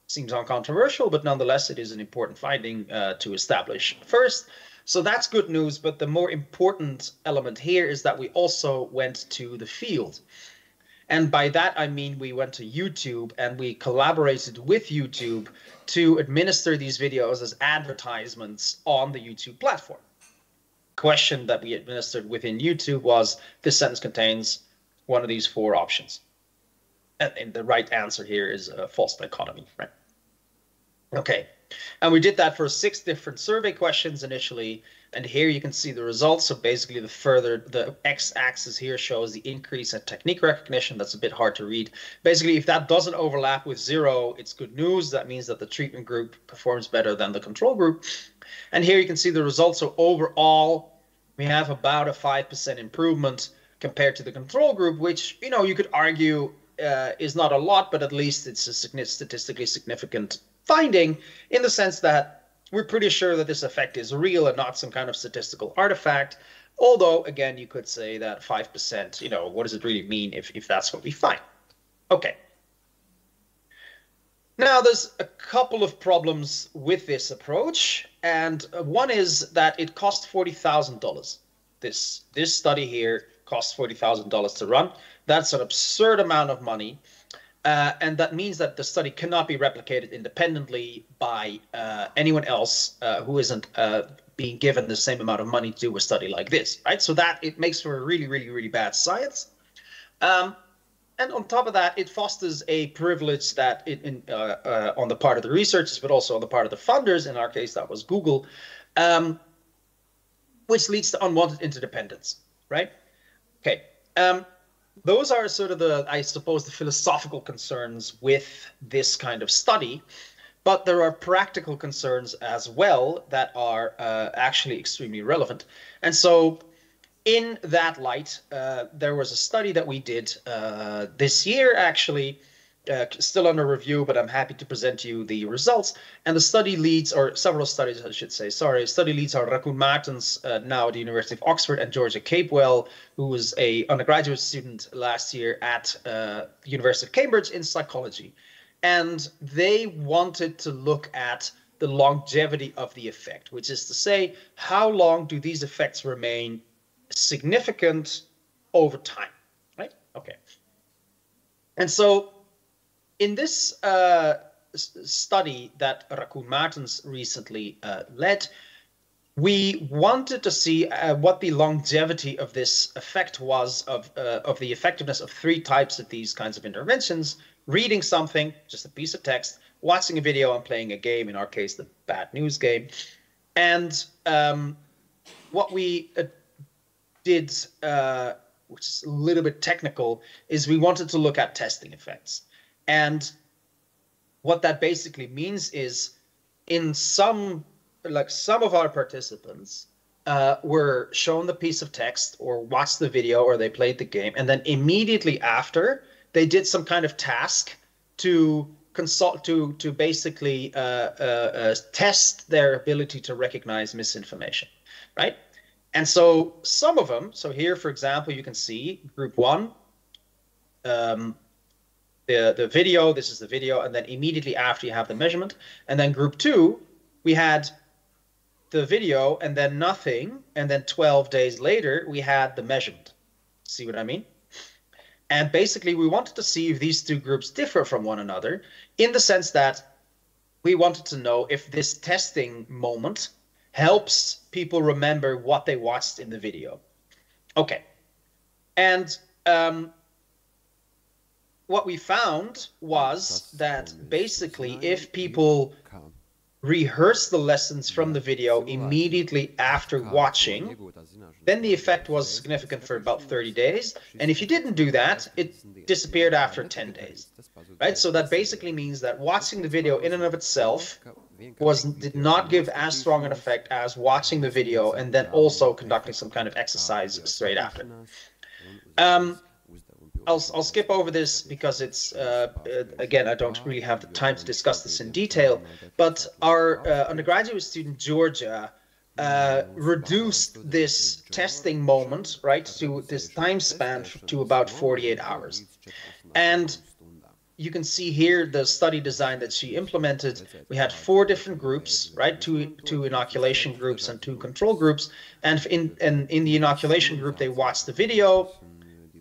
Seems uncontroversial, but nonetheless it is an important finding to establish first. So that's good news, but the more important element here is that we also went to the field. And by that, I mean we went to YouTube and we collaborated with YouTube to administer these videos as advertisements on the YouTube platform. Question that we administered within YouTube was, this sentence contains one of these four options. And the right answer here is a false dichotomy, right? Okay. And we did that for 6 different survey questions initially. And here you can see the results. So basically the x-axis here shows the increase in technique recognition. That's a bit hard to read. Basically, if that doesn't overlap with 0, it's good news. That means that the treatment group performs better than the control group. And here you can see the results. So overall, we have about a 5% improvement compared to the control group, which, you know, you could argue is not a lot, but at least it's a statistically significant finding in the sense that we're pretty sure that this effect is real and not some kind of statistical artifact. Although, again, you could say that 5%, you know, what does it really mean if that's what we find? Okay. Now, there's a couple of problems with this approach. And one is that it cost $40,000. This study here cost $40,000 to run. That's an absurd amount of money. And that means that the study cannot be replicated independently by anyone else who isn't being given the same amount of money to do a study like this, right? So that it makes for a really, really, really bad science. And on top of that, it fosters a privilege that on the part of the researchers, but also on the part of the funders, in our case, that was Google, which leads to unwanted interdependence, right? Okay. Those are sort of I suppose, the philosophical concerns with this kind of study, but there are practical concerns as well that are actually extremely relevant. And so in that light, there was a study that we did this year, actually, still under review, but I'm happy to present to you the results. And the study leads, or several studies, I should say, sorry, study leads are Raccoon Martens, now at the University of Oxford, and Georgia Capewell, who was an undergraduate student last year at the University of Cambridge in psychology. And they wanted to look at the longevity of the effect, which is to say, how long do these effects remain significant over time, right? Okay. And so in this study that Raccoon Martens recently led, we wanted to see what the longevity of this effect was of the effectiveness of three types of these kinds of interventions: reading something, just a piece of text, watching a video, and playing a game, in our case, the bad news game. And what we did, which is a little bit technical, is we wanted to look at testing effects. And what that basically means is, in some of our participants were shown the piece of text or watched the video or they played the game, and then immediately after they did some kind of task to basically test their ability to recognize misinformation, right? And so some of them, so here, for example, you can see group one, the video, this is the video, and then immediately after you have the measurement. And then group two, we had the video and then nothing, and then 12 days later, we had the measurement. See what I mean? And basically, we wanted to see if these two groups differ from one another, in the sense that we wanted to know if this testing moment helps people remember what they watched in the video. Okay. And what we found was that basically if people rehearse the lessons from the video immediately after watching, then the effect was significant for about 30 days. And if you didn't do that, it disappeared after 10 days, right? So that basically means that watching the video in and of itself did not give as strong an effect as watching the video and then also conducting some kind of exercise straight after. I'll skip over this because it's, again, I don't really have the time to discuss this in detail, but our undergraduate student, Georgia, reduced this testing moment, right, to this time span to about 48 hours. And you can see here the study design that she implemented. We had 4 different groups, right, two inoculation groups and 2 control groups. And in the inoculation group, they watched the video,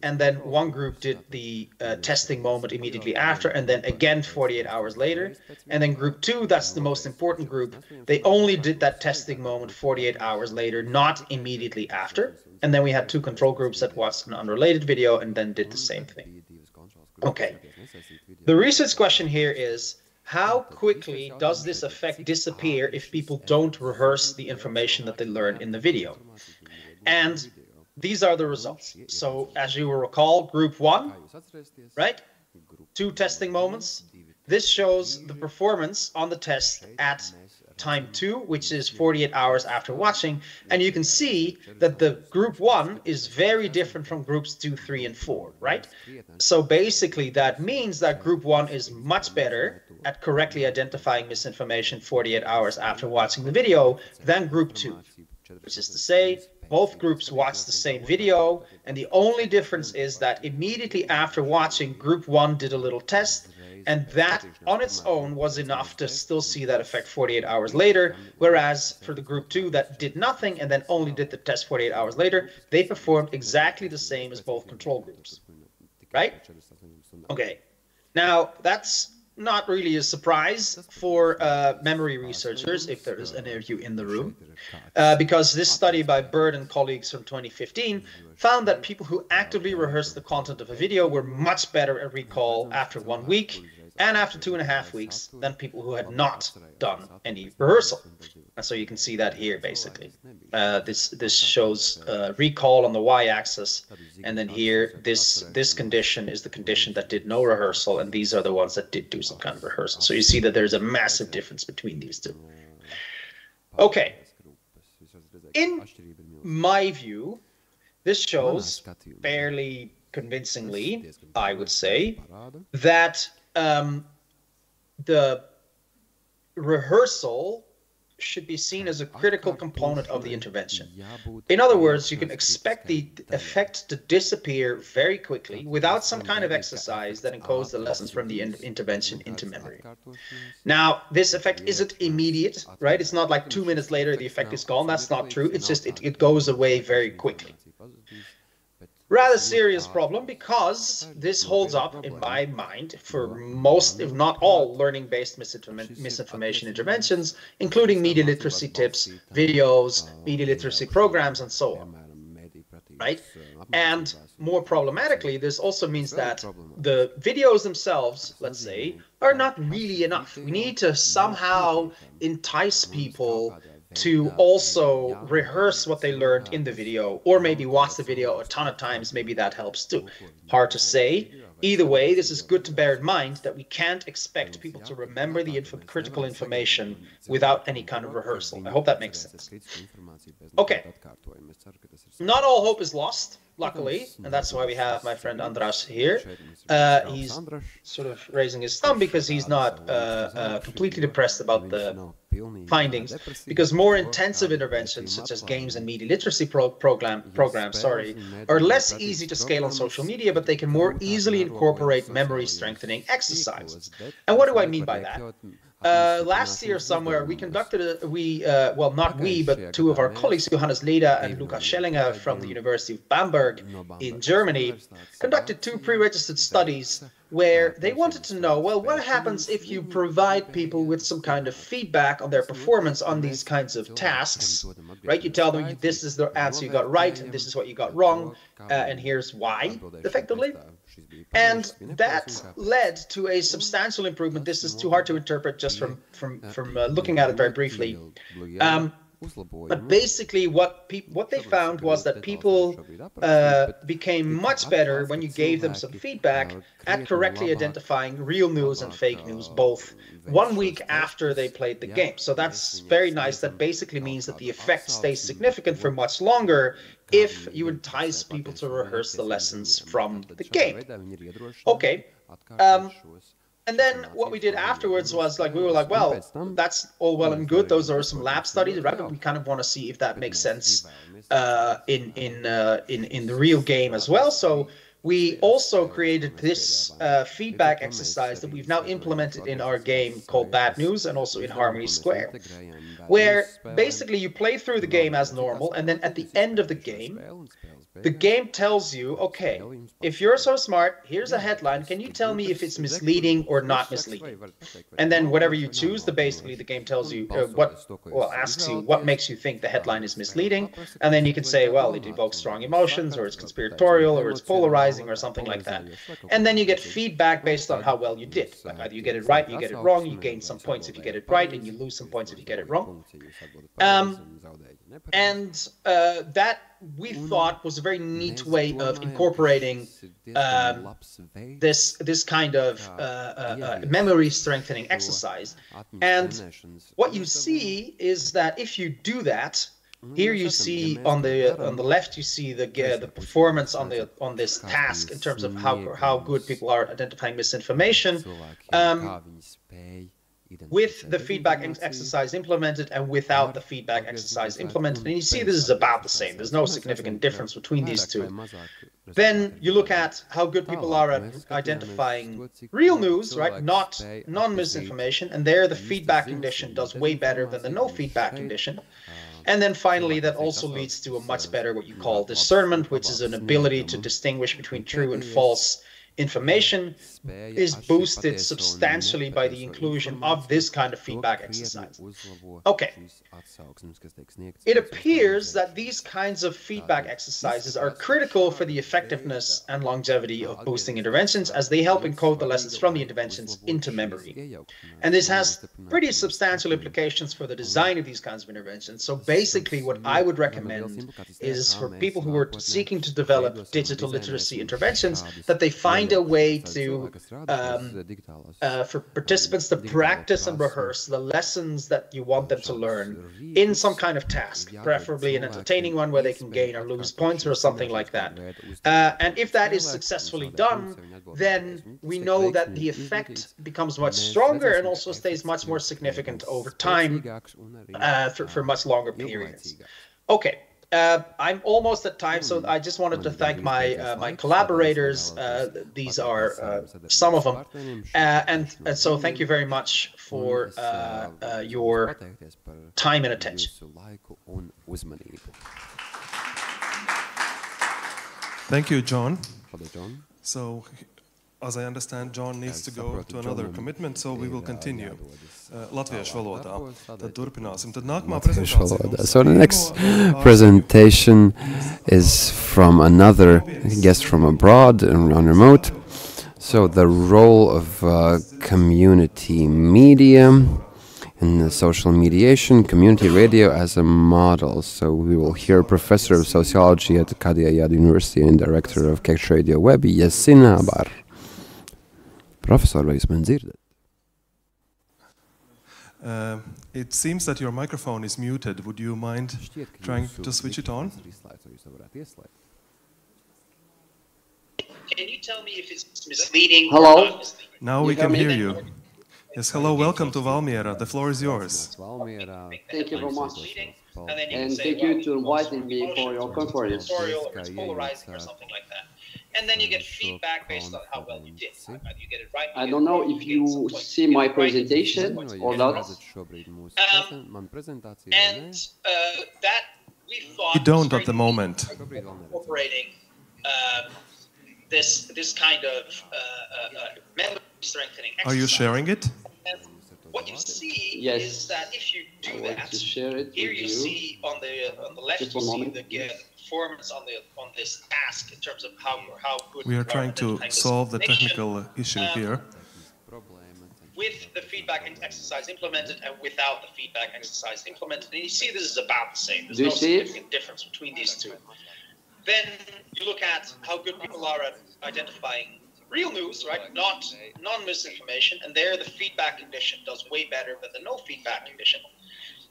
and then one group did the testing moment immediately after, and then again 48 hours later. And then group 2, that's the most important group, they only did that testing moment 48 hours later, not immediately after. And then we had 2 control groups that watched an unrelated video and then did the same thing. Okay. The research question here is, how quickly does this effect disappear if people don't rehearse the information that they learn in the video? And these are the results. So as you will recall, group 1, right? 2 testing moments. This shows the performance on the test at time 2, which is 48 hours after watching. And you can see that the group 1 is very different from groups 2, 3, and 4, right? So basically that means that group 1 is much better at correctly identifying misinformation 48 hours after watching the video than group 2, which is to say, both groups watched the same video, and the only difference is that immediately after watching, group 1 did a little test, and that on its own was enough to still see that effect 48 hours later, whereas for the group 2 that did nothing and then only did the test 48 hours later, they performed exactly the same as both control groups, right? Okay. Now, that's not really a surprise for memory researchers, if there is any of you in the room, because this study by Bird and colleagues from 2015 found that people who actively rehearsed the content of a video were much better at recall after 1 week and after 2.5 weeks than people who had not done any rehearsal. And so you can see that here, basically. This shows recall on the y-axis, and then here, this condition is the condition that did no rehearsal, and these are the ones that did do some kind of rehearsal. So you see that there's a massive difference between these two. Okay. In my view, this shows fairly convincingly, I would say, that the rehearsal should be seen as a critical component of the intervention. In other words, you can expect the effect to disappear very quickly without some kind of exercise that encodes the lessons from the intervention into memory. Now, this effect isn't immediate, right? It's not like 2 minutes later the effect is gone. That's not true. It's just it goes away very quickly. Rather serious problem, because this holds up, in my mind, for most, if not all, learning-based misinformation interventions, including media literacy tips, videos, media literacy programs, and so on. Right? And more problematically, this also means that the videos themselves, let's say, are not really enough. We need to somehow entice people to also rehearse what they learned in the video, or maybe watch the video a ton of times. Maybe that helps too. Hard to say. Either way, this is good to bear in mind that we can't expect people to remember the critical information without any kind of rehearsal. I hope that makes sense. Okay. Not all hope is lost, luckily, and that's why we have my friend Andras here. He's sort of raising his thumb because he's not completely depressed about the findings, because more intensive interventions such as games and media literacy programs are less easy to scale on social media, but they can more easily incorporate memory strengthening exercises. And what do I mean by that? Last year somewhere we conducted well, not we, but two of our colleagues, Johannes Leda and Lukas Schellinger from the University of Bamberg in Germany, conducted 2 pre-registered studies where they wanted to know, well, what happens if you provide people with some kind of feedback on their performance on these kinds of tasks, right? You tell them this is the answer you got right, and this is what you got wrong, and here's why, effectively. And that led to a substantial improvement. This is too hard to interpret just from looking at it very briefly. But basically what they found was that people became much better when you gave them some feedback at correctly identifying real news and fake news, both 1 week after they played the game. So that's very nice. That basically means that the effect stays significant for much longer if you entice people to rehearse the lessons from the game. Okay. And then what we did afterwards was, like, we were like, well, that's all well and good. Those are some lab studies, right? But we kind of want to see if that makes sense in the real game as well. So we also created this feedback exercise that we've now implemented in our game called Bad News, and also in Harmony Square, where basically you play through the game as normal, and then at the end of the game tells you, okay, if you're so smart, here's a headline. Can you tell me if it's misleading or not misleading? And then whatever you choose, basically the game tells you asks you what makes you think the headline is misleading, and then you can say, well, it evokes strong emotions, or it's conspiratorial, or it's polarizing, or something like that. And then you get feedback based on how well you did. Like, either you get it right, you get it wrong. You gain some points if you get it right, and you lose some points if you get it wrong. That we thought was a very neat way of incorporating this kind of memory strengthening exercise. And what you see is that if you do that, here you see on the left, you see the performance on this task in terms of how good people are identifying misinformation. With the feedback exercise implemented and without the feedback exercise implemented. And you see this is about the same. There's no significant difference between these two. Then you look at how good people are at identifying real news, right? Not non-misinformation. And there the feedback condition does way better than the no feedback condition. And then finally, that also leads to a much better what you call discernment, which is an ability to distinguish between true and false information is boosted substantially by the inclusion of this kind of feedback exercise. Okay. It appears that these kinds of feedback exercises are critical for the effectiveness and longevity of boosting interventions, as they help encode the lessons from the interventions into memory. And this has pretty substantial implications for the design of these kinds of interventions. So basically what I would recommend is for people who are seeking to develop digital literacy interventions, that they find a way to, for participants to practice and rehearse the lessons that you want them to learn in some kind of task, preferably an entertaining one where they can gain or lose points or something like that. And if that is successfully done, then we know that the effect becomes much stronger and also stays much more significant over time for much longer periods. Okay. I'm almost at time, so I just wanted to thank my collaborators. These are some of them, and so thank you very much for your time and attention. Thank you, John. So, as I understand, John needs to go to another commitment, so we will continue. Latviešu valodā. Tad turpināsim. Tad nākamā prezentācija. So the next presentation is from another guest from abroad and on remote. So the role of community media in the social mediation, community radio as a model. So we will hear Professor of Sociology at Tavai University and Director of Cognition Radio Web, Vidzeme. Professor, vai jūs mani dzirdat? It seems that your microphone is muted. Would you mind trying to switch it on? Can you tell me if it's misleading? Hello? Or not misleading? Now we can hear you. Yes, hello, welcome to Valmiera. The floor is yours. Thank you very much. And thank you to inviting me for your conference. Or it's polarizing or something like that. And then you get feedback based on how well you did. Either you get it right. I don't know if you see my presentation or not. And that we thought We don't at the moment. incorporating this kind of memory strengthening exercise. Are you sharing it? And what you see Yes. is that if you do I'd like that, to share it here with you you. see on the left Just you one see moment. the performance on this task in terms of how good We are you trying to at solve the connection. technical issue here. With the feedback exercise implemented and without the feedback exercise implemented. And you see this is about the same. There's Do you no see it? significant difference between these two. Then you look at how good people are at identifying real news, right? Not non-misinformation. And there the feedback condition does way better than the no feedback condition.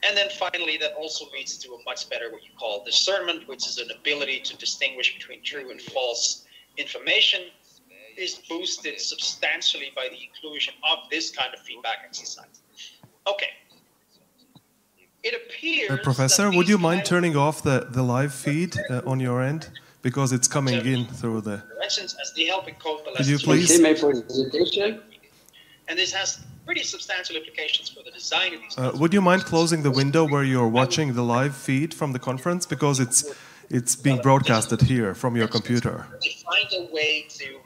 And then finally, that also leads to a much better what you call discernment, which is an ability to distinguish between true and false information, is boosted substantially by the inclusion of this kind of feedback exercise. Okay. It appears Professor, would you mind turning off the live feed on your end? Because it's coming in through the... As they help encode the Could you lessons. please... See my presentation? And this has pretty substantial implications for the design of these would you mind closing the window where you're watching the live feed from the conference? Because it's being broadcasted here from your computer. To find a way to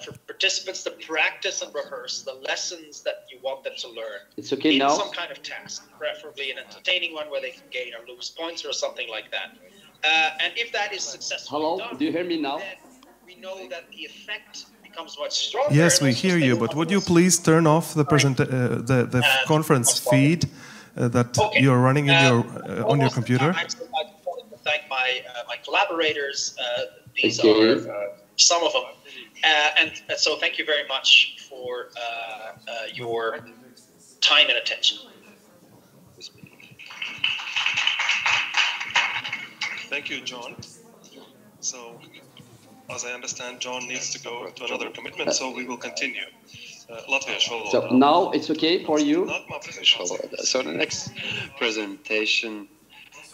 for participants to practice and rehearse the lessons that you want them to learn. It's okay in now? some kind of task, preferably an entertaining one where they can gain or lose points or something like that. And if that is successfully done, do you hear me now? then we know that the effect becomes much stronger. Yes, and we also hear you, stays but would much you more please turn off the conference feed that you're running in your on your computer? I just wanted to thank my collaborators. These Okay. are some of them. And so thank you very much for your time and attention. Thank you, John. So, as I understand, John needs to go to another commitment, so we will continue. So now it's okay for you? So the next presentation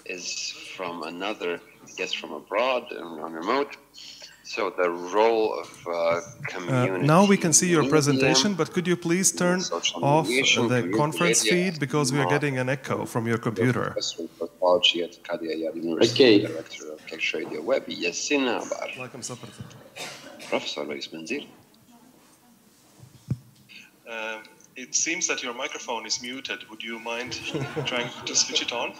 is from another guest from abroad and on remote. So the role of community. Now we can see your presentation, but could you please turn off the conference feed because we are getting an echo from your computer. Okay. Director of Cognition Radio Web, Vidzeme. Professor, vai jūs man dzirdat? It seems that your microphone is muted. Would you mind trying to switch it on?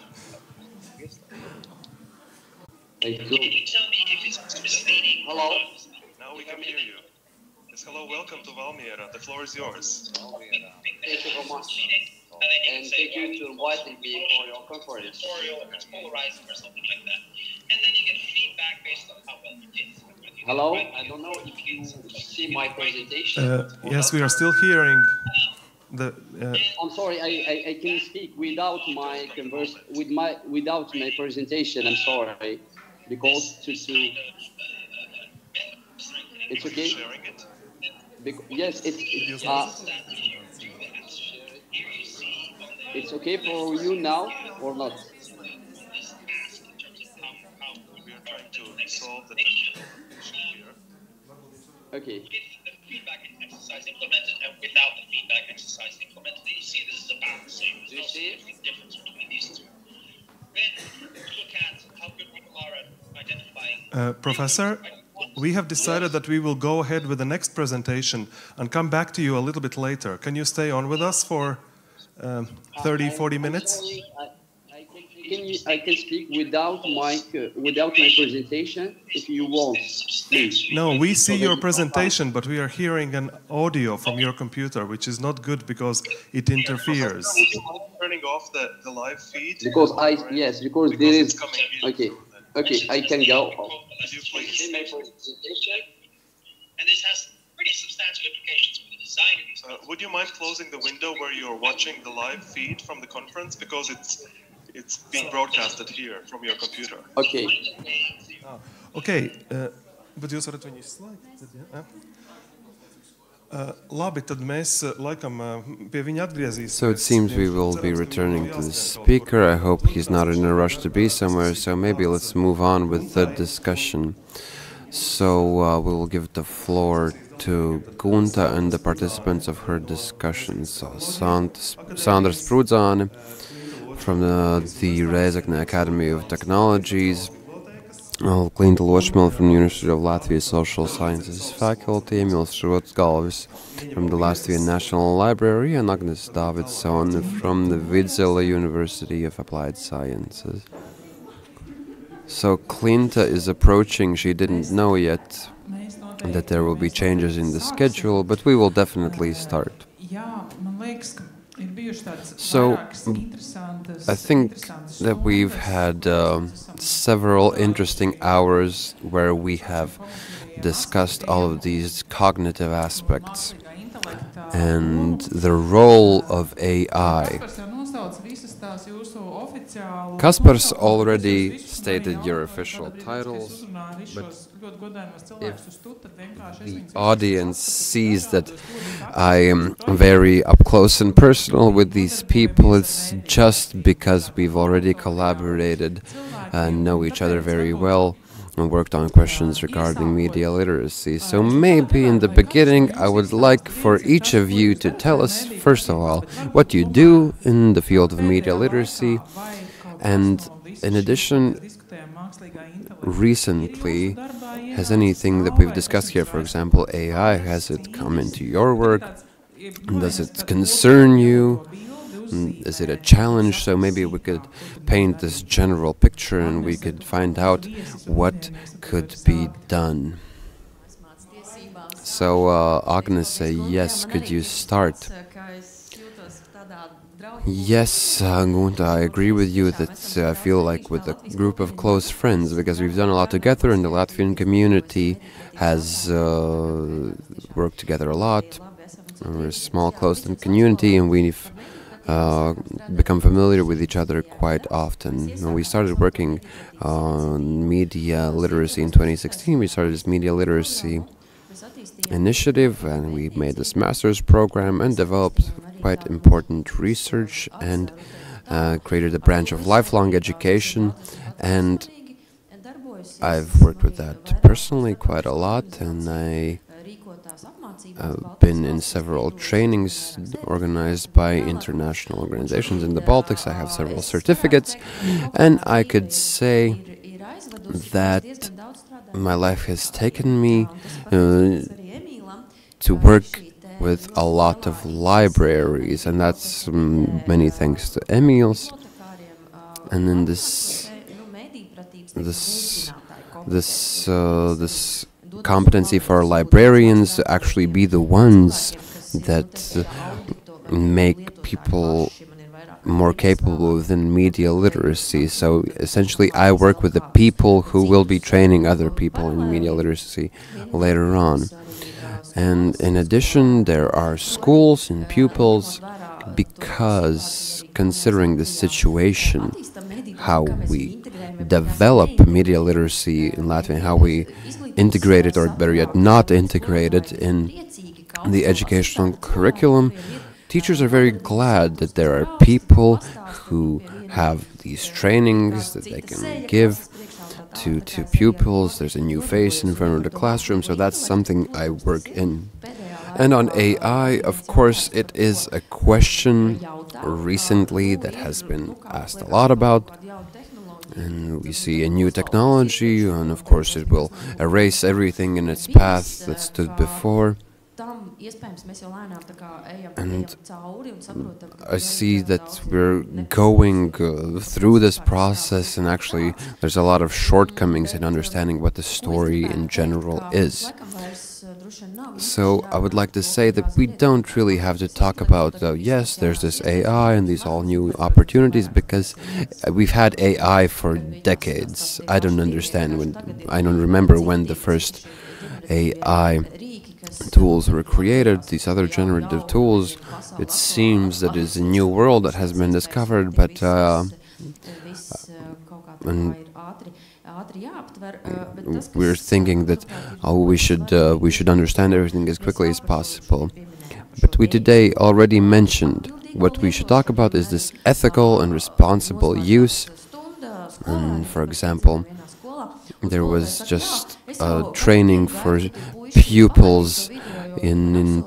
Hello? Now we can hear you. Yes, hello, welcome to Valmiera. The floor is yours. Thank you very much. And thank you to inviting me for your conference. It's polarizing or something like that. And then you get feedback based on how well you did. Hello? I don't know if you see my presentation. Yes, we are still hearing the... I'm sorry, I can speak without my without my presentation. I'm sorry, because it's okay. Yes, it's okay for you now or not? We are trying to solve the Okay. With the feedback exercise implemented and without the feedback exercise implemented, you see this is about the same. There's no significant difference between these two. Then look at how good people are at identifying. Professor, we have decided that we will go ahead with the next presentation and come back to you a little bit later. Can you stay on with us for 30, 40 minutes? I can speak without my presentation if you want, please. No, we see your presentation, but we are hearing an audio from your computer, which is not good because it interferes. Turning off the live feed. Because because there is. Okay, I can go. And this has pretty substantial implications for the design of these. Would you mind closing the window where you're watching the live feed from the conference, because it's being broadcasted here from your computer? Okay. Okay. Bet jūs varat viņu izslēgt? Labi, tad mēs laikam pie viņa atgriezīsimies. So it seems we will be returning to the speaker. I hope he's not in a rush to be somewhere, so maybe let's move on with the discussion. So we will give the floor to Gunta and the participants of her discussion. So Sandra Sprudzāne from the Rēzekne Academy of Technologies, Klinta Lošmela from the University of Latvia Social Sciences Faculty, Emils Šrotsgalvis from the Latvian National Library, and Agnes Davidsone from the Vidzeme University of Applied Sciences. So Klinta is approaching. She didn't know yet that there will be changes in the schedule, but we will definitely start. So I think that we've had several interesting hours where we have discussed all of these cognitive aspects and the role of AI. Kaspars already stated your official titles, but if the audience sees that I am very up close and personal with these people, it's just because we've already collaborated and know each other very well and worked on questions regarding media literacy. So maybe in the beginning I would like for each of you to tell us, first of all, what you do in the field of media literacy, and in addition, recently, has anything that we've discussed here, for example, AI, has it come into your work? Does it concern you? Is it a challenge? So maybe we could paint this general picture and we could find out what could be done. So, Agnes, yes, could you start? Yes, Gunta, I agree with you that I feel like with a group of close friends, because we've done a lot together and the Latvian community has worked together a lot. We're a small, close-knit community and we've become familiar with each other quite often. When we started working on media literacy in 2016, we started this media literacy initiative and we made this master's program and developed quite important research and created a branch of lifelong education, and I've worked with that personally quite a lot, and I've been in several trainings organized by international organizations in the Baltics. I have several certificates, and I could say that my life has taken me to work with a lot of libraries, and that's many thanks to Emil's. And then this competency for librarians to actually be the ones that make people more capable within media literacy. So essentially I work with the people who will be training other people in media literacy later on. And in addition, there are schools and pupils, because considering the situation, how we develop media literacy in Latvia, how we integrate it, or better yet, not integrate it in the educational curriculum, teachers are very glad that there are people who have these trainings that they can give to pupils. There's a new face in front of the classroom, so that's something I work in. And on AI, of course, it is a question recently that has been asked a lot about. And we see a new technology, and of course it will erase everything in its path that stood before. And I see that we're going through this process, and actually there's a lot of shortcomings in understanding what the story in general is. So I would like to say that we don't really have to talk about, yes, there's this AI and these all new opportunities, because we've had AI for decades. I don't remember when the first AI tools were created, these other generative tools. It seems that it's a new world that has been discovered, but we're thinking that we should understand everything as quickly as possible. But we today already mentioned what we should talk about is this ethical and responsible use. And for example, there was just a training for pupils in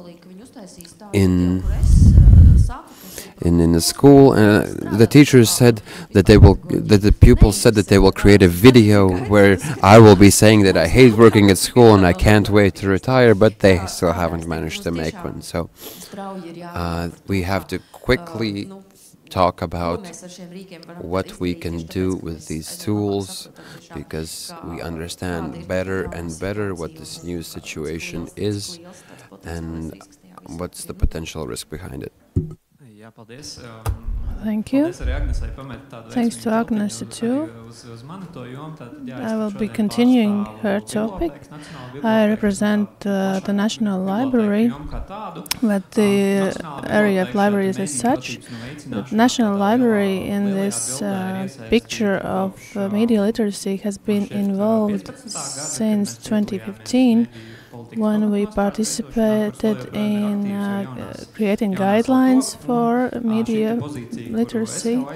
the school. The teachers said that the pupils said that they will create a video where I will be saying that I hate working at school and I can't wait to retire, but they still haven't managed to make one. So we have to quickly talk about what we can do with these tools, because we understand better and better what this new situation is and what's the potential risk behind it. Thank you. Thanks to Agnes too. I will be continuing her topic. I represent the National Library, but the area of libraries as such. The National Library in this picture of media literacy has been involved since 2015. When we participated in creating guidelines for media literacy.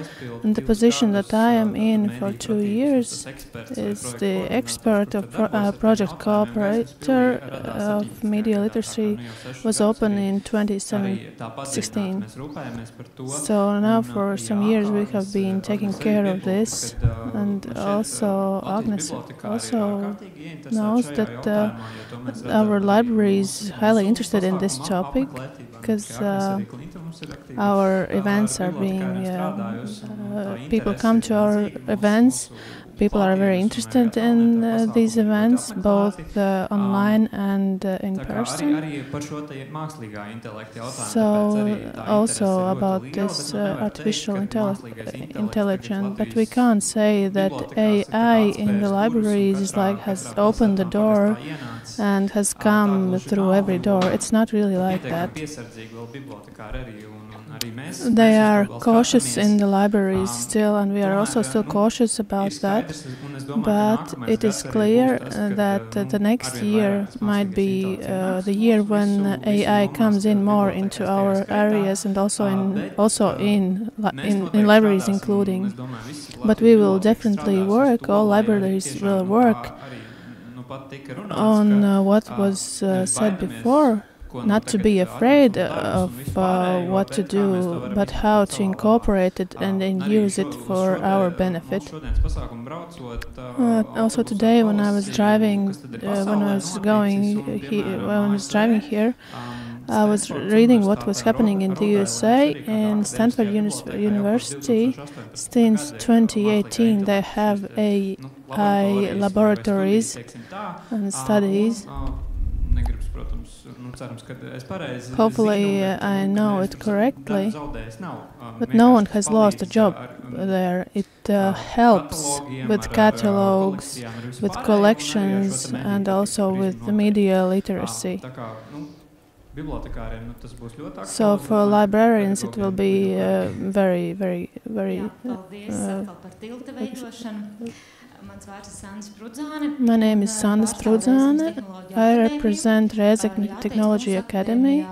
And the position that I am in for 2 years is the expert of project cooperator of media literacy, was open in 2016. So now for some years we have been taking care of this, and also Agnes also knows that our library is highly interested in this topic, because our events are being, people come to our events, people are very interested in these events, both online and in person. So also about this artificial intelligence, but we can't say that AI in the libraries is like has opened the door and has come through every door. It's not really like that. They are cautious in the libraries still, and we are also still cautious about that. But it is clear that the next year might be the year when AI comes in more into our areas, and also in libraries including. But we will definitely work. All libraries will work on what was said before, not to be afraid of what to do, but how to incorporate it and then use it for our benefit. Also today, when I was driving, here, I was reading what was happening in the USA. In Stanford University, since 2018, they have AI laboratories and studies. Hopefully I know it correctly, but no one has lost a job there. It helps with catalogs, with collections, and also with the media literacy. So for librarians it will be very, very, very My name is Sanda Sprudzāne. I represent Rēzekne Technology Academy.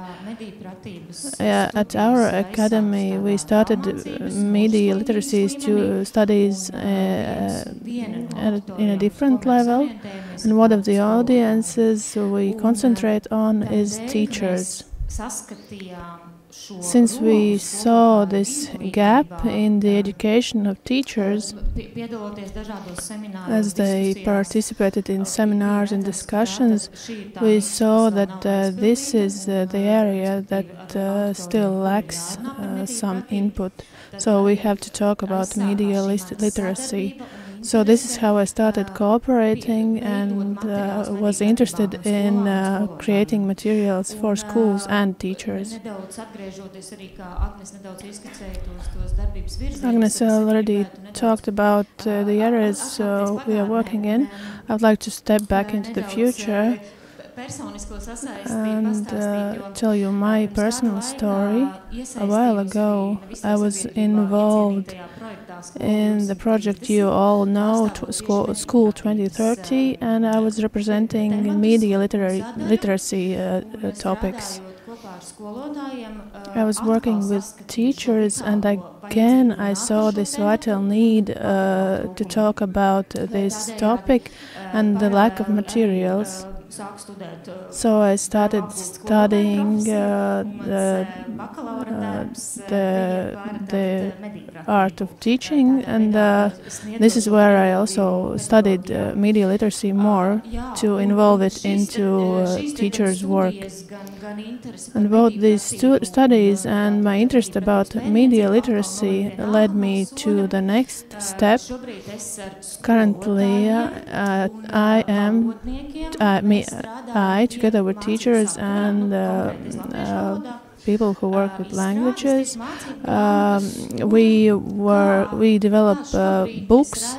At our academy, we started media literacy studies in a different level. And one of the audiences we concentrate on is teachers. Since we saw this gap in the education of teachers, as they participated in seminars and discussions, we saw that this is the area that still lacks some input. So we have to talk about media literacy. So this is how I started cooperating and was interested in creating materials for schools and teachers. Agnes already talked about the areas we are working in. I would like to step back into the future and tell you my personal story. A while ago, I was involved in the project you all know, School 2030, and I was representing media literacy topics. I was working with teachers, and again I saw this vital need to talk about this topic and the lack of materials. So I started studying the art of teaching, and this is where I also studied media literacy more to involve it into teachers' work. And both these studies and my interest about media literacy led me to the next step. Currently, I, together with teachers and people who work with languages, we develop books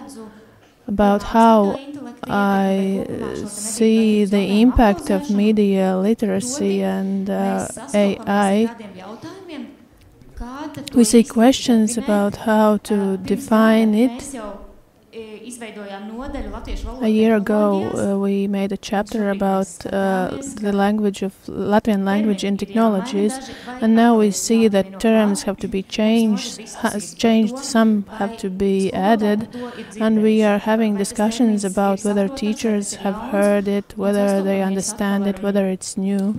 about how I see the impact of media literacy and AI. We see questions about how to define it. A year ago, we made a chapter about the language of Latvian language in technologies, and now we see that terms have to be changed. Some have to be added, and we are having discussions about whether teachers have heard it, whether they understand it, whether it's new,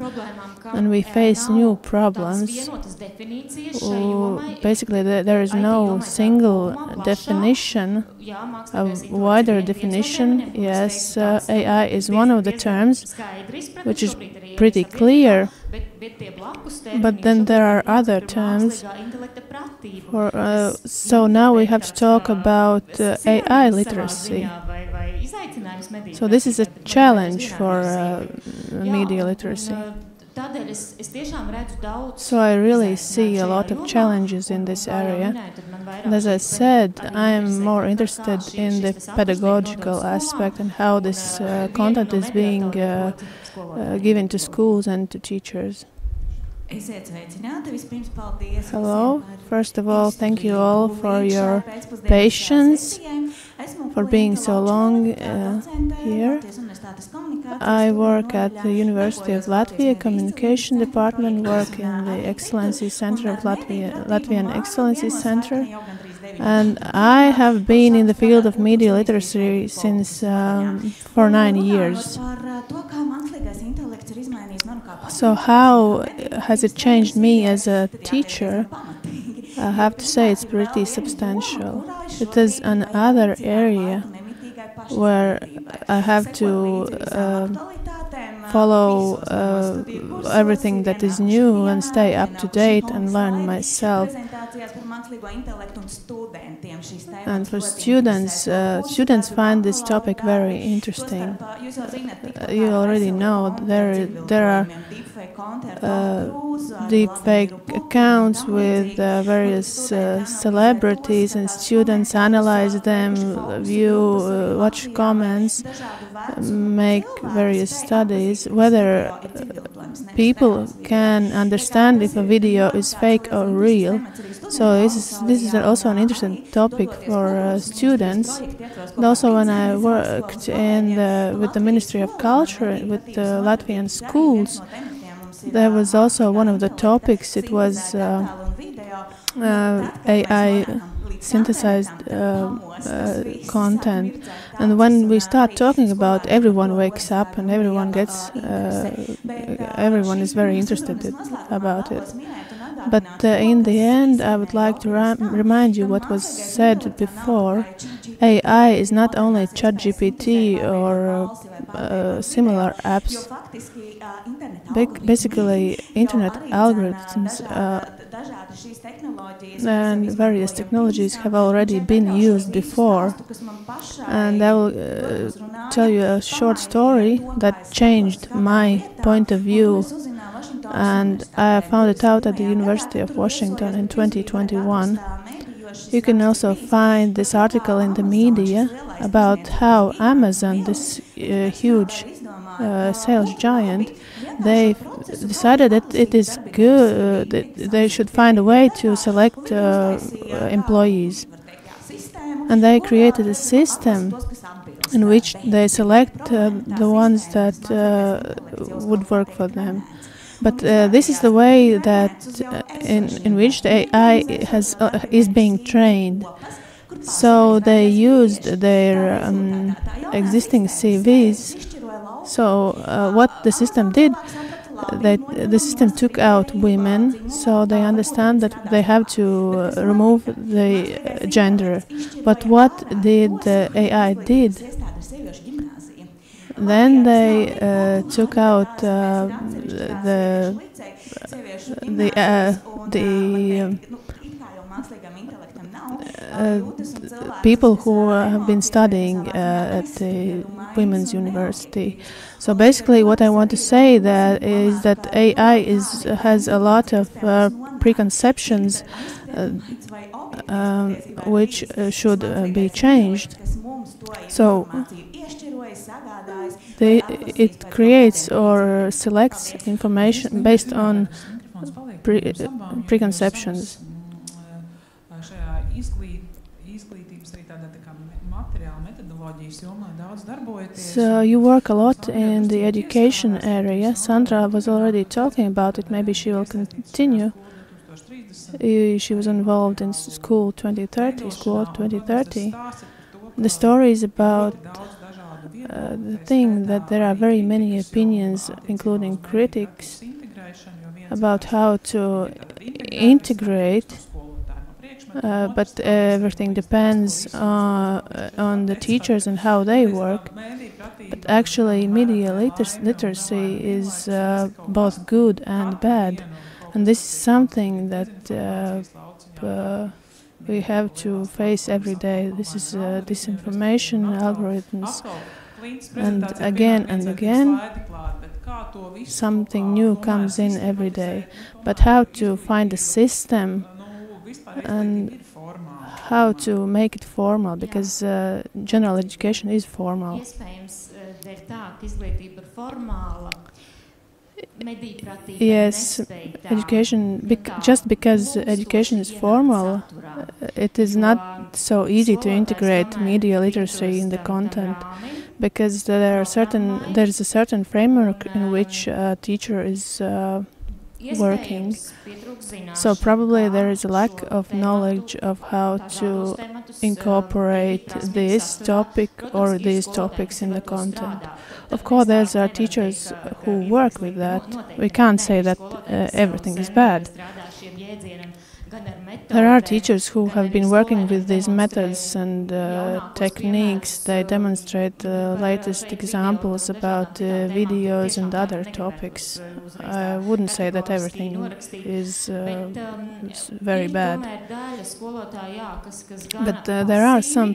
and we face new problems. Basically, there is no single definition. A wider definition, yes, AI is one of the terms, which is pretty clear, but then there are other terms. So now we have to talk about AI literacy. So this is a challenge for media literacy. So I really see a lot of challenges in this area. And as I said, I am more interested in the pedagogical aspect and how this content is being given to schools and to teachers. Hello. First of all, thank you all for your patience, for being so long here. I work at the University of Latvia, Communication Department, work in the Excellency Center of Latvian Excellency Center. And I have been in the field of media literacy since for 9 years. So how has it changed me as a teacher? I have to say it's pretty substantial. It is another area where I have to follow everything that is new and stay up to date and learn myself. And for students, students find this topic very interesting. You already know there are deepfake accounts with various celebrities, and students analyze them, view, watch comments, make various studies whether people can understand if a video is fake or real. So this is also an interesting topic for students. And also, when I worked with the Ministry of Culture with the Latvian schools, there was also one of the topics. It was AI synthesized content, and when we start talking about, everyone wakes up and everyone is very interested about it. But in the end, I would like to remind you what was said before. AI is not only ChatGPT or similar apps. Basically, internet algorithms and various technologies have already been used before. And I will tell you a short story that changed my point of view. And I found it out at the University of Washington in 2021. You can also find this article in the media about how Amazon, this huge sales giant, they decided that it is good, that they should find a way to select employees. And they created a system in which they select the ones that would work for them. But this is the way that in which the AI is being trained. So they used their existing CVs. So what the system did, the system took out women, so they understand that they have to remove the gender. But what did the AI did? Then they took out the people who have been studying at the Women's University. So basically, what I want to say that is that AI has a lot of preconceptions which should be changed. So it creates or selects information based on preconceptions. So you work a lot in the education area. Sandra was already talking about it. Maybe she will continue. She was involved in School 2030. The story is about the thing that there are very many opinions, including critics, about how to integrate, but everything depends on the teachers and how they work. But actually, media literacy is both good and bad, and this is something that we have to face every day. This is disinformation, algorithms, and again, something new comes in every day. But how to find a system and how to make it formal, because general education is formal. Yes, education, just because education is formal, it is not so easy to integrate media literacy in the content, because there is a certain framework in which a teacher is working. So probably there is a lack of knowledge of how to incorporate this topic or these topics in the content. Of course, there are teachers who work with that. We can't say that everything is bad. There are teachers who have been working with these methods and techniques. They demonstrate the latest examples about videos and other topics. I wouldn't say that everything is very bad. But there are some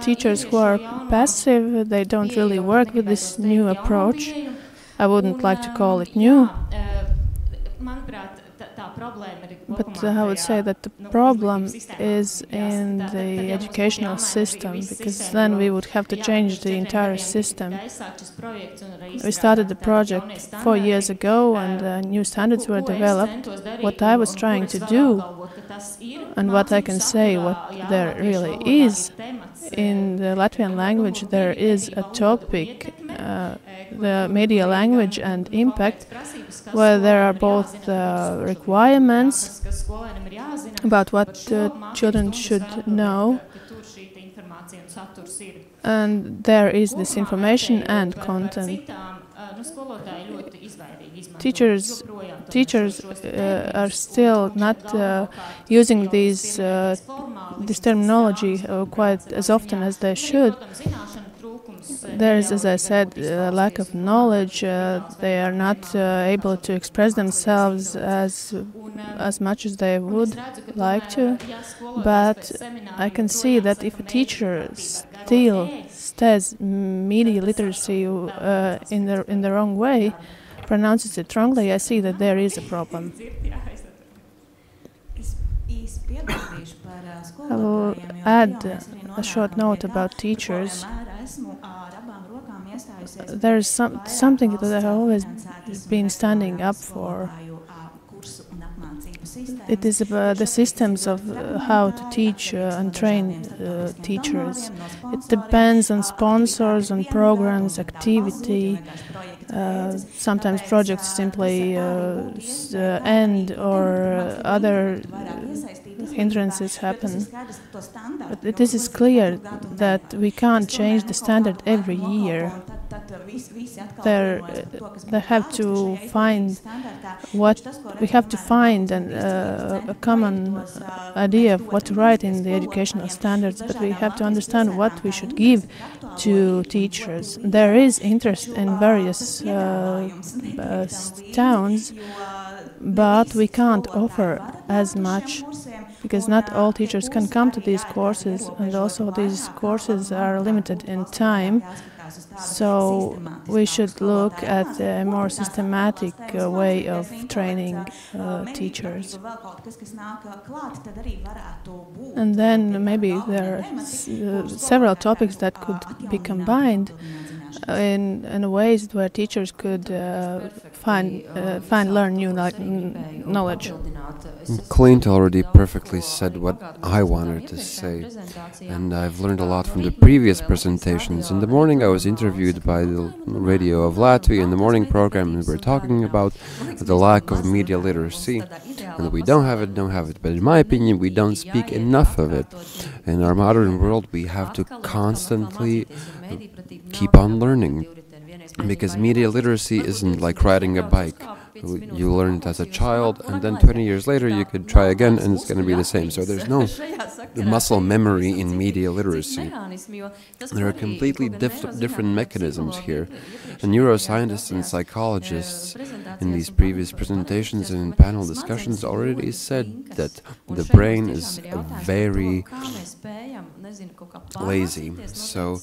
teachers who are passive. They don't really work with this new approach. I wouldn't like to call it new. But I would say that the problem is in the educational system, because then we would have to change the entire system. We started the project 4 years ago and new standards were developed. What I was trying to do and what I can say what there really is, in the Latvian language there is a topic, the media language and impact, where there are both requirements about what children should know, and there is this information and content. Teachers are still not using this terminology quite as often as they should. There is, as I said, a lack of knowledge. They are not able to express themselves as much as they would like to. But I can see that if a teacher still says media literacy in the wrong way, pronounces it wrongly, I see that there is a problem. I will add a short note about teachers. There is something that I have always been standing up for. It is about the systems of how to teach and train teachers. It depends on sponsors, on programs, activity. Sometimes projects simply end or other hindrances happen. But this is clear that we can't change the standard every year. They have to find a common idea of what to write in the educational standards, but we have to understand what we should give to teachers. There is interest in various towns, but we can't offer as much, because not all teachers can come to these courses, and also these courses are limited in time. So we should look at a more systematic way of training teachers. And then maybe there are several topics that could be combined in ways where teachers could learn new knowledge. Clint already perfectly said what I wanted to say, and I've learned a lot from the previous presentations. In the morning I was interviewed by the radio of Latvia in the morning program, and we're talking about the lack of media literacy, and we don't have it, but in my opinion we don't speak enough of it. In our modern world we have to constantly keep on learning, because media literacy isn't like riding a bike. You learn it as a child, and then 20 years later you could try again and it's going to be the same. So there's no muscle memory in media literacy. There are completely different mechanisms here. And neuroscientists and psychologists in these previous presentations and in panel discussions already said that the brain is very lazy. So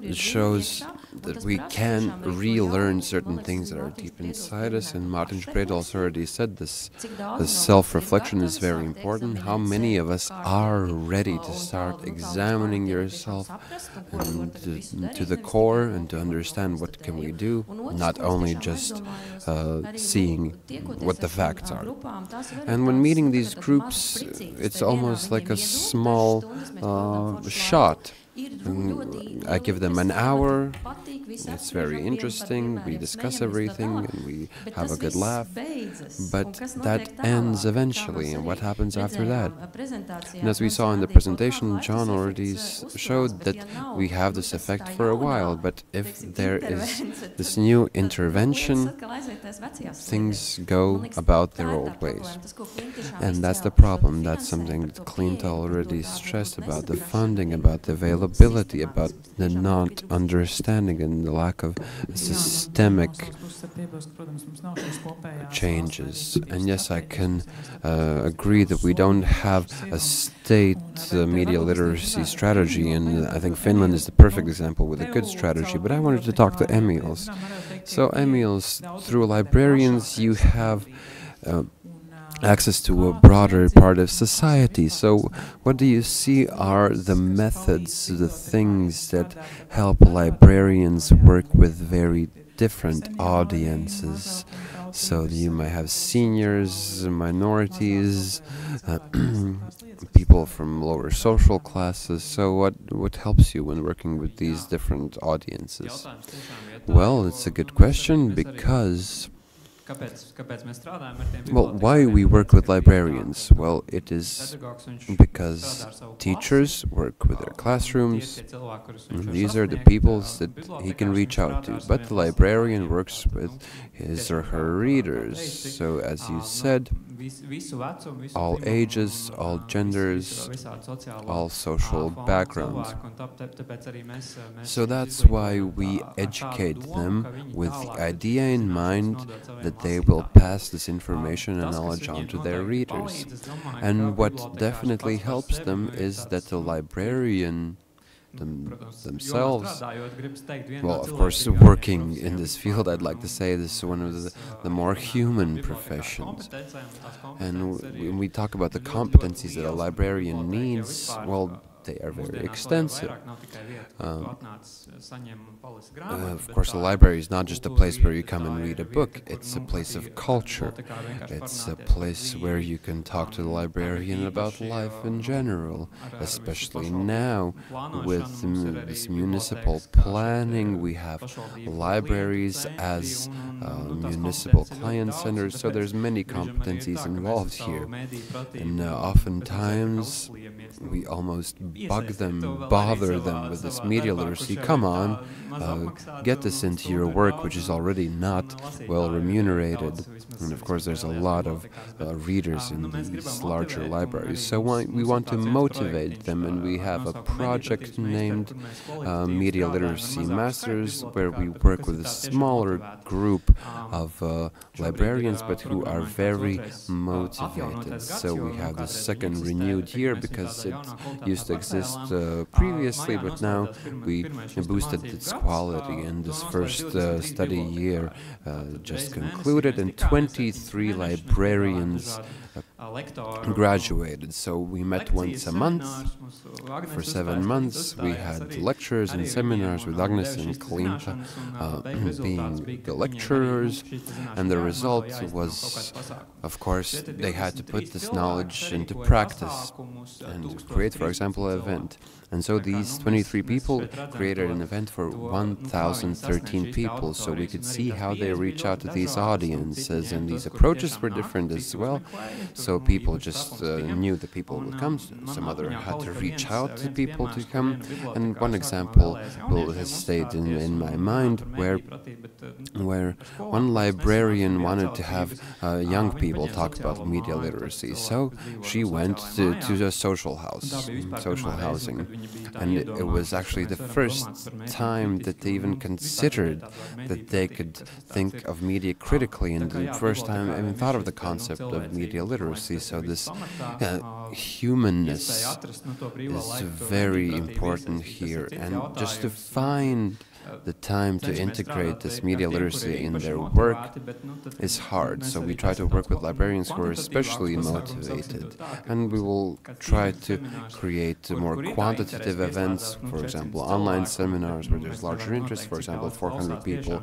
it shows that we can relearn certain things that are deep inside us, and Martin Spreedels already said this. The self-reflection is very important. How many of us are ready to start examining yourself and to the core and to understand what can we do, not only just seeing what the facts are. And when meeting these groups, it's almost like a small shot I give them an hour, it's very interesting, we discuss everything and we have a good laugh, but that ends eventually, and what happens after that? And as we saw in the presentation, John already showed that we have this effect for a while, but if there is this new intervention, things go about their old ways. And that's the problem. That's something that Clinta already stressed about, the funding, about the availability, about the not understanding and the lack of systemic changes. And yes, I can agree that we don't have a state media literacy strategy, and I think Finland is the perfect example with a good strategy, but I wanted to talk to Emils. So Emils, through librarians you have access to a broader part of society. So what do you see are the methods, the things that help librarians work with very different audiences? So you might have seniors, minorities, people from lower social classes. So what helps you when working with these different audiences? Well, it's a good question, because well, why we work with librarians? Well, it is because teachers work with their classrooms, and these are the people that he can reach out to. But the librarian works with his or her readers. So, as you said, all ages, all genders, all social backgrounds. So that's why we educate them with the idea in mind that they will pass this information and knowledge on to their readers. And what definitely helps them is that the librarian themselves, well, of course, working in this field, I'd like to say this is one of the more human professions. And when we talk about the competencies that a librarian needs, well, they are very extensive. Of course, a library is not just a place where you come and read a book. It's a place of culture. It's a place where you can talk to the librarian about life in general, especially now with this municipal planning. We have libraries as municipal client centers, so there's many competencies involved here. And oftentimes we almost bug them, bother them with this media literacy. Come on, get this into your work, which is already not well remunerated. And of course, there's a lot of readers in these larger libraries. So we want to motivate them, and we have a project named Media Literacy Masters, where we work with a smaller group of librarians, but who are very motivated. So we have the second renewed year, because it used to exist previously, but now we boosted its quality, and this first study year just concluded, and 23 librarians graduated. So we met once a month for 7 months. We had lectures and seminars with Agnes and Clinta being the lecturers, and the result was, of course, they had to put this knowledge into practice and create, for example, an event. And so these 23 people created an event for 1,013 people, so we could see how they reach out to these audiences, and these approaches were different as well. So people just knew that people would come, some other had to reach out to people to come. And one example has stayed in my mind, where one librarian wanted to have young people talk about media literacy. So she went to a social housing. And it was actually the first time that they even considered that they could think of media critically, and the first time I even thought of the concept of media literacy. So this humanness is very important here, and just to find the time to integrate this media literacy in their work is hard. So we try to work with librarians who are especially motivated, and we will try to create more quantitative events, for example, online seminars where there's larger interest, for example, 400 people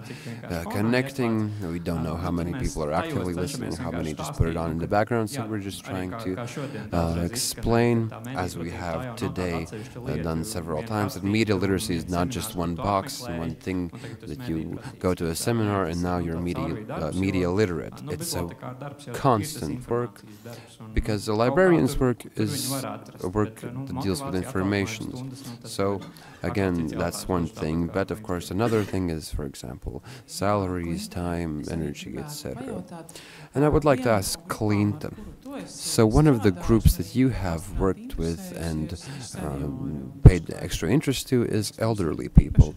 connecting. We don't know how many people are actively listening, how many just put it on in the background, so we're just trying to explain, as we have today done several times, that media literacy is not just one box, one thing that you go to a seminar and now you're media literate. It's a constant work, because the librarian's work is a work that deals with information. So again, that's one thing, but of course another thing is, for example, salaries, time, energy, etc. And I would like to ask Klinta, so one of the groups that you have worked with and paid extra interest to is elderly people.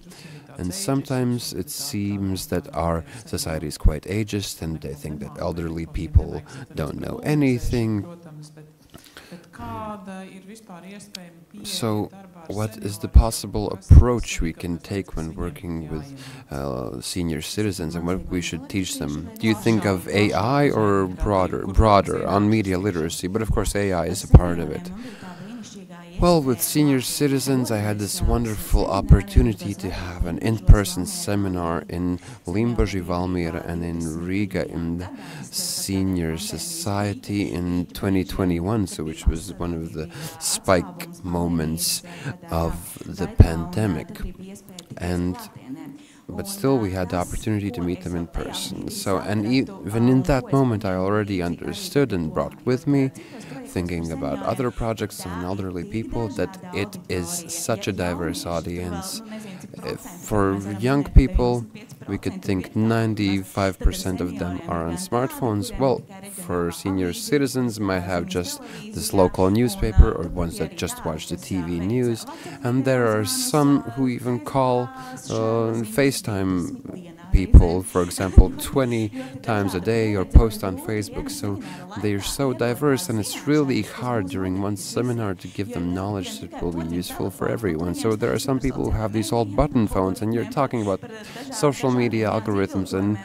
And sometimes it seems that our society is quite ageist and they think that elderly people don't know anything. So what is the possible approach we can take when working with senior citizens, and what we should teach them? Do you think of AI or broader on media literacy? But of course AI is a part of it. Well, with senior citizens, I had this wonderful opportunity to have an in-person seminar in Limbaži, Valmiera, and in Riga in the Senior Society in 2021, so which was one of the spike moments of the pandemic. But still, we had the opportunity to meet them in person. So, and even in that moment, I already understood and brought with me, thinking about other projects on elderly people, that it is such a diverse audience. For young people, we could think 95% of them are on smartphones. Well, for senior citizens, might have just this local newspaper or ones that just watch the TV news. And there are some who even call FaceTime people, for example, 20 times a day, or post on Facebook. So they're so diverse, and it's really hard during one seminar to give them knowledge that will be useful for everyone. So there are some people who have these old button phones, and you're talking about social media algorithms and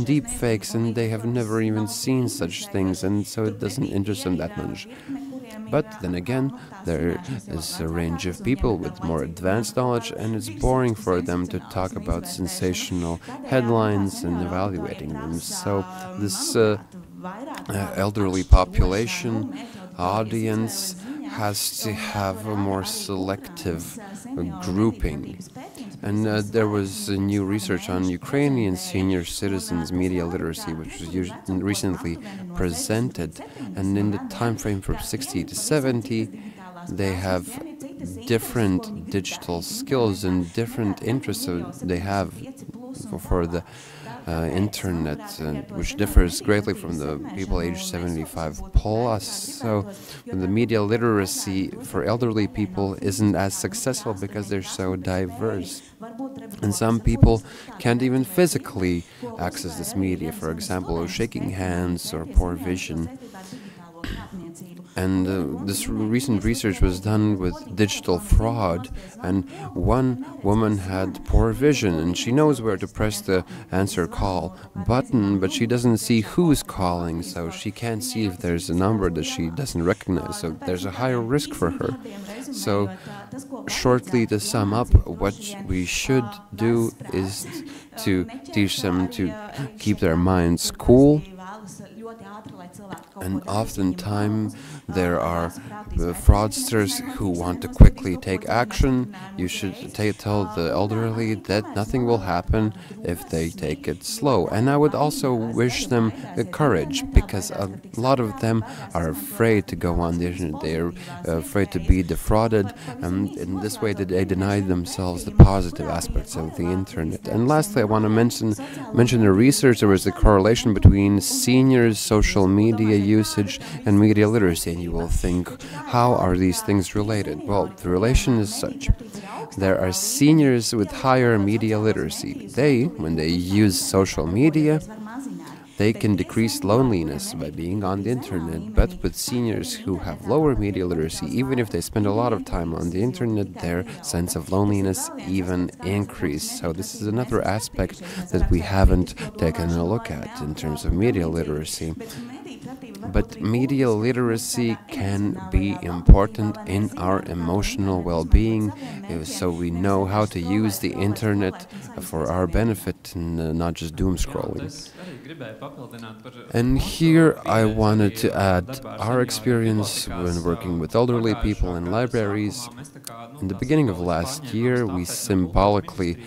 deep fakes, and they have never even seen such things, and so it doesn't interest them that much. But then again, there is a range of people with more advanced knowledge, and it's boring for them to talk about sensational headlines and evaluating them. So this elderly population audience has to have a more selective grouping. And there was a new research on Ukrainian senior citizens' media literacy, which was recently presented. And in the time frame from 60 to 70, they have different digital skills and different interests they have for the internet, which differs greatly from the people aged 75 plus. So the media literacy for elderly people isn't as successful because they're so diverse. And some people can't even physically access this media, for example, shaking hands or poor vision. And this recent research was done with digital fraud, and one woman had poor vision, and she knows where to press the answer call button, but she doesn't see who's calling, so she can't see if there's a number that she doesn't recognize, so there's a higher risk for her. So, shortly to sum up, what we should do is to teach them to keep their minds cool. And oftentimes there are fraudsters who want to quickly take action. You should tell the elderly that nothing will happen if they take it slow. And I would also wish them courage, because a lot of them are afraid to go on the internet. They are afraid to be defrauded, and in this way they deny themselves the positive aspects of the internet. And lastly, I want to mention the research. There was a correlation between seniors' social media usage and media literacy, and you will think, how are these things related? Well, the relation is such. There are seniors with higher media literacy. They, when they use social media, they can decrease loneliness by being on the internet, but with seniors who have lower media literacy, even if they spend a lot of time on the internet, their sense of loneliness even increase. So this is another aspect that we haven't taken a look at in terms of media literacy. But media literacy can be important in our emotional well-being, so we know how to use the internet for our benefit and not just doom scrolling. And here I wanted to add our experience when working with elderly people in libraries. In the beginning of last year, we symbolically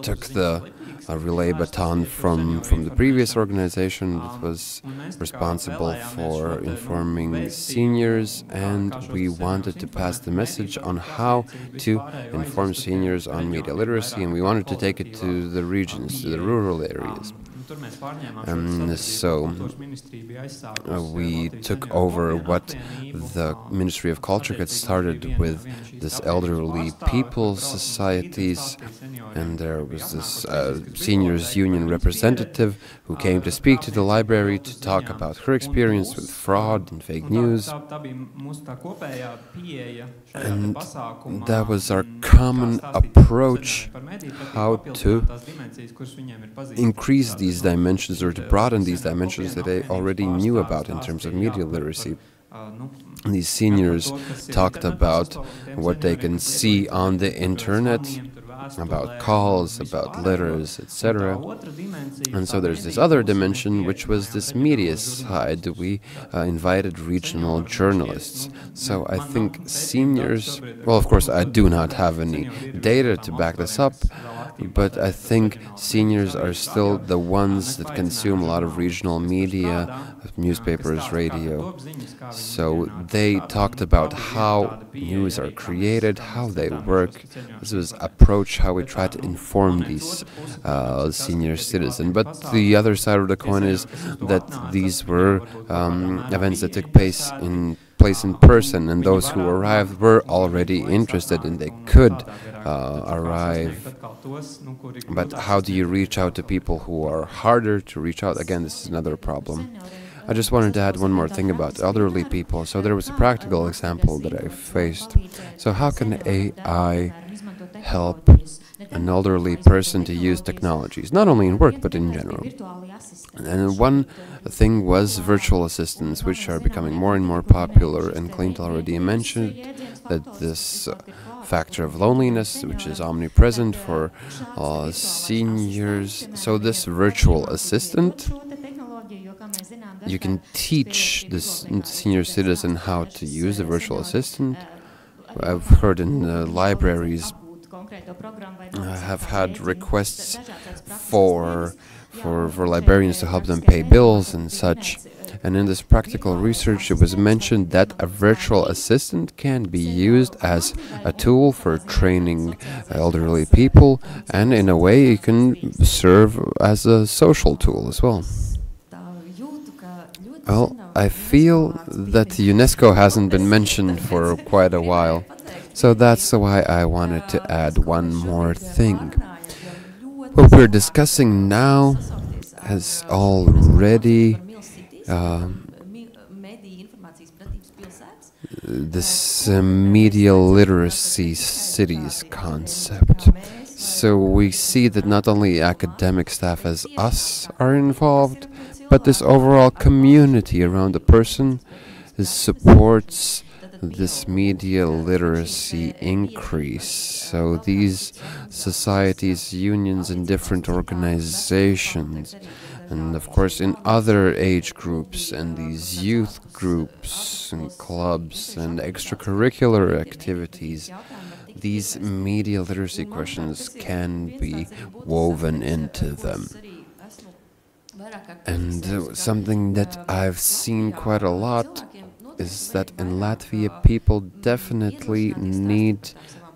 took the relay baton from the previous organization that was responsible for informing seniors, and we wanted to pass the message on how to inform seniors on media literacy, and we wanted to take it to the regions, to the rural areas. So we took over what the Ministry of Culture had started with this elderly people societies, and there was this seniors union representative who came to speak to the library to talk about her experience with fraud and fake news. And that was our common approach, how to increase these dimensions or to broaden these dimensions that they already knew about in terms of media literacy. These seniors talked about what they can see on the internet, about calls, about letters, etc. And so there's this other dimension, which was this media side. We invited regional journalists. So I think seniors, well, of course, I do not have any data to back this up, but I think seniors are still the ones that consume a lot of regional media, newspapers, radio. So they talked about how news are created, how they work. This was approach how we try to inform these senior citizens. But the other side of the coin is that these were events that took place in person, and those who arrived were already interested and they could arrive. But how do you reach out to people who are harder to reach out? Again, this is another problem. I just wanted to add one more thing about elderly people. So there was a practical example that I faced. So how can AI help an elderly person to use technologies, not only in work, but in general? And one thing was virtual assistants, which are becoming more and more popular, and Clint already mentioned that this factor of loneliness, which is omnipresent for seniors. So this virtual assistant, you can teach this senior citizen how to use a virtual assistant. I've heard in libraries have had requests for librarians to help them pay bills and such. And in this practical research, it was mentioned that a virtual assistant can be used as a tool for training elderly people, and in a way it can serve as a social tool as well. Well, I feel that UNESCO hasn't been mentioned for quite a while, so that's why I wanted to add one more thing. What we're discussing now has already this media literacy cities concept. So we see that not only academic staff as us are involved, but this overall community around the person supports this media literacy increase. So these societies, unions, and different organizations, and of course in other age groups, and these youth groups and clubs and extracurricular activities, these media literacy questions can be woven into them. And something that I've seen quite a lot is that in Latvia people definitely need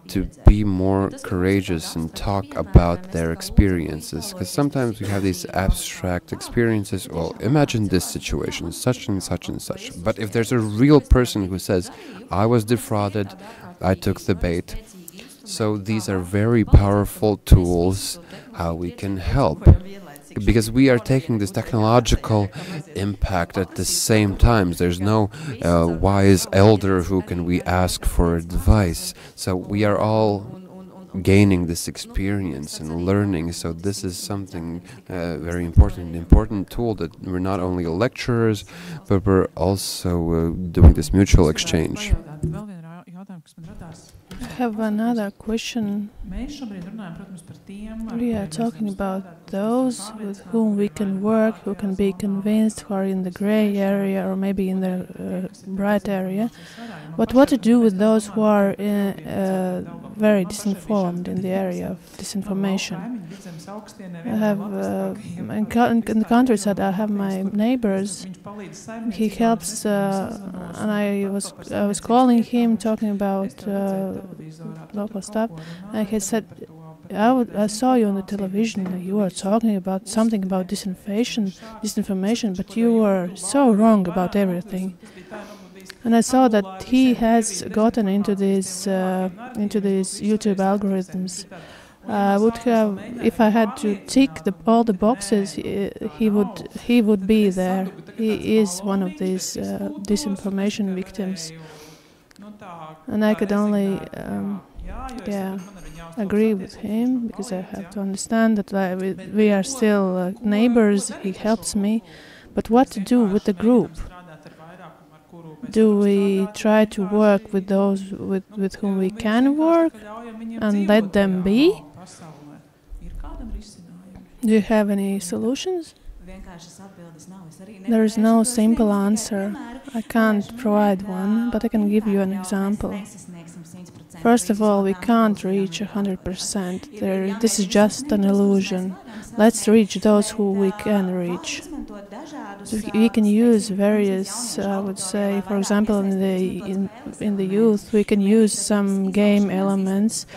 to be more courageous and talk about their experiences, because sometimes we have these abstract experiences. Well, imagine this situation, such and such and such. But if there's a real person who says, I was defrauded, I took the bait. So these are very powerful tools how we can help. because we are taking this technological impact at the same time. There's no wise elder who can we ask for advice. So we are all gaining this experience and learning. So this is something very important tool, that we're not only lecturers, but we're also doing this mutual exchange. I have another question. We are talking about those with whom we can work, who can be convinced, who are in the gray area or maybe in the bright area. But what to do with those who are very disinformed in the area of disinformation? I have in the countryside. I have my neighbors. He helps, and I was calling him, talking about local stuff. And he said, I saw you on the television. You were talking about something about disinformation, but you were so wrong about everything. And I saw that he has gotten into these YouTube algorithms. Would have, if I had to tick all the boxes, he would be there. He is one of these disinformation victims, and I could only agree with him, because I have to understand that we are still neighbors. He helps me, but what to do with the group? Do we try to work with those with whom we can work and let them be? Do you have any solutions? There is no simple answer. I can't provide one, but I can give you an example. First of all, we can't reach 100%. This is just an illusion. Let's reach those who we can reach. So we can use various, I would say, for example, in the youth, we can use some game elements.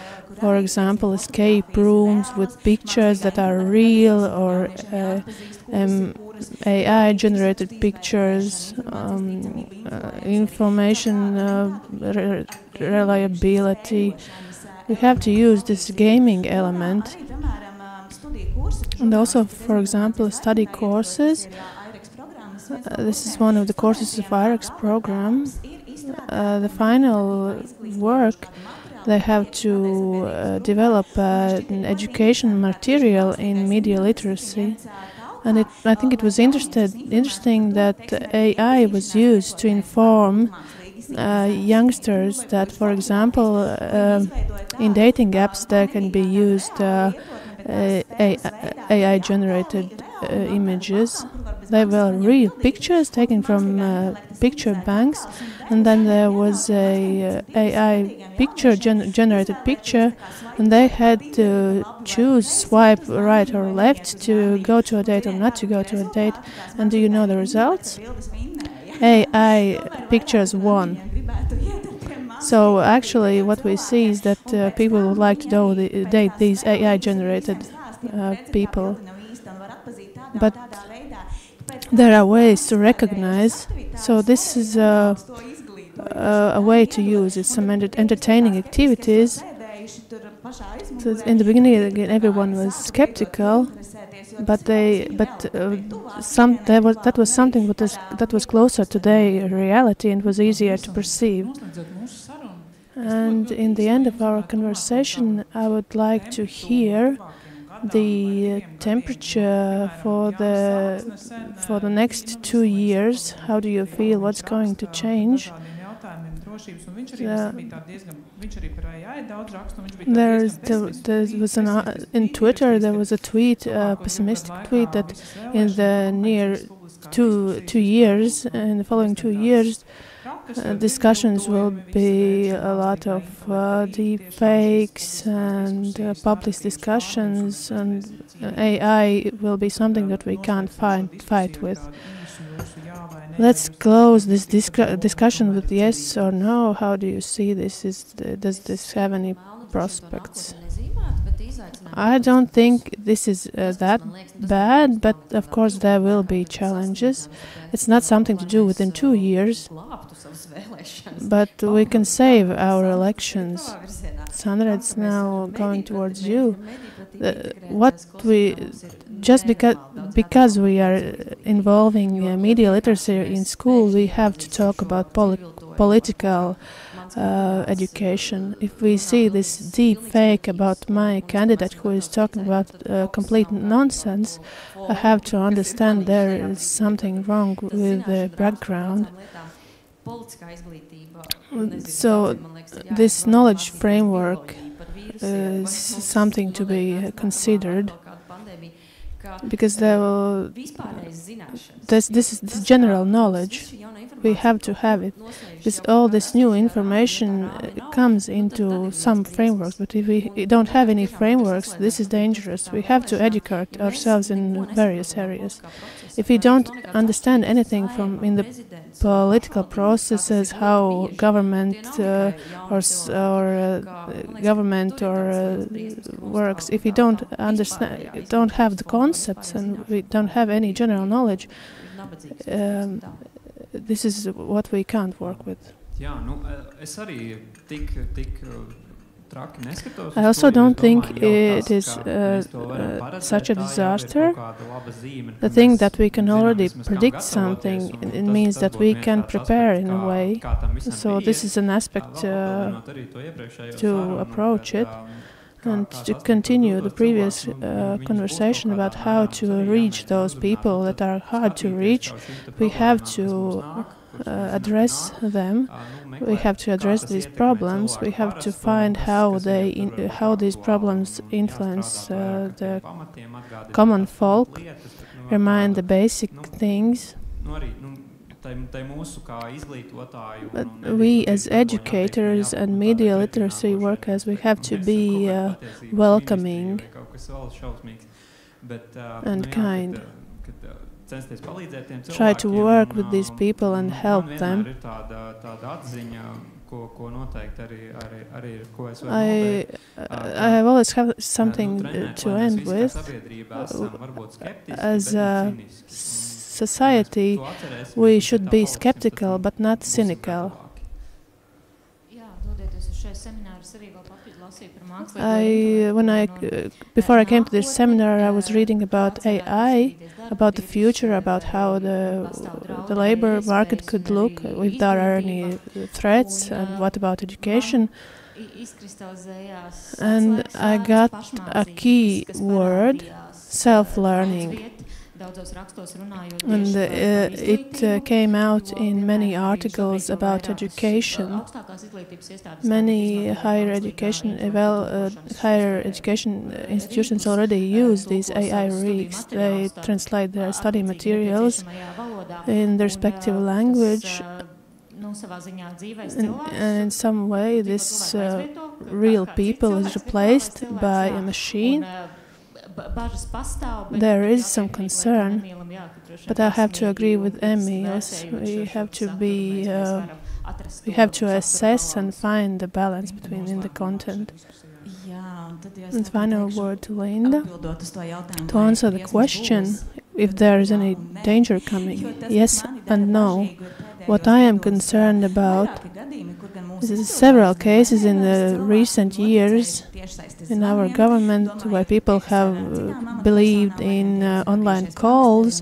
For example, escape rooms with pictures that are real, or AI-generated pictures, information reliability. We have to use this gaming element. And also, for example, study courses. This is one of the courses of IREX program. The final work, they have to develop an education material in media literacy. And I think it was interesting that AI was used to inform youngsters that, for example, in dating apps there can be used AI-generated images. They were real pictures taken from picture banks, and then there was a AI generated picture, and they had to choose swipe right or left to go to a date or not to go to a date. And do you know the results? AI pictures won. So actually what we see is that people would like to date these AI-generated people. But there are ways to recognize. So this is a way to use it, some entertaining activities. So in the beginning, again, everyone was skeptical, but that was something that was closer to their reality and was easier to perceive. And in the end of our conversation, I would like to hear the temperature for the next 2 years. How do you feel? What's going to change? In Twitter there was a tweet, a pessimistic tweet, that in the near 2 years, in the following 2 years, discussions will be a lot of deep fakes and public discussions, and AI will be something that we can't fight with. Let's close this discussion with yes or no. How do you see this? Does this have any prospects? I don't think this is that bad, but of course there will be challenges. It's not something to do within 2 years, but we can save our elections. Sanred's now going towards you. What we just because we are involving media literacy in school, we have to talk about political education. If we see this deep fake about my candidate who is talking about complete nonsense, I have to understand there is something wrong with the background. So this knowledge framework is something to be considered, because this general knowledge, we have to have it. Because all this new information comes into some frameworks, but if we don't have any frameworks, this is dangerous. We have to educate ourselves in various areas. If we don't understand anything in the political processes, how government works, if we don't understand, don't have the concepts, and we don't have any general knowledge, this is what we can't work with. I also don't think it is such a disaster. The thing that we can already predict something, it means that we can prepare in a way. So this is an aspect to approach it. And to continue the previous conversation about how to reach those people that are hard to reach, we have to address them. We have to address these problems. We have to find how these problems influence the common folk, remind the basic things. But we as educators and media literacy workers, we have to be welcoming and kind. Try to work with these people and help them. I have always have something to end with. As a society, we should be skeptical but not cynical. Before I came to this seminar, I was reading about AI, about the future, about how the labor market could look, if there are any threats, and what about education. And I got a key word, self-learning. And it came out in many articles about education. Many higher education institutions already use these AI rigs. They translate their study materials in their respective language. And in some way, this real people is replaced by a machine. There is some concern, but I have to agree with Emils. We have to assess and find the balance in the content. And final word to Linda. To answer the question, if there is any danger coming, yes and no. What I am concerned about is several cases in the recent years in our government where people have believed in online calls,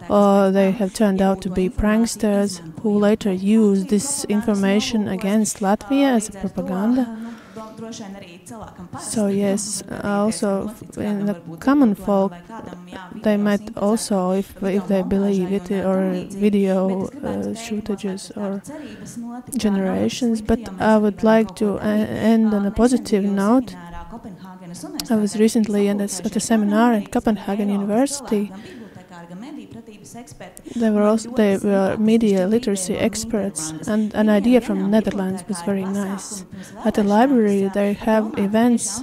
or they have turned out to be pranksters who later use this information against Latvia as a propaganda. So yes, also in the common folk, they might also, if they believe it, or video shortages or generations. But I would like to end on a positive note. I was recently at a seminar at Copenhagen University. They were media literacy experts, and an idea from Netherlands was very nice. At the library, they have events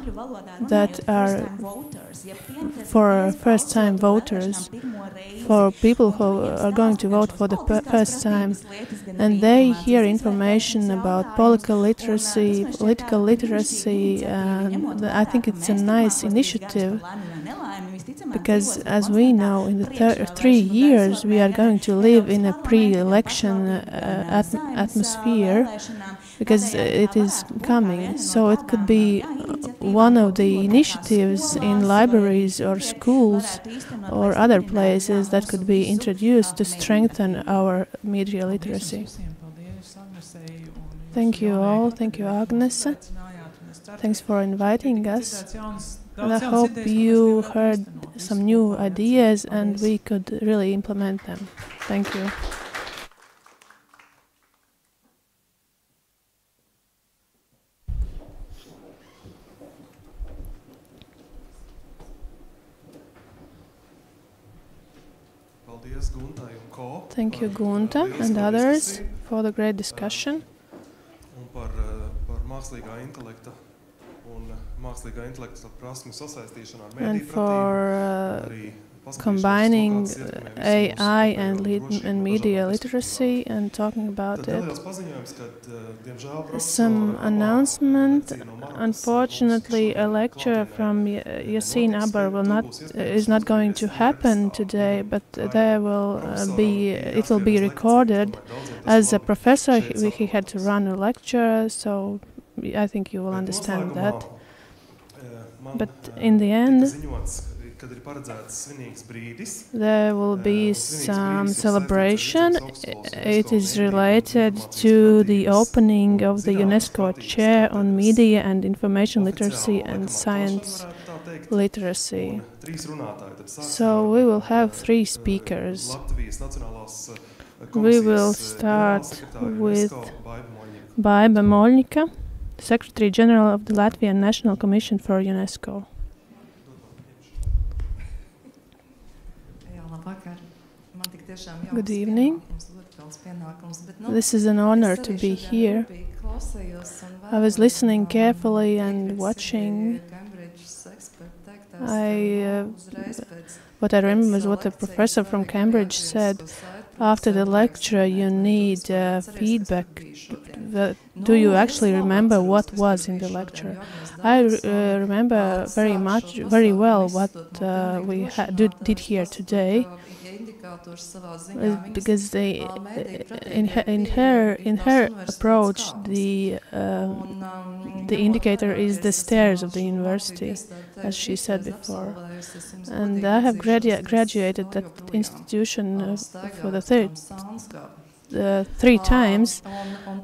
that are for first-time voters, for people who are going to vote for the first time, and they hear information about political literacy, and I think it's a nice initiative. Because, as we know, in the 3 years we are going to live in a pre-election atmosphere, because it is coming. So it could be one of the initiatives in libraries or schools or other places that could be introduced to strengthen our media literacy. Thank you all. Thank you, Agnes. Thanks for inviting us. And I hope you heard some new ideas and we could really implement them. Thank you. Thank you, Gunta and others, for the great discussion. And for combining AI and media literacy and talking about it. Some announcement. Unfortunately, a lecture from Yasin Abar is not going to happen today, but there will it will be recorded. As a professor, he had to run a lecture, so I think you will understand that. But in the end, there will be some celebration. It is related to the opening of the UNESCO Chair on Media and Information Literacy and Science Literacy. So we will have 3 speakers. We will start with Baiba Moļņika, Secretary General of the Latvian National Commission for UNESCO. Good evening. This is an honor to be here. I was listening carefully and watching. What I remember is what the professor from Cambridge said. After the lecture, you need feedback. Do you actually remember what was in the lecture? I remember very well what we did here today. Because in her approach, the indicator is the stairs of the university, as she said before. And I have graduated that institution for the 3 times,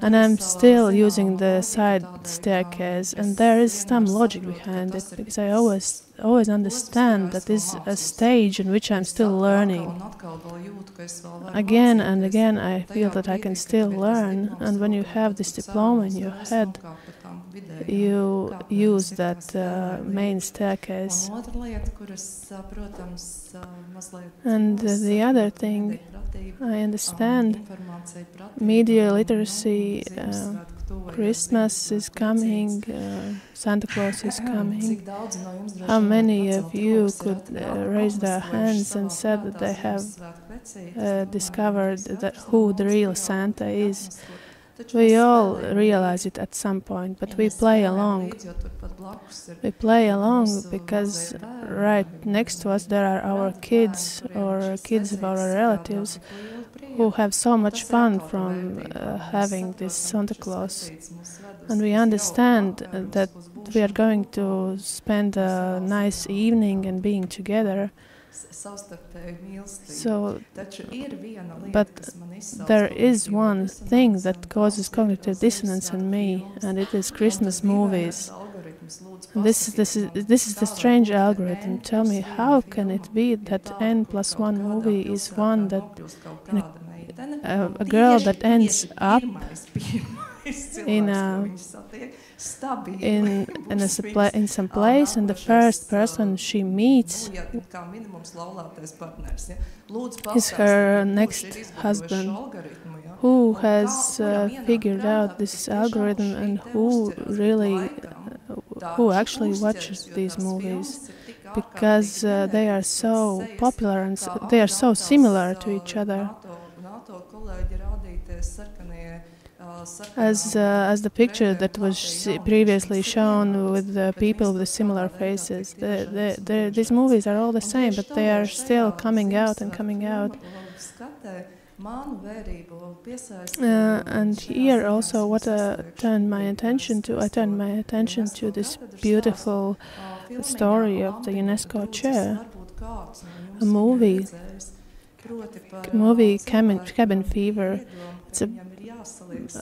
and I'm still using the side staircase, and there is some logic behind it, because I always understand that this is a stage in which I'm still learning. Again and again I feel that I can still learn, and when you have this diploma in your head, you use that main staircase. And the other thing, I understand media literacy, Christmas is coming, Santa Claus is coming. How many of you could raise their hands and said that they have discovered who the real Santa is? We all realize it at some point, but we play along. We play along because right next to us there are our kids or kids of our relatives who have so much fun from having this Santa Claus. And we understand that we are going to spend a nice evening and being together. So, but there is one thing that causes cognitive dissonance in me, and it is Christmas movies. And this is the strange algorithm. Tell me, how can it be that N+1 movie is one that a girl that ends up in some place, and the first person she meets is her next husband, who has figured out this algorithm and who actually watches these movies, because they are so popular and they are so similar to each other. As the picture that was previously shown with the people with the similar faces, these movies are all the same, but they are still coming out and coming out. And here also what turned my attention to, I turned my attention to this beautiful story of the UNESCO chair, a movie Cabin Fever. It's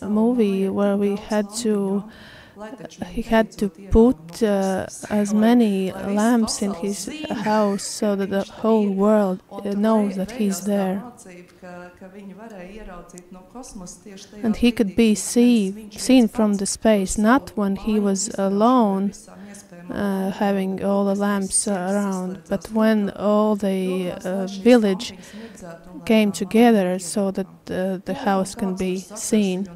a movie where he had to put as many lamps in his house so that the whole world knows that he's there. And he could be seen from the space, not when he was alone, having all the lamps around, but when all the village came together so that the house can be seen.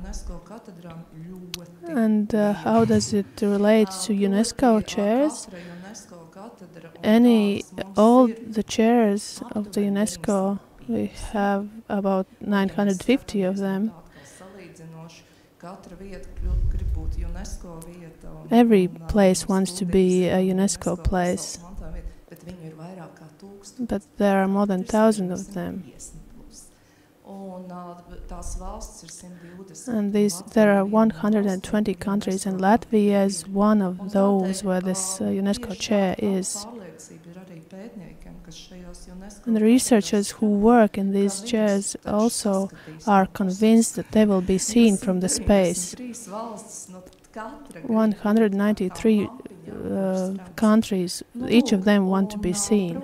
And how does it relate to UNESCO chairs? All the chairs of the UNESCO, we have about 950 of them. Every place wants to be a UNESCO place, but there are more than 1,000 of them. And there are 120 countries, and Latvia is one of those where this UNESCO chair is. And the researchers who work in these chairs also are convinced that they will be seen from the space. 193 countries, each of them want to be seen.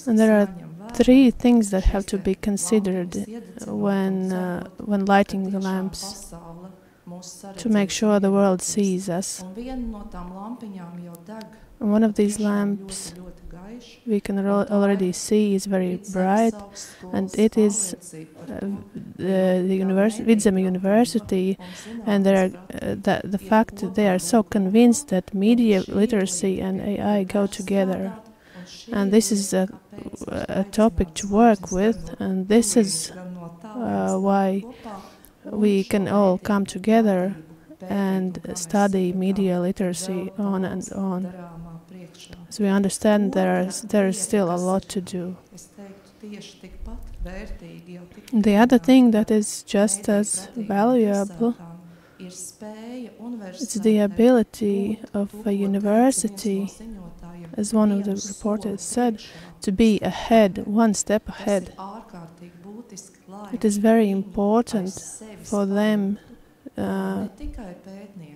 And there are three things that have to be considered when lighting the lamps to make sure the world sees us. And one of these lamps we can already see is very bright, and it is the Vidzeme University, and the fact that they are so convinced that media literacy and AI go together. And this is a topic to work with, and this is why we can all come together and study media literacy on and on. So we understand there is still a lot to do. The other thing that is just as valuable is the ability of a university, as one of the reporters said, to be ahead, one step ahead. It is very important for them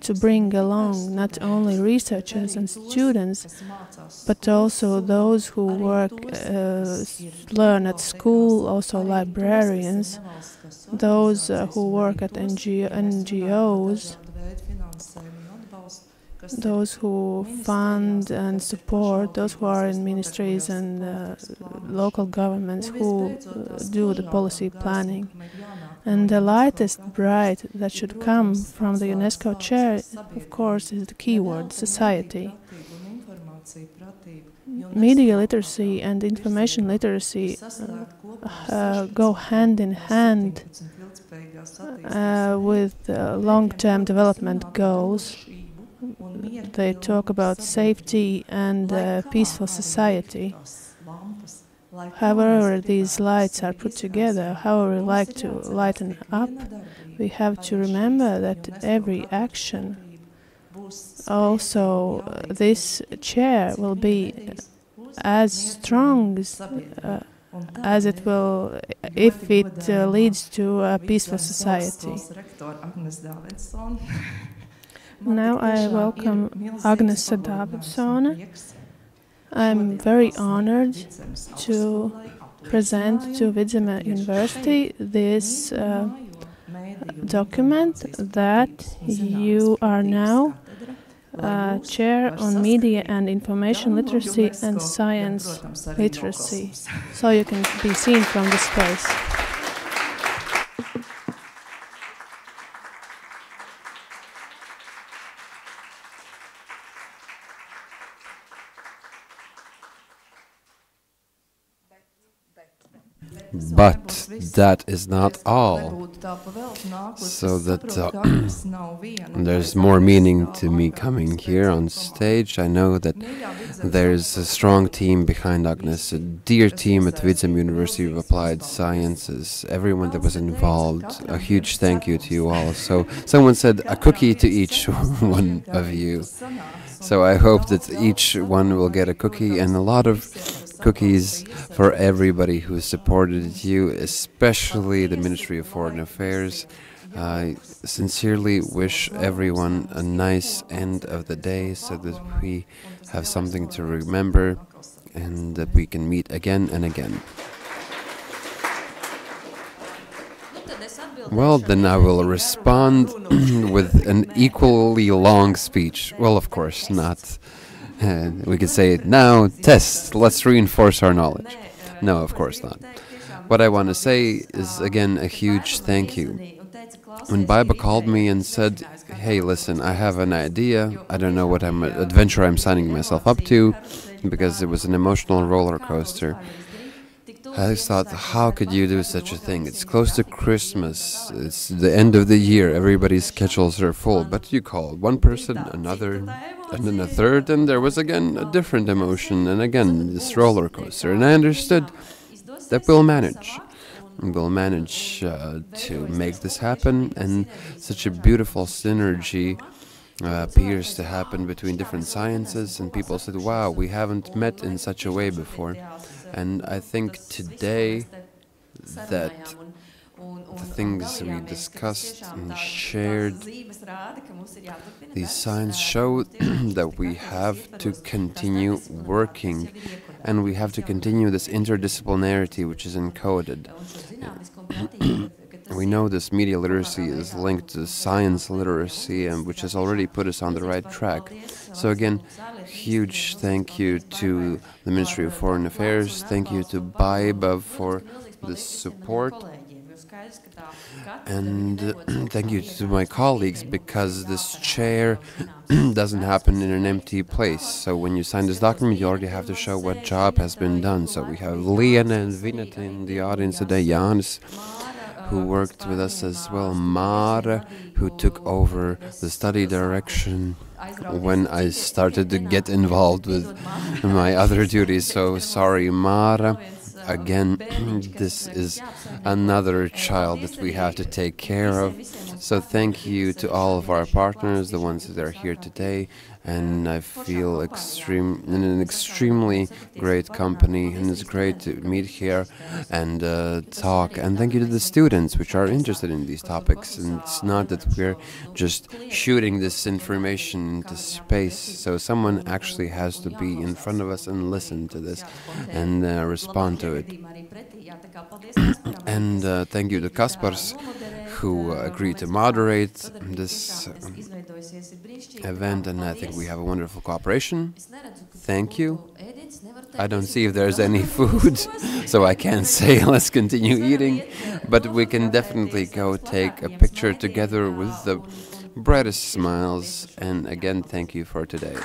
to bring along not only researchers and students, but also those who learn at school, also librarians, those who work at NGOs, those who fund and support, those who are in ministries and local governments who do the policy planning. And the lightest bright that should come from the UNESCO chair, of course, is the keyword, society. Media literacy and information literacy go hand in hand with long-term development goals. They talk about safety and peaceful society. However these lights are put together, however we like to lighten up, we have to remember that every action, also this chair will be as strong as it will if it leads to a peaceful society. Now I welcome Augsne Tavai. I'm very honored to present to Vidzeme University this document that you are now chair on media and information literacy and science literacy, so you can be seen from the space. But that is not all. So that there's more meaning to me coming here on stage. I know that there's a strong team behind Agnes, a dear team at Vidzeme University of Applied Sciences, everyone that was involved. A huge thank you to you all. So someone said a cookie to each one of you. So I hope that each one will get a cookie, and a lot of cookies for everybody who supported you, especially the Ministry of Foreign Affairs. I sincerely wish everyone a nice end of the day so that we have something to remember and that we can meet again and again. Well, then I will respond with an equally long speech. Well, of course not. We could say, now, test, let's reinforce our knowledge. No, of course not. What I want to say is, again, a huge thank you. When Baiba called me and said, hey, listen, I have an idea, I don't know what adventure I'm signing myself up to, because it was an emotional roller coaster. I thought, how could you do such a thing? It's close to Christmas, it's the end of the year, everybody's schedules are full, but you call one person, another, and then a third, and there was again a different emotion, and again this roller coaster, and I understood that we'll manage. We'll manage to make this happen, and such a beautiful synergy appears to happen between different sciences, and people said, wow, we haven't met in such a way before. And I think today that the things we discussed and shared, these signs show that we have to continue working, and we have to continue this interdisciplinarity which is encoded. We know this media literacy is linked to science literacy, and which has already put us on the right track. So again, huge thank you to the Ministry of Foreign Affairs, thank you to Baiba for the support, and thank you to my colleagues, because this chair doesn't happen in an empty place. So when you sign this document, you already have to show what job has been done. So we have Liana and Vineta in the audience today, Janis, who worked with us as well, Mara, who took over the study direction when I started to get involved with my other duties. So sorry, Mara. Again, this is another child that we have to take care of. So thank you to all of our partners, the ones that are here today. And I feel in an extremely great company, and it's great to meet here and talk. And thank you to the students which are interested in these topics. And it's not that we're just shooting this information into space. So someone actually has to be in front of us and listen to this and respond to it. And thank you to Kaspars, who agreed to moderate this event, and I think we have a wonderful cooperation. Thank you. I don't see if there's any food, so I can't say let's continue eating, but we can definitely go take a picture together with the brightest smiles, and again, thank you for today.